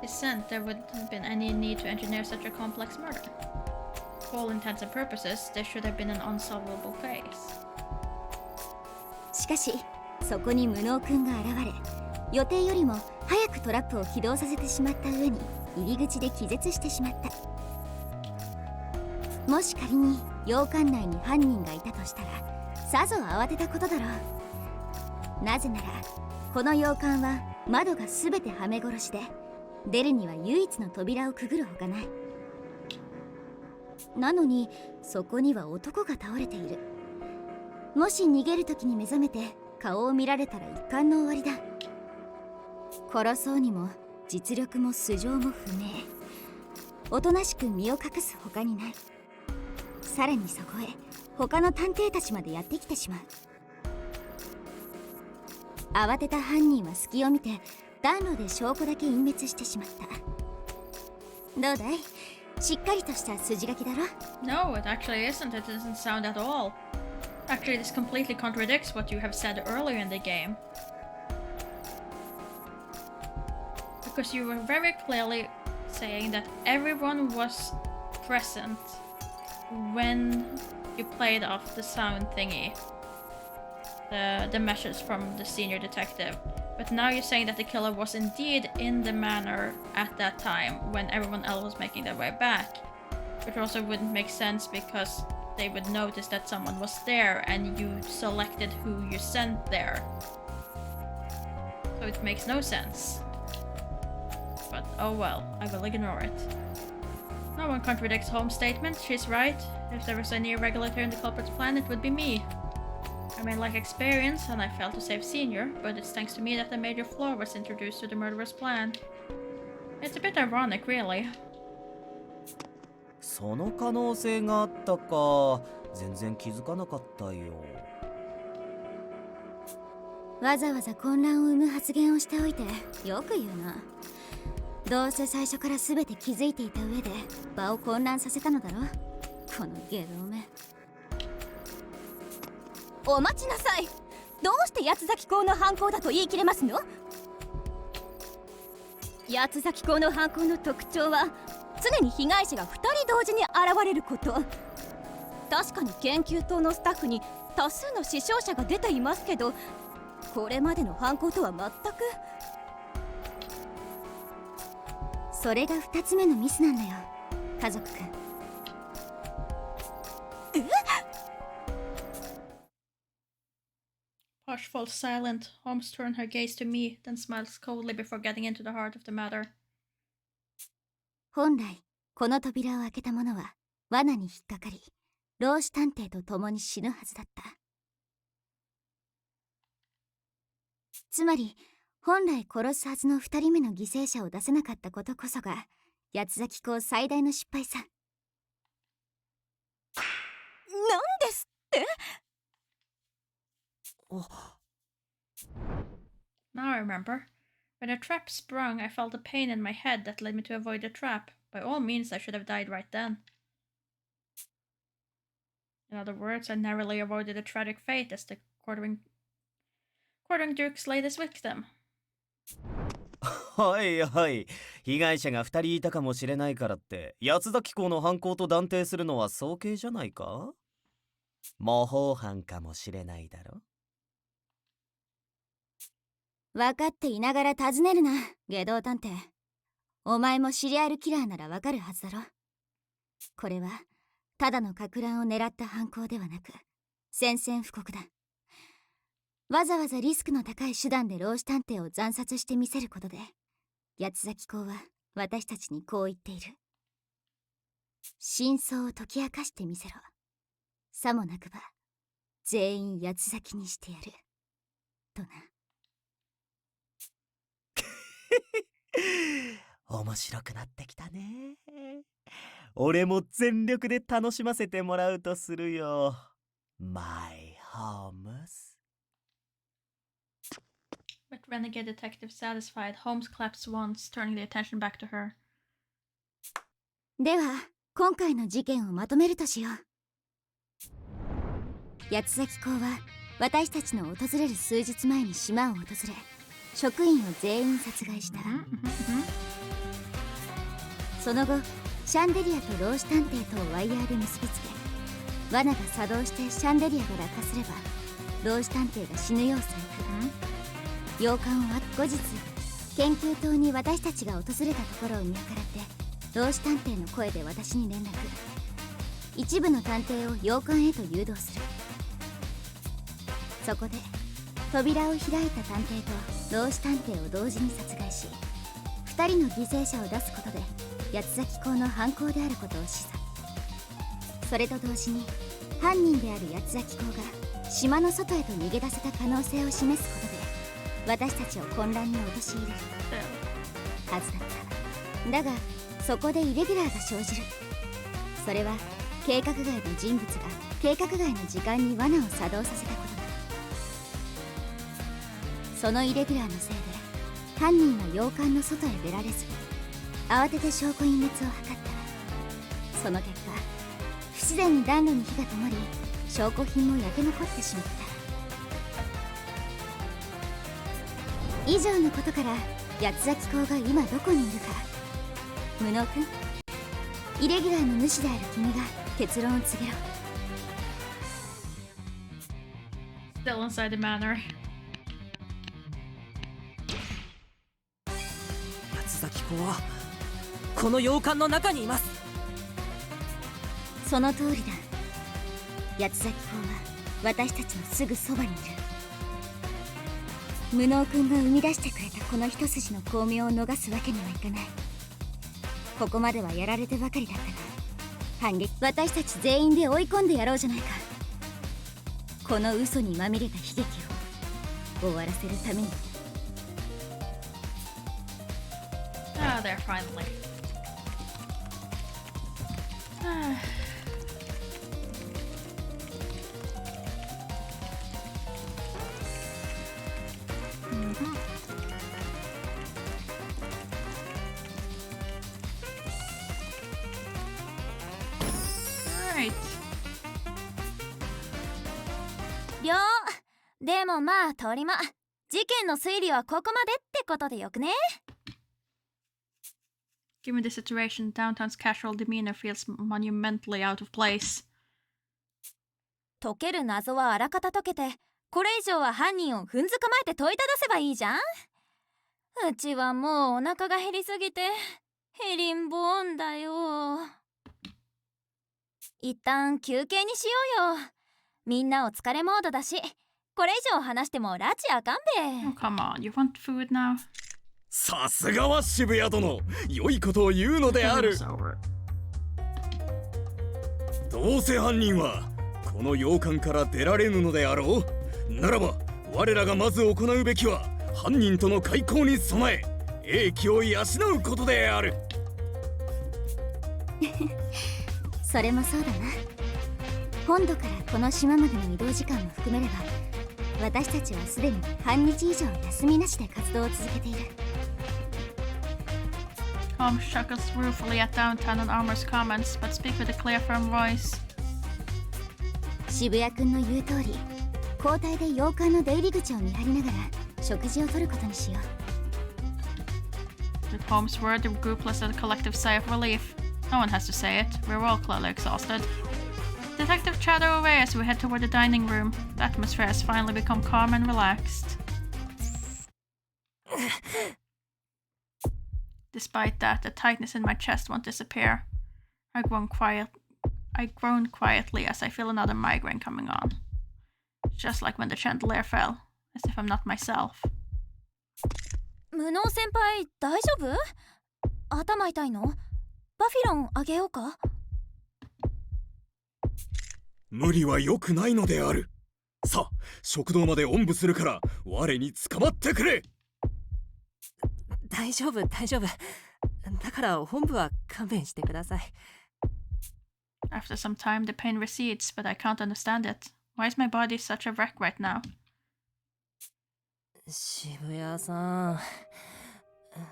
his scent, there wouldn't have been any need to engineer such a complex murder. For all intents and purposes, this should have been an unsolvable case. しかしそこに無能君が現れ、予定よりも早くトラップを起動させてしまった上に入り口で気絶してしまった。もし仮に洋館内に犯人がいたとしたらさぞ慌てたことだろう。なぜならこの洋館は窓が全てはめ殺しで、出るには唯一の扉をくぐるほかない。なのにそこには男が倒れている。もし逃げる時に目覚めて顔を見られたら一巻の終わりだ。殺そうにも実力も素性も不明。おとなしく身を隠すほかにない。さらにそこへ他の探偵たちまでやってきてしまう。慌てた犯人は隙を見て暖炉で証拠だけ隠滅してしまった。どうだい、しっかりとした筋書きだろ。 No, it actually isn't. It doesn't sound at all. Actually, this completely contradicts what you have said earlier in the game. Because you were very clearly saying that everyone was present when you played off the sound thingy. the measures from the senior detective. But now you're saying that the killer was indeed in the manor at that time when everyone else was making their way back. Which also wouldn't make sense because they would notice that someone was there and you selected who you sent there. So it makes no sense. But oh well, I will ignore it. No one contradicts Holmes' statement, she's right. If there was any irregularity in the culprit's plan, it would be me. I may lack experience, and I failed to save Senior, but it's thanks to me that a major flaw was introduced to the murderer's plan. It's a bit ironic, really. その可能性があったか。全然気づかなかったよ。わざわざ混乱を生む発言をしておいてよく言うな。どうせ最初から全て気づいていた上で場を混乱させたのだろ。この下道め。お待ちなさい。どうして八崎港の犯行だと言い切れますの？八崎港の犯行の特徴は常に被害者が2人同時に現れること。確かに研究棟のスタッフに多数の死傷者が出ていますけど、これまでの犯行とは全く。それが2つ目のミスなんだよ、家族くん。Posh falls silent. Holmes turns her gaze to me, then smiles coldly before getting into the heart of the matter. 本来この扉を開けた者は罠に引っかかり、老子探偵と共に死ぬはずだった。つまり本来殺すはずの2人目の犠牲者を出せなかったことこそが八崎港最大の失敗さ。なんですって？ Now I remember. When the trap sprung, I felt a pain in my head that led me to avoid the trap. By all means, I should have died right then. In other words, I narrowly avoided a tragic fate as the quartering Duke slayed his victim. はいはい。被害者が2人いたかもしれないからって八崎港の犯行と断定するのは早計じゃないか？模倣犯かもしれないだろ。分かっていながら尋ねるな、下道探偵。お前もシリアルキラーならわかるはずだろ。これはただのか乱を狙った犯行ではなく宣戦布告だ。わざわざリスクの高い手段で老子探偵を惨殺してみせることで八崎公は私たちにこう言っている。真相を解き明かしてみせろ。さもなくば全員八崎にしてやるとな。面白くなってきたね。俺も全力で楽しませてもらうとするよ。My Holmes. With renegade detective satisfied, Holmes claps once, turning the attention back to her. では今回の事件をまとめるとしよう。八崎公は私たちの訪れる数日前に島を訪れ職員を全員殺害した。その後シャンデリアと老子探偵とをワイヤーで結びつけ罠が作動してシャンデリアが落下すれば老子探偵が死ぬよう細工。洋館は後日研究棟に私たちが訪れたところを見計らって老子探偵の声で私に連絡。一部の探偵を洋館へと誘導する。そこで扉を開いた探偵と老子探偵を同時に殺害し2人の犠牲者を出すことで八崎公の犯行であることを示唆。それと同時に犯人である八崎公が島の外へと逃げ出せた可能性を示すことで私たちを混乱に陥れるはずだった。だがそこでイレギュラーが生じる。それは計画外の人物が計画外の時間に罠を作動させたことだ。そのイレギュラーのせいで犯人は洋館の外へ出られず慌てて証拠隠滅を図った。その結果不自然に暖炉に火が灯り証拠品も焼け残ってしまった。以上のことから八崎公が今どこにいるか無能君、イレギュラーの主である君が結論を告げろ。Still inside the manor. 八崎公はこの洋館の中にいます。その通りだ。八つ咲公は私たちのすぐそばにいる。無能君が生み出してくれたこの一筋の光明を逃すわけにはいかない。ここまではやられてばかりだったが、反撃、私たち全員で追い込んでやろうじゃないか。この嘘にまみれた悲劇を終わらせるために。Ah, there finally. Alright. 了。でもまあ鳥間、事件の推理はここまでってことでよくね。Given the situation, downtown's casual demeanor feels monumentally out of place. 解ける謎はあらかた解けて、これ以上は犯人を踏んづかまえて問いただせばいいじゃん。うちはもうお腹が減りすぎてヘリンボーンだよ。一旦休憩にしようよ。みんなお疲れモードだし、これ以上話しても拉致あかんべ。Oh, come on, you want food now? さすがは渋谷殿、良いことを言うのである。どうせ犯人はこの洋館から出られぬのであろう。ならば我らがまず行うべきは犯人との開口に備え英気を養うことである。それもそうだな。本土からこの島までの移動時間も含めれば、私たちはすでに半日以上休みなしで活動を続けている。Holmes chuckles ruefully at downtown and Armor's comments, but speaks with a clear, firm voice. 渋谷君の言う通り、交代で洋館の出入り口を見張りながら食事をとることにしよう。With Holmes' word, the group lifted a collective sigh of relief. No one has to say it. We're all clearly exhausted. Detective chatter away as we head toward the dining room. The atmosphere has finally become calm and relaxed. Despite that, the tightness in my chest won't disappear. I groan quietly as I feel another migraine coming on. Just like when the chandelier fell, as if I'm not myself. 無能先輩、大丈夫？頭痛いの？バフィロンあげようか？無理は良くないのである。さあ、食堂までおんぶするから我に捕まってくれ。大丈夫大丈夫。だから本部は勘弁してください。After some time, the pain recedes, but I can't understand it. Why is my body such a wreck right now? 渋谷さん、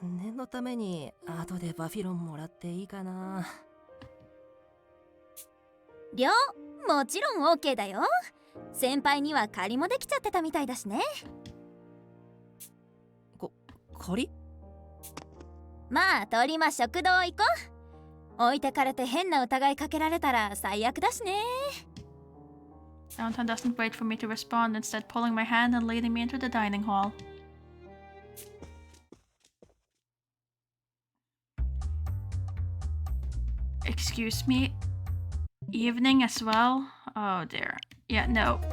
念のために後でバフィロンもらっていいかな。りょう、もちろん OK だよ。先輩には借りもできちゃってたみたいだしね。借り？まあ通りま食堂行こう。置いてかれて変な疑いかけられたら最悪だしね。Downtown doesn't wait for me to respond, instead pulling my hand and leading me into the dining hall. Excuse me? Evening as well? Oh dear. Yeah, nope.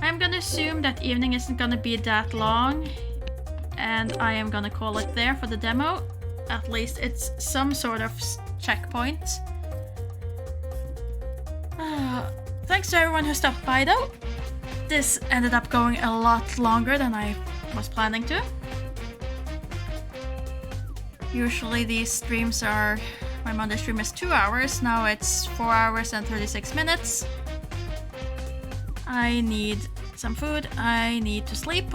I'm gonna assume that evening isn't gonna be that long, and I am gonna call it there for the demo. At least it's some sort of checkpoint. Thanks to everyone who stopped by though. This ended up going a lot longer than I was planning to. Usually these streams are... My Monday stream is 2 hours, now it's 4 hours and 36 minutes. I need some food, I need to sleep.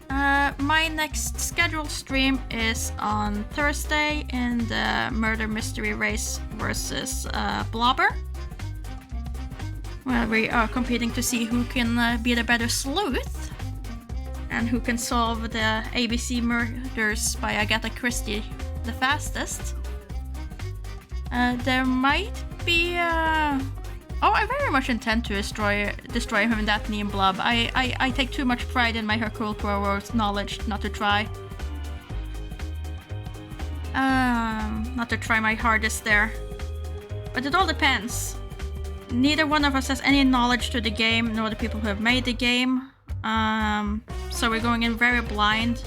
My next scheduled stream is on Thursday in the Murder Mystery Race versus Blobber, where we are competing to see who can be the better sleuth and who can solve the ABC murders by Agatha Christie the fastest. There might be Oh, I very much intend to destroy him in that neon blob. I take too much pride in my Hercule Poirot's knowledge not to try. Not to try my hardest there. But it all depends. Neither one of us has any knowledge to the game, nor the people who have made the game. So we're going in very blind.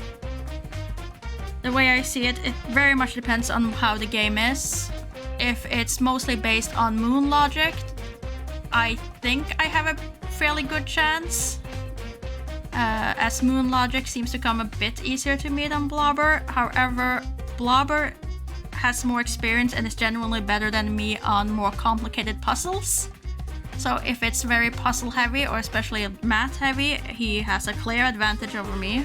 The way I see it, it very much depends on how the game is. If it's mostly based on moon logic, I think I have a fairly good chance. As moon logic seems to come a bit easier to me than Blobber. However, Blobber has more experience and is genuinely better than me on more complicated puzzles. So if it's very puzzle heavy or especially math heavy, he has a clear advantage over me.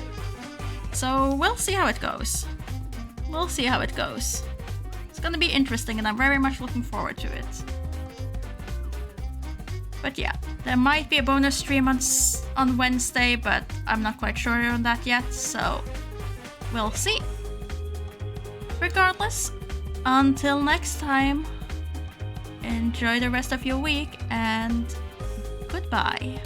So we'll see how it goes. We'll see how it goes. It's gonna be interesting and I'm very much looking forward to it. But yeah, there might be a bonus stream on Wednesday, but I'm not quite sure on that yet, so we'll see. Regardless, until next time, enjoy the rest of your week and goodbye.